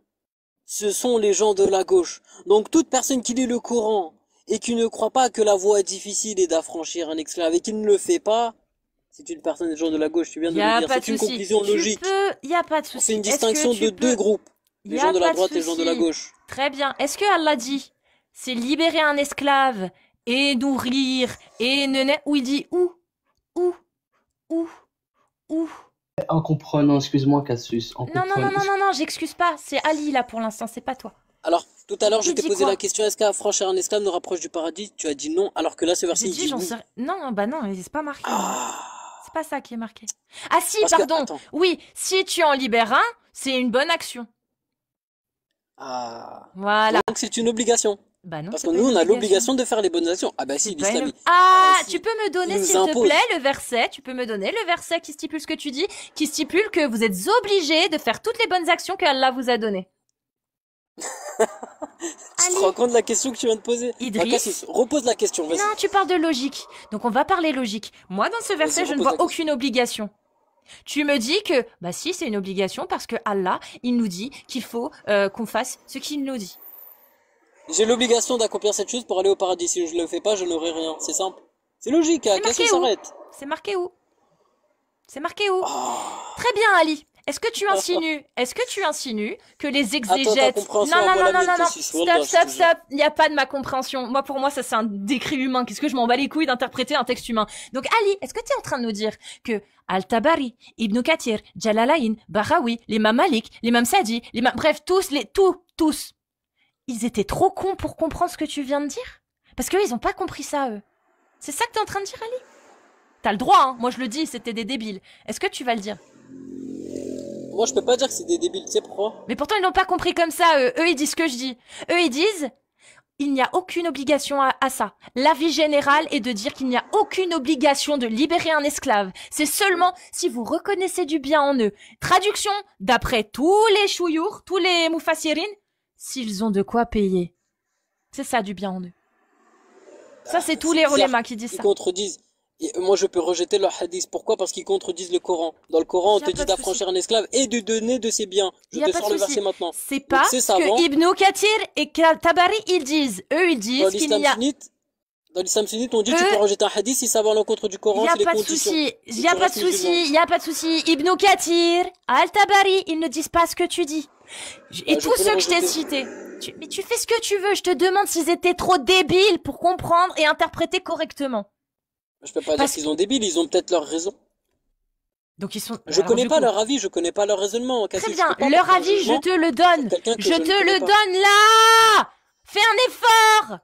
ce sont les gens de la gauche. Donc toute personne qui lit le Coran et qui ne croit pas que la voie difficile est d'affranchir un esclave et qui ne le fait pas, c'est une personne des gens de la gauche. Tu viens de le dire. C'est une conclusion logique. Il n'y a pas de souci. C'est une distinction de 2 groupes. Il Les y gens a de la pas de droite et les gens de la souci. gauche. Très bien. Est-ce que Allah dit, c'est libérer un esclave et nourrir et ou il dit où, où, où? En comprenant, excuse-moi, Cassius, en Non, non, non, comprenant. non, non, non, j'excuse pas. C'est Ali là pour l'instant, c'est pas toi. Alors, tout à l'heure, je Il t'ai dit posé quoi? la question, est-ce qu'affranchir un esclave nous rapproche du paradis? Tu as dit non, alors que là, ce verset, J'ai il dit, dit j'en oui. sais... Non, bah non, c'est pas marqué. Non. Ah, C'est pas ça qui est marqué. Ah si, parce que, pardon. attends. Oui, si tu en libères un, c'est une bonne action. Ah. Voilà. Donc, c'est une obligation. Bah non, Parce c'est que pas nous, une on a obligation. l'obligation de faire les bonnes actions. Ah bah si, C'est pas l'islam, une... Ah, si, tu peux me il donner, nous s'il te impose. plaît, le verset. Tu peux me donner le verset qui stipule ce que tu dis, qui stipule que vous êtes obligé de faire toutes les bonnes actions que Allah vous a données. Tu Ali. te rends compte de la question que tu viens de poser? Idriss. Bah, Cassis, repose la question, vas-y. Non, tu parles de logique. Donc on va parler logique. Moi, dans ce verset, je ne repose vois la question. aucune obligation. Tu me dis que, bah si, c'est une obligation parce que Allah, il nous dit qu'il faut qu'on fasse ce qu'il nous dit. J'ai l'obligation d'accomplir cette chose pour aller au paradis. Si je le fais pas, je n'aurai rien. C'est simple. C'est logique, hein. C'est marqué Cassis, où? s'arrête. C'est marqué où? C'est marqué où? Ah. Très bien, Ali. Est-ce que tu insinues que les Attends, ta exégètes... compréhension Non, non, à moi non, la non, mienne, non, non. Cassis. Wallah, je te Stop, jure. stop. Il n'y a pas de ma compréhension. Moi, pour moi, ça, c'est un décret humain. Qu'est-ce que je m'en bats les couilles d'interpréter un texte humain? Donc, Ali, est-ce que tu es en train de nous dire que Al-Tabari, Ibn Kathir, Jalalayn, Bahawi, l'imam Malik, l'imam Sadi, bref, tous, ils étaient trop cons pour comprendre ce que tu viens de dire? Parce qu'eux, ils ont pas compris ça, eux. C'est ça que t'es en train de dire, Ali? T'as le droit, hein. Moi, je le dis, c'était des débiles. Est-ce que tu vas le dire? Moi, je peux pas dire que c'est des débiles. Tu sais pourquoi? Mais pourtant, ils n'ont pas compris comme ça, eux. Eux, ils disent ce que je dis. Eux, ils disent, il n'y a aucune obligation à ça. L'avis général est de dire qu'il n'y a aucune obligation de libérer un esclave. C'est seulement si vous reconnaissez du bien en eux. Traduction, d'après tous les chouyours, tous les moufassirines, s'ils ont de quoi payer. C'est ça, du bien en eux. Ça, c'est tous les bizarre. ulémas qui disent Ils ça. contredisent. Et moi, je peux rejeter leur hadith. Pourquoi? Parce qu'ils contredisent le Coran. Dans le Coran, on Y a te pas dit de d'affranchir un esclave et de donner de ses biens. Je Y a te pas de sors le souci. verset maintenant. C'est pas c'est ce savant. que Ibn Kathir et Tabari, ils disent. Eux, ils Dans disent qu'il l'islam y a... sunnite, dans l'islam sunnite, on dit tu Eux- peux rejeter un hadith si ça va à l'encontre du Coran, Il y a c'est les pas de conditions. souci, il Si y a tu pas de restes musulman. souci, il y a pas de souci. Ibn Kathir, Al-Tabari, ils ne disent pas ce que tu dis. Et Bah, je tous peux ceux le que je t'ai rejeter. cités. Mais tu fais ce que tu veux, je te demande s'ils étaient trop débiles pour comprendre et interpréter correctement. Je peux pas Parce- dire qu'ils ont débiles, ils ont peut-être leur raison. Donc ils sont... Je Alors, connais du pas coup, leur avis, je connais pas leur raisonnement. Très Cassis, bien, je peux pas leur porter un avis, je jugement te le donne. sur quelqu'un que Je ne te connais le pas. donne là. Fais un effort.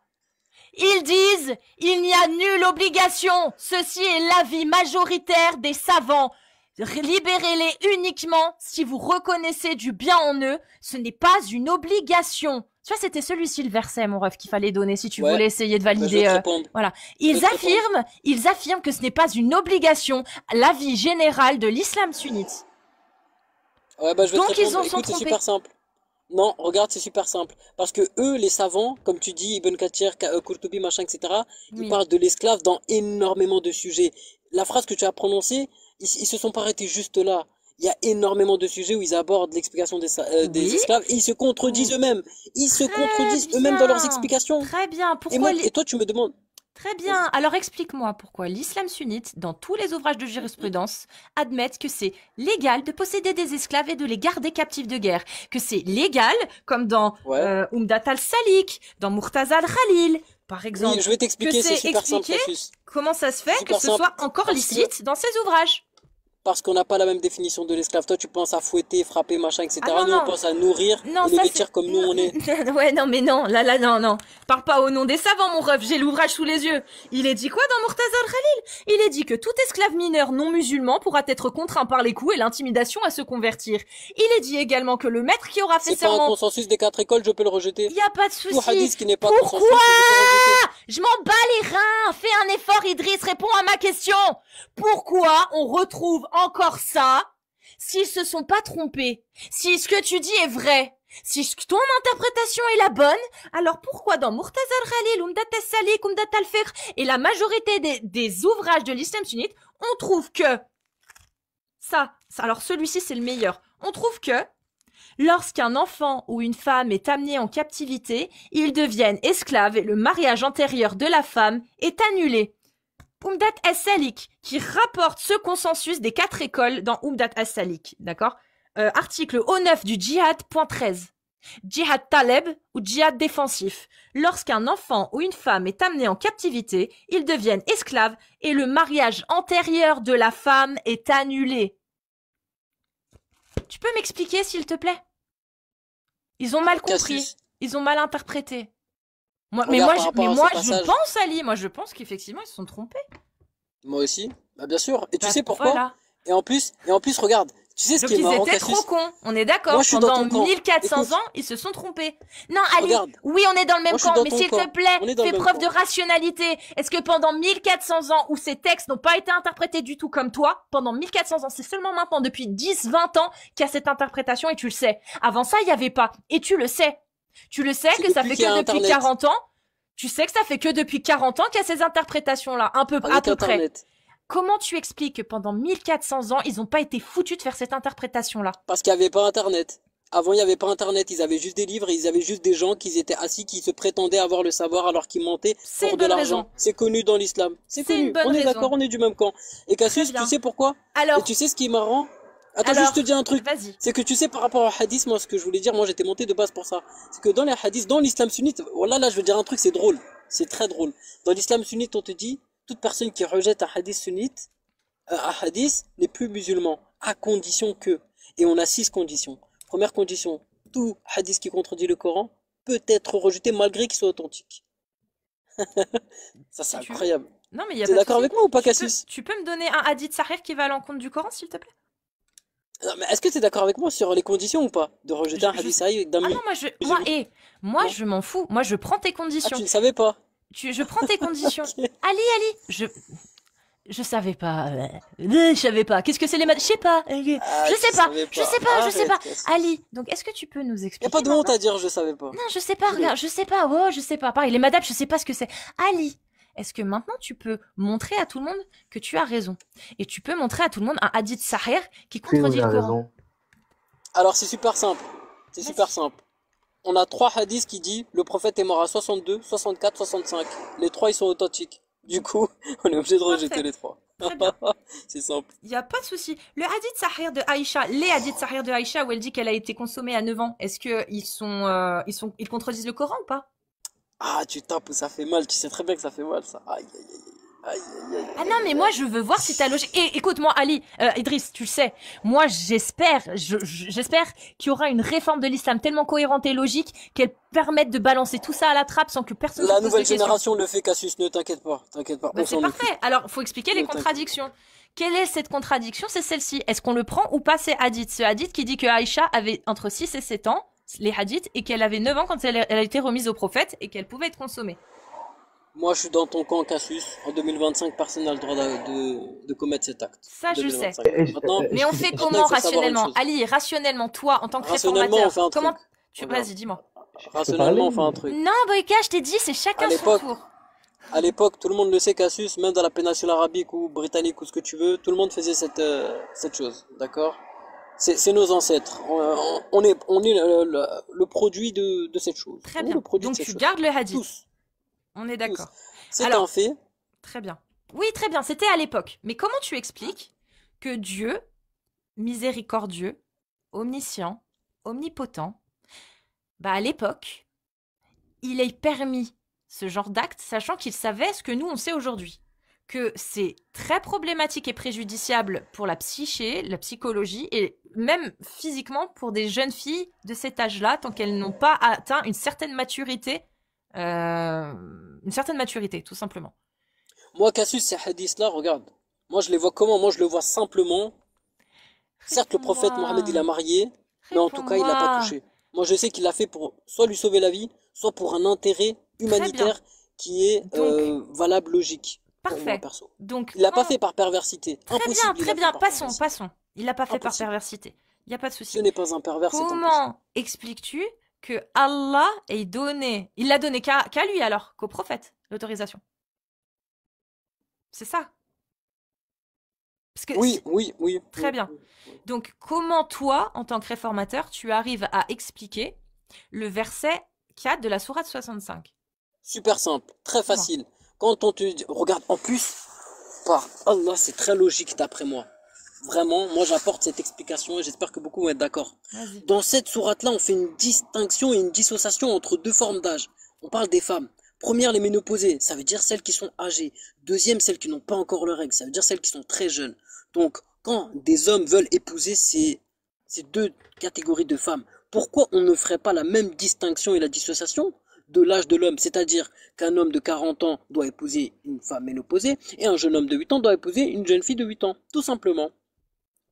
Ils disent, il n'y a nulle obligation. Ceci est l'avis majoritaire des savants. Libérez-les uniquement si vous reconnaissez du bien en eux. Ce n'est pas une obligation. Tu vois, c'était celui-ci le verset, mon ref, qu'il fallait donner si tu Ouais. voulais essayer de Bah, je vais valider. te répondre. Voilà. Je vais te Ils affirment que ce n'est pas une obligation. L'avis général de l'islam sunnite. Ouais, bah, je vais Donc, te ils répondre. en sont Écoute, c'est trompés. super simple. Non, regarde, c'est super simple. Parce que eux, les savants, comme tu dis, Ibn Kathir, Qurtubi, machin, etc., ils Oui. parlent de l'esclave dans énormément de sujets. La phrase que tu as prononcée, ils se sont pas arrêtés juste là. Il y a énormément de sujets où ils abordent l'explication des Oui. esclaves et ils se contredisent eux-mêmes. Ils se Très contredisent eux-mêmes dans leurs bien. explications. Très bien. Et, Pourquoi moi, les... et toi, tu me demandes. Très bien. Alors explique-moi pourquoi l'islam sunnite, dans tous les ouvrages de jurisprudence, admettent que c'est légal de posséder des esclaves et de les garder captifs de guerre. Que c'est légal, comme dans Ouais. Umdat al-Salik, dans Murtaza al-Khalil, par exemple. Oui, je vais t'expliquer, que c'est c'est super simple, expliqué Cassius. comment ça se fait que Super ce simple. soit encore Parce licite dans ces ouvrages. Parce qu'on n'a pas la même définition de l'esclave. Toi, tu penses à fouetter, frapper, machin, etc. Ah, non, nous, non. on pense à nourrir Non, et le ça vêtir c'est... comme nous, on est. Ouais, non, mais non, là, non. Parle pas au nom des savants, mon ref, j'ai l'ouvrage sous les yeux. Il est dit quoi dans Murtaza al-Khalil? Il est dit que tout esclave mineur non musulman pourra être contraint par les coups et l'intimidation à se convertir. Il est dit également que le maître qui aura fait C'est pas un serment... consensus des 4 écoles, je peux le rejeter. Il y a pas de Tout souci. hadith qui n'est pas Pourquoi consensus, je peux le rejeter. Je m'en bats les reins. Fais un effort, Idriss, réponds à ma question. Pourquoi on retrouve encore ça s'ils se sont pas trompés? Si ce que tu dis est vrai, si ton interprétation est la bonne, alors pourquoi dans Murtaza al-Khalil, Umdat al-Salik, Umdat al-Fiqh et la majorité des ouvrages de l'islam sunnite, on trouve que alors celui-ci c'est le meilleur. On trouve que lorsqu'un enfant ou une femme est amené en captivité, ils deviennent esclaves et le mariage antérieur de la femme est annulé. Umdat as-Salik, qui rapporte ce consensus des 4 écoles dans Umdat as-Salik, d'accord? article O9 du djihad.13. Djihad taleb ou djihad défensif. Lorsqu'un enfant ou une femme est amené en captivité, ils deviennent esclaves et le mariage antérieur de la femme est annulé. Tu peux m'expliquer, s'il te plaît? Ils ont mal compris. Cassius, Ils ont mal interprété. Moi, regarde par rapport à ce moi, passage. je pense, Ali, moi, je pense qu'effectivement, ils se sont trompés. Moi aussi, bah bien sûr. Et tu Bah, sais pourquoi? voilà. Et en plus, regarde, tu sais ce Donc, qui est ils marrant, étaient Cassius? trop cons. On est d'accord. Moi, je suis dans Pendant ton camp. 1400 Écoute, ans, ils se sont trompés. Non, Ali, regarde, oui, on est dans le même moi, je suis camp, dans mais ton s'il te camp. plaît, On est dans le fais même preuve camp. de rationalité. Est-ce que pendant 1400 ans où ces textes n'ont pas été interprétés du tout comme toi, pendant 1400 ans, c'est seulement maintenant, depuis 10, 20 ans, qu'il y a cette interprétation et tu le sais. Avant ça, il n'y avait pas. Et tu le sais. Tu le sais C'est que ça depuis fait qu'il y a que depuis Internet. 40 ans. Tu sais que ça fait que depuis 40 ans qu'il y a ces interprétations-là, à peu Avec près. Internet. Comment tu expliques que pendant 1400 ans, ils n'ont pas été foutus de faire cette interprétation-là? Parce qu'il n'y avait pas Internet. Avant, il n'y avait pas Internet. Ils avaient juste des livres et ils avaient juste des gens qui étaient assis, qui se prétendaient avoir le savoir alors qu'ils mentaient C'est pour une de bonne l'argent. raison. C'est connu dans l'islam. C'est C'est une connu. bonne On est raison. d'accord, on est du même camp. Et Très Cassius, tu bien. sais pourquoi? Et Alors, tu sais ce qui est marrant? Attends, alors, juste te dire un truc. vas-y. C'est que tu sais par rapport au hadith, moi ce que je voulais dire, moi j'étais monté de base pour ça. C'est que dans les hadiths, dans l'islam sunnite, voilà là je veux dire un truc, c'est drôle. C'est très drôle. Dans l'islam sunnite, on te dit, toute personne qui rejette un hadith sunnite, un hadith n'est plus musulman, à condition que. Et on a 6 conditions. Première condition, tout hadith qui contredit le Coran peut être rejeté malgré qu'il soit authentique. Ça c'est Si tu veux. incroyable. Non, mais il y a T'es pas de d'accord souci. avec moi ou pas, Tu peux, Cassius? tu peux me donner un hadith sahih qui va à l'encontre du Coran, s'il te plaît? Non, mais est-ce que t'es d'accord avec moi sur les conditions ou pas? De rejeter un Je hadith sais. sahih d'un Ah non, moi, Non. je m'en fous. Moi, je prends tes Ah, conditions. tu ne savais pas? Je prends tes conditions. Ok. Ali, je savais pas. Je savais pas. Qu'est-ce que c'est les maths? Je sais pas. Ah, Je tu sais pas. savais Je pas. sais pas. Je sais Arrête, pas. Cassius. Ali, donc est-ce que tu peux nous Y a expliquer pas de honte maintenant? à dire je savais pas. Non, je sais pas. Dis-le. Regarde, je sais pas. Oh, je sais pas. Pareil, les madapes, je sais pas ce que c'est. Ali, est-ce que maintenant tu peux montrer à tout le monde que tu as raison? Et tu peux montrer à tout le monde un hadith sahih qui Oui, contredit il a le Coran. raison. Alors c'est super simple. C'est Vas-y. super simple. On a 3 hadiths qui disent le prophète est mort à 62, 64, 65. Les 3 ils sont authentiques. Du coup, on est obligé de rejeter Parfait. les 3. Très bien. C'est simple. Il n'y a pas de souci. Le hadith sahih de Aïcha, les hadiths sahih de Aïcha où elle dit qu'elle a été consommée à 9 ans, est-ce que ils contredisent le Coran ou pas? Ah, tu tapes où ça fait mal. Tu sais très bien que ça fait mal ça. Aïe, aïe, aïe. Aïe, aïe, aïe, Ah aïe, non, mais aïe, moi aïe. je veux voir si ta logique. Et écoute-moi, Ali, Idriss, tu le sais. Moi, j'espère qu'il y aura une réforme de l'islam tellement cohérente et logique qu'elle permette de balancer tout ça à la trappe sans que personne se La pose de nouvelle questions. génération le fait, Cassius. Ne t'inquiète pas. T'inquiète pas. Bah, On c'est s'en occupe. parfait. Alors, faut expliquer les Ne t'inquiète. contradictions. Quelle est cette contradiction? C'est celle-ci. Est-ce qu'on le prend ou pas, ces hadiths? Ce hadith qui dit que Aïcha avait entre 6 et 7 ans, les hadiths, et qu'elle avait 9 ans quand elle a été remise au prophète et qu'elle pouvait être consommée. Moi, je suis dans ton camp, Cassius. En 2025, personne n'a le droit de commettre cet acte. Ça, je sais. 2025. Maintenant, Mais on fait Maintenant, comment il faut savoir une rationnellement? chose. Ali, rationnellement, toi, en tant que Rationnellement, réformateur, on fait un comment truc. tu... Regarde. Vas-y, dis-moi. Rationnellement, on fait un truc. Non, Boyka, je t'ai dit, c'est chacun À son l'époque, tour. À l'époque, tout le monde le sait, Cassius, même dans la péninsule arabique ou britannique ou ce que tu veux, tout le monde faisait cette chose, d'accord? C'est nos ancêtres. On est le produit de cette chose. Très On est bien. le produit Donc de cette tu chose. gardes le hadith. Tous. On est d'accord. C'est Alors- un fait. Très bien. Oui, très bien, c'était à l'époque. Mais comment tu expliques que Dieu, miséricordieux, omniscient, omnipotent, bah à l'époque, il ait permis ce genre d'acte, sachant qu'il savait ce que nous on sait aujourd'hui, que c'est très problématique et préjudiciable pour la psyché, la psychologie et même physiquement pour des jeunes filles de cet âge-là, tant qu'elles n'ont pas atteint une certaine maturité, tout simplement. Moi, Cassius, ces hadiths-là, regarde. Moi, je les vois comment? Moi, je le vois simplement. Certes, le prophète Réponds-moi. Mohammed, il a marié, mais en tout cas, il l'a pas Réponds-moi. touché. Moi, je sais qu'il l'a fait pour soit lui sauver la vie, soit pour un intérêt humanitaire qui est valable, logique. Pour moi, Parfait. perso. Donc, Il l'a pas quand- fait par perversité. Très Impossible, bien, il l'a très fait bien. par Passons, perversité. passons. Il l'a pas fait par Impossible. perversité. Il n'y a pas de Ce souci. n'est pas un pervers, c'est impossible. Comment expliques-tu que Allah ait donné, il l'a donné qu'à lui alors, qu'au prophète, l'autorisation? C'est ça. Parce que Oui, oui. Très oui, bien. oui, oui. donc, comment toi, en tant que réformateur, tu arrives à expliquer le verset 4 de la sourate 65? Super simple, très facile. Quand on te dit, regarde, en plus, par Allah, c'est très logique d'après moi. vraiment, moi j'apporte cette explication et j'espère que beaucoup vont être d'accord. Vas-y. Dans cette sourate-là, on fait une distinction et une dissociation entre deux formes d'âge. On parle des femmes. Première, les ménopausées, ça veut dire celles qui sont âgées. Deuxième, celles qui n'ont pas encore leurs règles, ça veut dire celles qui sont très jeunes. Donc, quand des hommes veulent épouser ces deux catégories de femmes, pourquoi on ne ferait pas la même distinction et la dissociation de l'âge de l'homme? C'est-à-dire qu'un homme de 40 ans doit épouser une femme ménopausée et un jeune homme de 8 ans doit épouser une jeune fille de 8 ans. Tout simplement.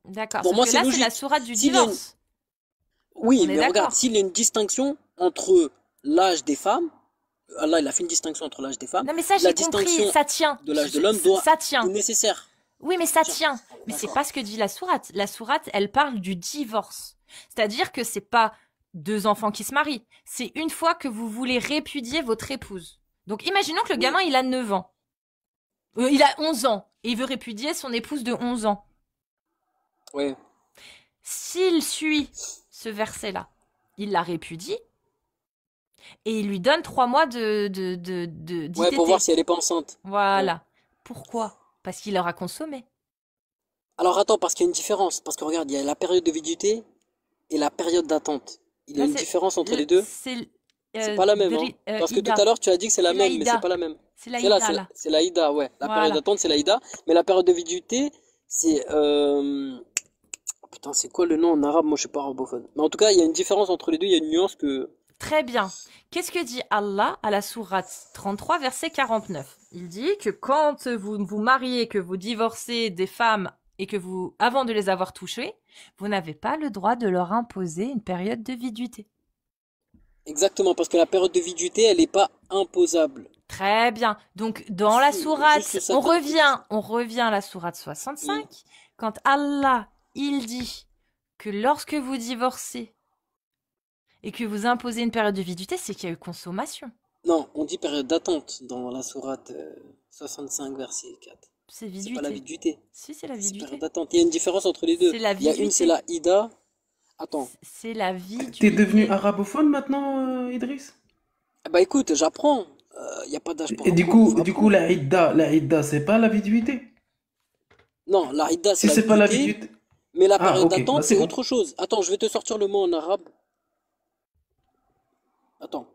D'accord. Pour Sauf moi, que c'est là, c'est logique. la sourate du S'il y a une- divorce. Oui, On est mais d'accord. regarde, s'il y a une distinction entre l'âge des femmes, Allah il a fait une distinction entre l'âge des femmes, Non, mais ça, la j'ai compris. distinction Ça tient. de l'âge de l'homme doit Ça tient. est nécessaire. Oui, mais ça Tiens, tient. Mais c'est d'accord. pas ce que dit la sourate. La sourate, elle parle du divorce. C'est-à-dire que c'est pas deux enfants qui se marient. C'est une fois que vous voulez répudier votre épouse. Donc, imaginons que le Oui. gamin, il a 9 ans. Il a 11 ans. Et il veut répudier son épouse de 11 ans. Ouais. S'il suit ce verset-là, il la répudie et il lui donne 3 mois Ouais, d'ITT. pour voir si elle est pas enceinte. Ouais. Voilà. Pourquoi? Parce qu'il aura consommé. Alors attends, parce qu'il y a une différence. Parce que regarde, il y a la période de validité et la période d'attente. Il y a Là, une différence entre les deux. c'est C'est pas la même, hein. Parce que tout Ida. à l'heure, tu as dit que c'est la C'est la même, mais c'est Ida. pas la même. C'est la C'est là, Ida, là. c'est la Ida, ouais. La période Voilà. d'attente, c'est la Ida. Mais la période de validité, c'est... Putain, c'est quoi le nom en arabe? Moi, je suis pas arabophone. Mais en tout cas, il y a une différence entre les deux. Il y a une nuance que... Très bien. Qu'est-ce que dit Allah à la sourate 33, verset 49? Il dit que quand vous vous mariez, que vous divorcez des femmes et que vous, avant de les avoir touchées, vous n'avez pas le droit de leur imposer une période de viduité. Exactement, parce que la période de validité, elle n'est pas imposable. Très bien. Donc, dans la Si, sourate, juste ça, on revient à la sourate 65. Quand Allah, il dit que lorsque vous divorcez et que vous imposez une période de viduité, c'est qu'il y a eu consommation. Non, on dit période d'attente dans la sourate 65, verset 4. C'est C'est pas la viduité. validité. Si, c'est la C'est viduité. période d'attente. Il y a une différence entre les deux. C'est la Il y a une, viduité. c'est la Ida. Attends. C'est la T'es viduité. devenu arabophone maintenant, Idriss? Bah écoute, j'apprends. Il n'y a pas d'âge pour Et du apprendre. coup, la Idda, c'est pas la viduité? Non, la Ida, Si c'est la c'est pas la validité. viduité. Mais la Ah, période ok, bah d'attente, c'est c'est bon. autre chose. Attends, je vais te sortir le mot en arabe. Attends.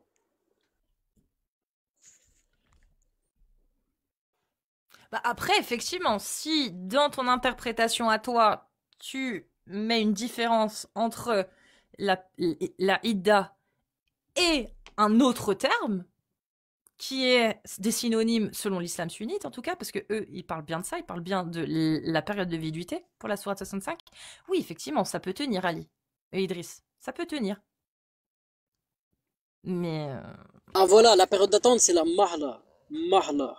Bah après, effectivement, si dans ton interprétation à toi, tu mets une différence entre la Idda et un autre terme, qui est des synonymes selon l'islam sunnite en tout cas, parce que eux, ils parlent bien de ça, ils parlent bien de la période de viduité pour la sourate 65. Oui, effectivement, ça peut tenir, Ali et Idriss, ça peut tenir. Mais Ah voilà, la période d'attente, c'est la mahla. Mahla.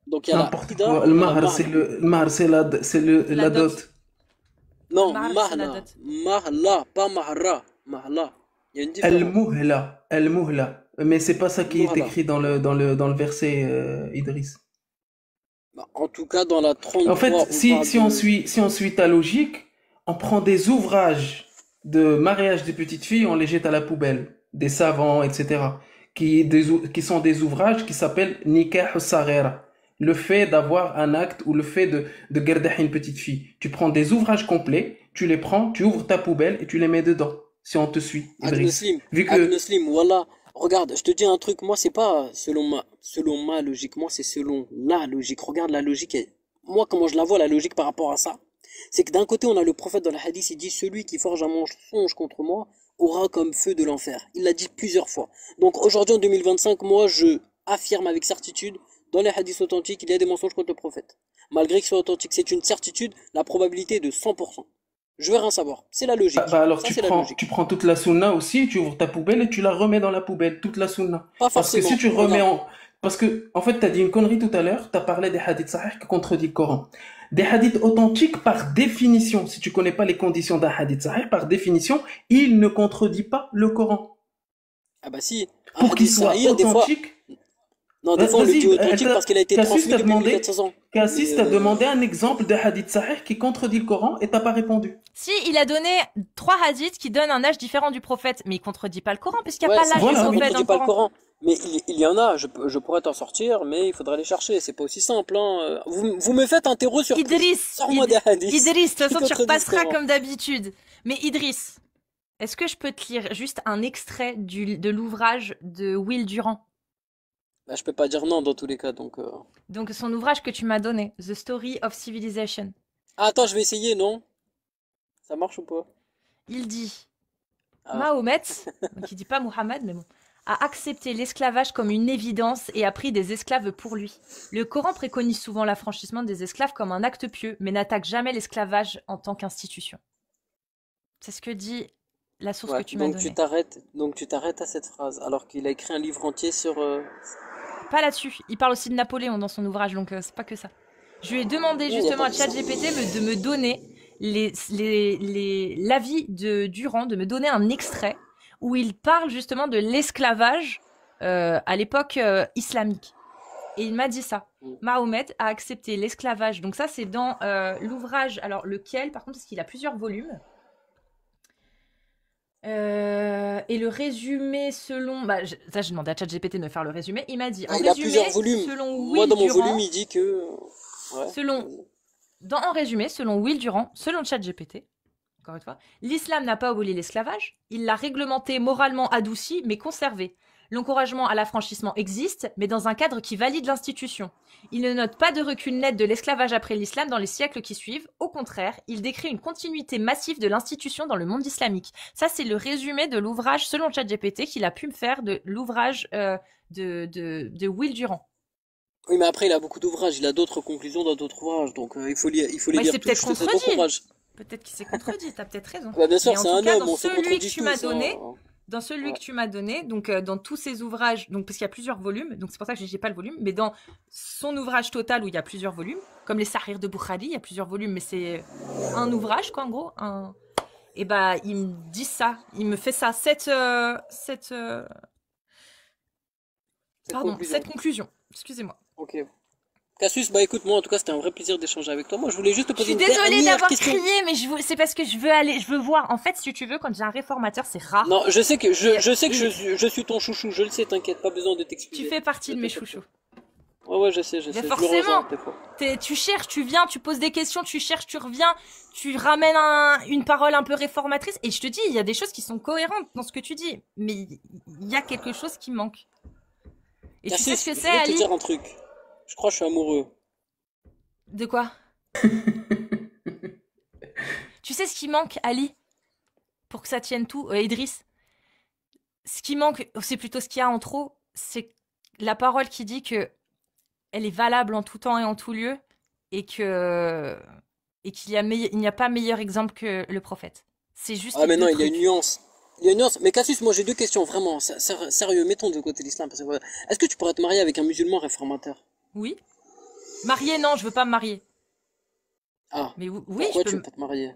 Donc il y a la N'importe Ida quoi. et Le la mahr, mahla. c'est la dot. dot. Non, Mahr, c'est la mahla. dot. Mahla, pas mahra. Mahla. Il y a une différence. Al-Muhla. Al-Muhla. Mais c'est pas ça qui est Voilà. écrit dans le verset, Idriss. Bah, en tout cas, dans la En 33, fait, on parle si on de... suit ta logique, on prend des ouvrages de mariage des petites filles, on les jette à la poubelle. Des savants, etc. Qui sont des ouvrages qui s'appellent Nikah al-Saghira. Le fait d'avoir un acte ou le fait de garder une petite fille. Tu prends des ouvrages complets, tu les prends, tu ouvres ta poubelle et tu les mets dedans. Si on te suit, Idriss. Agnoslim, Vu que Agnoslim, voilà. Regarde, je te dis un truc, moi c'est pas selon ma logique, moi c'est selon la logique. Regarde la logique, moi comment je la vois la logique par rapport à ça, c'est que d'un côté on a le prophète dans le hadith, il dit celui qui forge un mensonge contre moi aura comme feu de l'enfer. Il l'a dit plusieurs fois. Donc aujourd'hui en 2025, moi je affirme avec certitude, dans les hadiths authentiques, il y a des mensonges contre le prophète. Malgré qu'ils soient authentiques, c'est une certitude, la probabilité est de 100%. Je veux rien savoir. C'est la logique. bah alors Ça c'est la logique. tu prends toute la sunna aussi, tu ouvres ta poubelle et tu la remets dans la poubelle, toute la sunna. Pas Parce que forcément. si tu remets Regarde. parce que, en fait, t'as dit une connerie tout à l'heure, t'as parlé des hadiths sahih qui contredisent le Coran. Des hadiths authentiques, par définition, si tu connais pas les conditions d'un hadith sahih, par définition, il ne contredit pas le Coran. Ah bah si, un Pour qu'il hadith soit sahih, des fois, authentique, non, des fois on le vas-y, dit authentique parce qu'il a été Cassis transmis t'a depuis demandé, 1400 ans. Cassis Mais, t'a demandé un exemple de hadith sahih qui contredit le Coran et t'as pas répondu. si, il a donné 3 hadiths qui donnent un âge différent du prophète, mais il contredit pas le Coran puisqu'il n'y a Ouais, pas l'âge ça du Voilà, ne oui. prophète dans contredit le pas le Coran. Coran. Mais il y en a, je pourrais t'en sortir, mais il faudrait les chercher. C'est pas aussi simple, hein. Vous me faites un terreau sur Idriss, Sors-moi des hadiths. Idriss, de toute façon, tu Peut-être repasseras différent. comme d'habitude. Mais Idriss, est-ce que je peux te lire juste un extrait de l'ouvrage de Will Durant? Bah, je peux pas dire non dans tous les cas, donc. Donc, son ouvrage que tu m'as donné, The Story of Civilization. Ah, attends, je vais essayer, non? Ça marche ou pas? Il dit Ah. Mahomet, donc il dit pas Muhammad, mais bon, a accepté l'esclavage comme une évidence et a pris des esclaves pour lui. Le Coran préconise souvent l'affranchissement des esclaves comme un acte pieux, mais n'attaque jamais l'esclavage en tant qu'institution. C'est ce que dit la source Ouais, que tu m'as donnée. donc tu t'arrêtes à cette phrase, alors qu'il a écrit un livre entier sur. Pas là-dessus. Il parle aussi de Napoléon dans son ouvrage, donc c'est pas que ça. Je lui ai demandé Oui, y a justement pas à que ça. ChatGPT de me donner l'avis de Durand, de me donner un extrait où il parle justement de l'esclavage à l'époque islamique. Et il m'a dit ça. Mahomet a accepté l'esclavage. Donc ça, c'est dans l'ouvrage. Alors lequel, par contre, parce qu'il a plusieurs volumes. Et le résumé selon... ça, j'ai demandé à ChatGPT de me faire le résumé. Il m'a dit, en Ah, il a résumé, plusieurs volumes. selon Moi, Will dans mon Durand, volume, il dit que. Ouais. En résumé, selon Will Durant, selon ChatGPT, encore une fois, l'islam n'a pas aboli l'esclavage, il l'a réglementé, moralement adouci, mais conservé. L'encouragement à l'affranchissement existe, mais dans un cadre qui valide l'institution. Il ne note pas de recul net de l'esclavage après l'islam dans les siècles qui suivent. Au contraire, il décrit une continuité massive de l'institution dans le monde islamique. Ça, c'est le résumé de l'ouvrage, selon ChatGPT, qu'il a pu me faire de l'ouvrage de Will Durant. Oui, mais après, il a beaucoup d'ouvrages. Il a d'autres conclusions dans d'autres ouvrages. Donc, il faut les Ouais, lire c'est tous. peut-être Je te souhaite bon contredit. courage. Peut-être qu'il s'est contredit, t'as peut-être raison. Bah, bien sûr, Mais en c'est tout un cas, homme, dans on se celui contredit que tu m'as tous, donné, hein. dans celui Ouais. que tu m'as donné, donc dans tous ces ouvrages, donc parce qu'il y a plusieurs volumes, donc c'est pour ça que j'ai pas le volume, mais dans son ouvrage total où il y a plusieurs volumes, comme les Sahih de Bukhari, il y a plusieurs volumes, mais c'est un ouvrage quoi en gros. Et bah il me dit ça, il me fait ça, cette conclusion. Excusez-moi. Ok. Cassius, bah écoute, moi en tout cas c'était un vrai plaisir d'échanger avec toi. Moi je voulais juste te Je poser suis une désolée dernière d'avoir question. crié, mais c'est parce que je veux voir. En fait, si tu veux, quand j'ai un réformateur, c'est rare. Non, je sais que je suis ton chouchou, je le sais, t'inquiète, pas besoin de t'excuser. Tu fais partie de mes chouchous. Ouais, je sais, Mais je le forcément. ressens des fois. Tu cherches, tu viens, tu poses des questions, tu cherches, tu reviens, tu ramènes une parole un peu réformatrice. Et je te dis, il y a des choses qui sont cohérentes dans ce que tu dis. Mais il y a quelque chose qui manque. Et tu sais Cassius, ce que je c'est, vais te Ali? dire un truc. Je crois que je suis amoureux. De quoi? Tu sais ce qui manque, Ali? Pour que ça tienne tout, Idriss? Ce qui manque, c'est plutôt ce qu'il y a en trop, c'est la parole qui dit que elle est valable en tout temps et en tout lieu, et qu'il n'y a pas meilleur exemple que le prophète. C'est juste Ah les mais non, deux il y a une trucs. nuance. Il y a une nuance. Mais Cassius, moi j'ai deux questions, vraiment. Sérieux, mettons de côté l'islam. Est-ce que tu pourrais te marier avec un musulman réformateur? Oui. Marié, non, je veux pas me marier. Ah, Mais oui, pourquoi je peux tu veux pas te marier?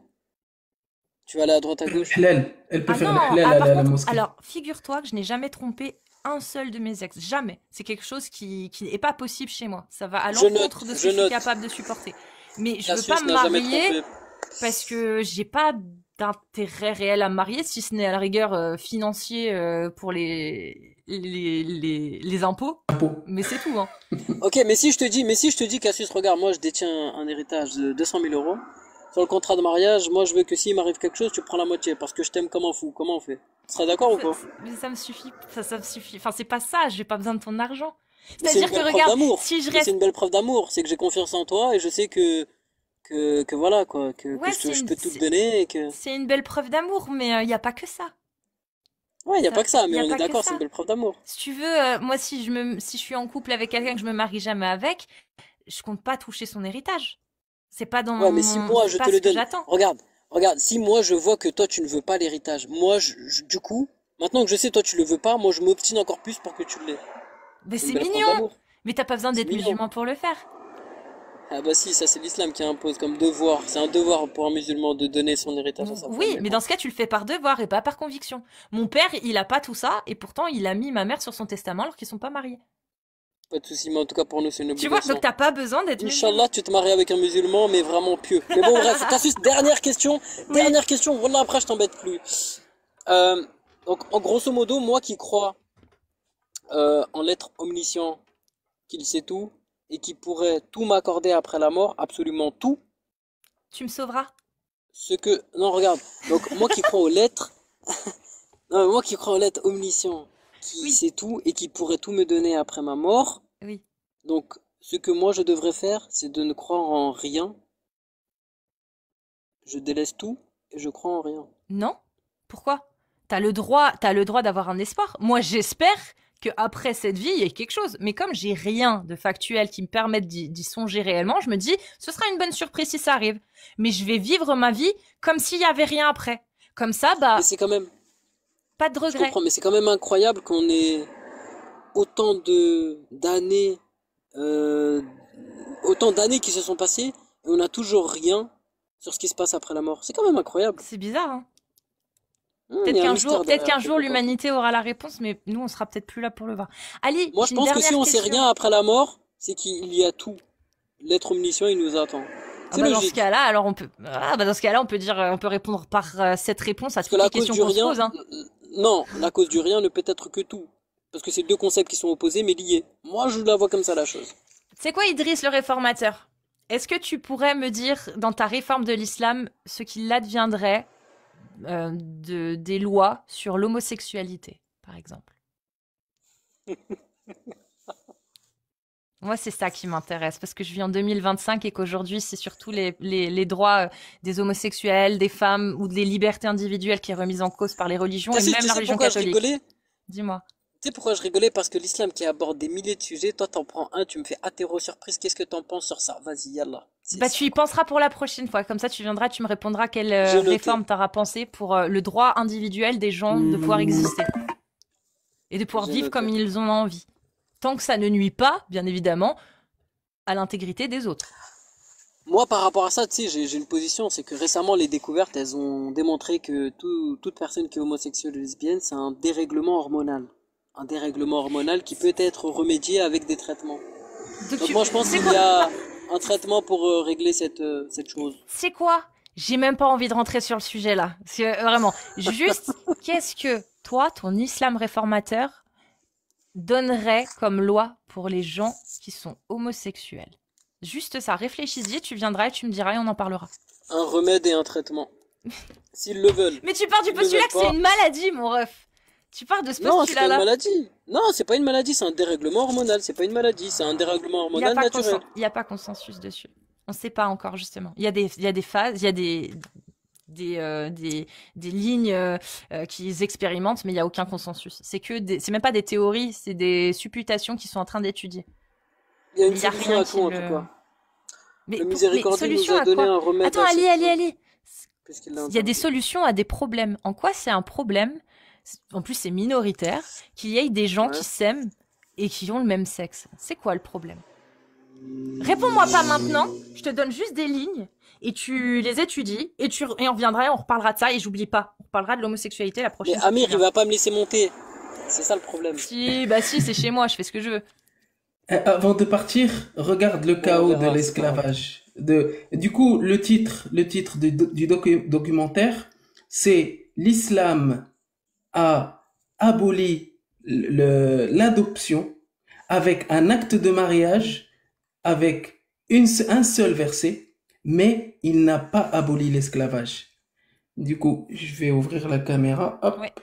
Tu vas aller à droite à gauche? Halal. Elle peut Ah faire non, le halal, par aller à la contre, mosquée. alors, figure-toi que je n'ai jamais trompé un seul de mes ex. Jamais. C'est quelque chose qui n'est pas possible chez moi. Ça va à Je note, l'encontre de ce je que je suis note. capable de supporter. Mais je veux Cassius pas me n'a jamais marier trompé. parce que j'ai pas d'intérêt réel à me marier, si ce n'est à la rigueur financier pour les impôts. Mais c'est tout, hein. Ok, mais si je te dis, Cassius, regarde, moi je détiens un héritage de 200 000 euros. Sur le contrat de mariage, moi je veux que s'il m'arrive quelque chose, tu prends la moitié parce que je t'aime comme un fou. Comment on fait? Tu serais d'accord ou pas? Mais ça me suffit. Ça me suffit. Enfin, c'est pas ça. J'ai pas besoin de ton argent. Mais c'est une C'est-à-dire que belle preuve regarde, d'amour. si je Mais reste. c'est une belle preuve d'amour. C'est que j'ai confiance en toi et je sais que voilà quoi, que Ouais, je peux tout te donner et que. c'est une belle preuve d'amour, mais il n'y a pas que ça. Ouais, y a Ça- pas que ça, y mais a on pas est que d'accord, ça. c'est une belle preuve d'amour. Si tu veux, moi, si je suis en couple avec quelqu'un que je me marie jamais avec, je compte pas toucher son héritage. C'est pas dans Ouais, mais si moi c'est je pas te ce le que donne, j'attends. regarde, si moi je vois que toi tu ne veux pas l'héritage, moi du coup, maintenant que je sais toi tu le veux pas, moi je m'obstine encore plus pour que tu l'aies. Mais C'est c'est une belle preuve mignon. d'amour. Mais t'as pas besoin C'est d'être mignon. musulman pour le faire. Ah bah si, ça c'est l'islam qui impose comme devoir. C'est un devoir pour un musulman de donner son héritage à sa femme. Oui, mais bon. dans ce cas, tu le fais par devoir et pas par conviction. Mon père, il a pas tout ça, et pourtant, il a mis ma mère sur son testament alors qu'ils sont pas mariés. Pas de soucis, mais en tout cas pour nous c'est une Tu vois, obligation. donc t'as pas besoin d'être musulman. Inch'Allah, tu te maries avec un musulman, mais vraiment pieux. Mais bon, bref, Cassius, dernière question. Oui. Dernière question. Voilà, après, je t'embête plus. Donc, en grosso modo, moi qui crois en l'être omniscient, qu'il sait tout et qui pourrait tout m'accorder après la mort, absolument tout, Tu me sauveras? ce que... Non, regarde, donc moi qui crois aux lettres, non, moi qui crois aux lettres omniscient, qui Oui, sait tout et qui pourrait tout me donner après ma mort, oui. donc ce que moi je devrais faire, c'est de ne croire en rien, je délaisse tout et je crois en rien. Non? Pourquoi? T'as le droit d'avoir un espoir. Moi, j'espère que après cette vie, il y ait quelque chose. Mais comme j'ai rien de factuel qui me permette d'y songer réellement, je me dis, ce sera une bonne surprise si ça arrive. Mais je vais vivre ma vie comme s'il y avait rien après. Comme ça, Mais bah, c'est quand même, pas de je regret. comprends, mais c'est quand même incroyable qu'on ait autant de d'années, euh, autant d'années qui se sont passées et on n'a toujours rien sur ce qui se passe après la mort. C'est quand même incroyable. C'est bizarre, hein? Il y a un Peut-être mystère qu'un derrière jour quelque part. l'humanité aura la réponse, mais nous, on sera peut-être plus là pour le voir. Ali, Moi, je j'ai une pense que si dernière on sait question. rien après la mort, c'est qu'il y a tout. L'être omniscient, il nous attend. Ah C'est bah dans ce logique. cas-là, alors dans ce cas-là, on peut dire, on peut répondre par cette réponse à Parce que toutes les la cause questions du qu'on se rien, pose, hein. non, la cause du rien ne peut être que tout. Parce que c'est deux concepts qui sont opposés mais liés. Moi, je la vois comme ça, la chose. C'est quoi Idriss le réformateur? Est-ce que tu pourrais me dire, dans ta réforme de l'islam, ce qu'il adviendrait des lois sur l'homosexualité, par exemple? Moi, c'est ça qui m'intéresse, parce que je vis en 2025 et qu'aujourd'hui, c'est surtout les droits des homosexuels, des femmes ou des libertés individuelles qui est remise en cause par les religions, Tu et sais, même tu la sais religion pourquoi je catholique. rigolais? Dis-moi. Tu sais pourquoi je rigolais? Parce que l'islam qui aborde des milliers de sujets, toi t'en prends un, tu me fais atterro surprise, qu'est-ce que t'en penses sur ça? Vas-y, yallah. C'est Bah, ça. tu y penseras pour la prochaine fois. Comme ça, tu viendras, tu me répondras quelle J'ai noté. réforme t'auras pensé pour le droit individuel des gens de pouvoir exister et de pouvoir J'ai vivre comme noté. ils en ont envie. Tant que ça ne nuit pas, bien évidemment, à l'intégrité des autres. Moi, par rapport à ça, tu sais, j'ai une position, c'est que récemment, les découvertes, elles ont démontré que toute personne qui est homosexuelle ou lesbienne, c'est un dérèglement hormonal. Un dérèglement hormonal qui peut être remédié avec des traitements. Donc, Donc moi, je pense c'est qu'il quoi? y a un traitement pour régler cette chose. C'est quoi? J'ai même pas envie de rentrer sur le sujet là. Vraiment, juste, qu'est-ce que toi, ton islam réformateur, donnerait comme loi pour les gens qui sont homosexuels? Juste ça, réfléchis-y, tu viendras et tu me diras et on en parlera. Un remède et un traitement. S'ils le veulent. Mais tu pars du S'ils le postulat veulent que c'est pas. une maladie, mon ref. Tu pars de ce Non, c'est pas une postulat-là. maladie. Non, c'est pas une maladie, c'est un dérèglement hormonal. C'est pas une maladie, c'est un dérèglement Il n'y a hormonal naturel. il y a pas consensus dessus. On ne sait pas encore, justement. Il y a des phases, il y a des lignes qu'ils expérimentent, mais il n'y a aucun consensus. C'est même pas des théories, c'est des supputations qu'ils sont en train d'étudier. Il y a Mais une il n'y a solution rien à qui tout en le... tout cas. Mais, Le mais miséricordieux solution nous a à donné quoi? un remède Attends, à cette chose, Ali. puisqu'il l'a Il y a des interdit. solutions à des problèmes. En quoi c'est un problème? En plus, c'est minoritaire qu'il y ait des gens Ouais. qui s'aiment et qui ont le même sexe. C'est quoi le problème? Réponds-moi pas maintenant. Je te donne juste des lignes et tu les étudies et on reviendra et on reparlera de ça et j'oublie pas. On parlera de l'homosexualité la Mais prochaine fois que Amir, tu il viens. va pas me laisser monter. C'est ça le problème. Si, bah si, c'est chez moi, je fais ce que je veux. Avant de partir, regarde le On chaos de verra, c'est pas grave. l'esclavage. Du coup, le titre du documentaire, c'est l'islam a aboli l'adoption avec un acte de mariage avec un seul verset, mais il n'a pas aboli l'esclavage. Du coup, je vais ouvrir la caméra. Hop. Ouais.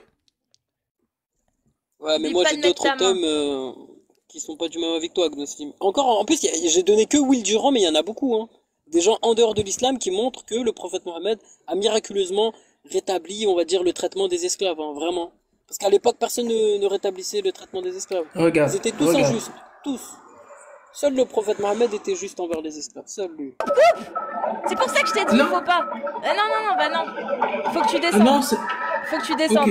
Ouais, mais N'oublie moi pas j'ai de mettre d'autres ta main. thèmes qui sont pas du même avec toi, Agnostim. Encore, en plus, j'ai donné que Will Durand, mais il y en a beaucoup, hein. Des gens en dehors de l'islam qui montrent que le prophète Mohammed a miraculeusement rétabli, on va dire, le traitement des esclaves, hein, vraiment. Parce qu'à l'époque, personne ne rétablissait le traitement des esclaves. Ils Regarde, étaient tous regarde. injustes, tous. Seul le prophète Mohammed était juste envers les esclaves, seul lui. C'est pour ça que je t'ai dit, Non. faut pas. Non, bah non. Faut que tu Ah descendes. non, c'est... Faut que tu Ok. descendes.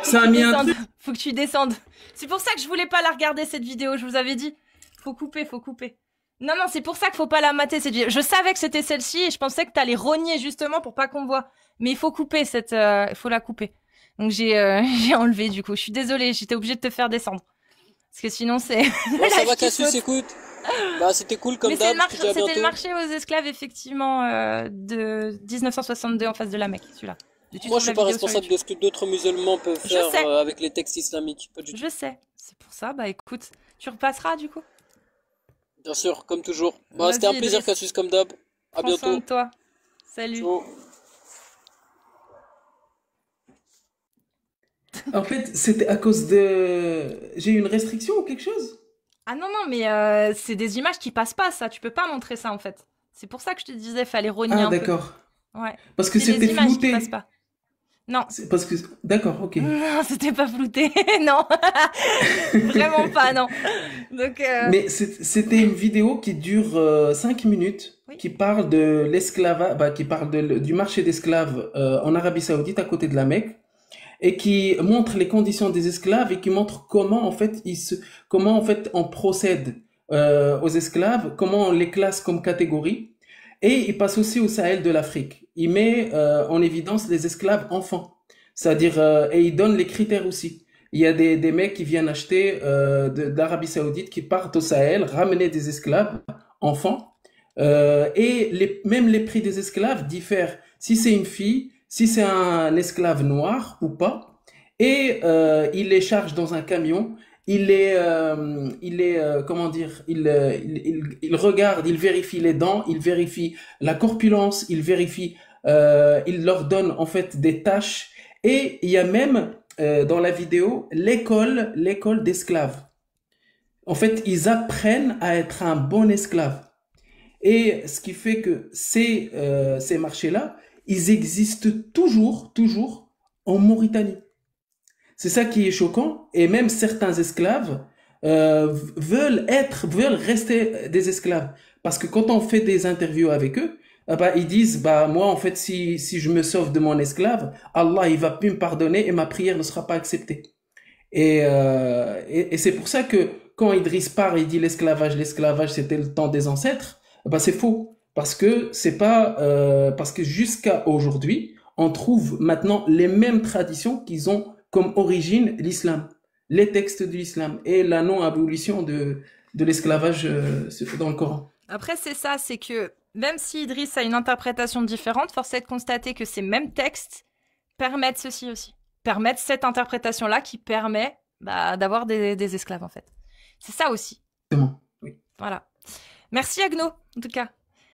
Ça a mis un Descende. truc. Faut que tu descendes. C'est pour ça que je voulais pas la regarder cette vidéo, je vous avais dit. Faut couper. Non, c'est pour ça qu'il faut pas la mater cette vidéo. Je savais que c'était celle-ci et je pensais que t'allais rogner justement pour pas qu'on voit. Mais il faut couper il faut la couper. Donc j'ai enlevé du coup. Je suis désolée, j'étais obligée de te faire descendre. Parce que sinon c'est... Bon, ça la va, qui Cassius, saute. écoute. Bah, c'était cool comme Mais d'hab, je te dis à c'était le bientôt. marché aux esclaves effectivement de 1962 en face de la Mecque, celui-là. Tu Moi, je trouves suis la pas vidéo sur responsable YouTube. de ce que d'autres musulmans peuvent Je faire sais. avec les textes islamiques, pas du tout. Je sais. C'est pour ça, bah écoute, tu repasseras du coup. Bien sûr, comme toujours. Bah, c'était un Vas-y, plaisir, Idriss, Cassius, comme d'hab. À prends soin bientôt. de toi. Salut. Ciao. En fait, c'était à cause de... J'ai eu une restriction ou quelque chose? Ah non, non, mais c'est des images qui passent pas, ça. Tu peux pas montrer ça, en fait. C'est pour ça que je te disais, fallait rogner Ah, un peu. d'accord. Ouais. Parce que C'est les c'était images qui passent flouté. pas. Non. C'est parce que... D'accord, ok. Non, c'était pas flouté. Non. Vraiment pas, non. Donc, Mais c'était une vidéo qui dure 5 minutes, oui. qui parle de l'esclavage, bah, qui parle du marché d'esclaves en Arabie Saoudite à côté de la Mecque, et qui montre les conditions des esclaves et qui montre comment en fait comment en fait on procède aux esclaves, comment on les classe comme catégorie. Et il passe aussi au Sahel de l'Afrique. Il met en évidence les esclaves enfants, c'est-à-dire et il donne les critères aussi. Il y a des mecs qui viennent acheter d'Arabie Saoudite, qui partent au Sahel, ramener des esclaves enfants, et même les prix des esclaves diffèrent. Si c'est une fille, si c'est un esclave noir ou pas, et il les charge dans un camion. Comment dire, il regarde, il vérifie les dents, il vérifie la corpulence, il leur donne en fait des tâches. Et il y a même dans la vidéo l'école d'esclaves. En fait, ils apprennent à être un bon esclave. Et ce qui fait que ces marchés-là, ils existent toujours en Mauritanie. C'est ça qui est choquant. Et même certains esclaves veulent rester des esclaves. Parce que quand on fait des interviews avec eux, bah, ils disent, bah, moi, en fait, si je me sauve de mon esclave, Allah, il va plus me pardonner et ma prière ne sera pas acceptée. Et c'est pour ça que quand Idriss part, il dit l'esclavage, c'était le temps des ancêtres. Bah, c'est faux. Parce que c'est pas, parce que jusqu'à aujourd'hui, on trouve maintenant les mêmes traditions qu'ils ont comme origine l'islam, les textes de l'islam et la non-abolition de l'esclavage dans le Coran. Après, c'est ça, c'est que même si Idriss a une interprétation différente, force est de constater que ces mêmes textes permettent ceci aussi. Permettent cette interprétation-là qui permet d'avoir des esclaves, en fait. C'est ça aussi. Exactement. Oui. Voilà. Merci Agno, en tout cas.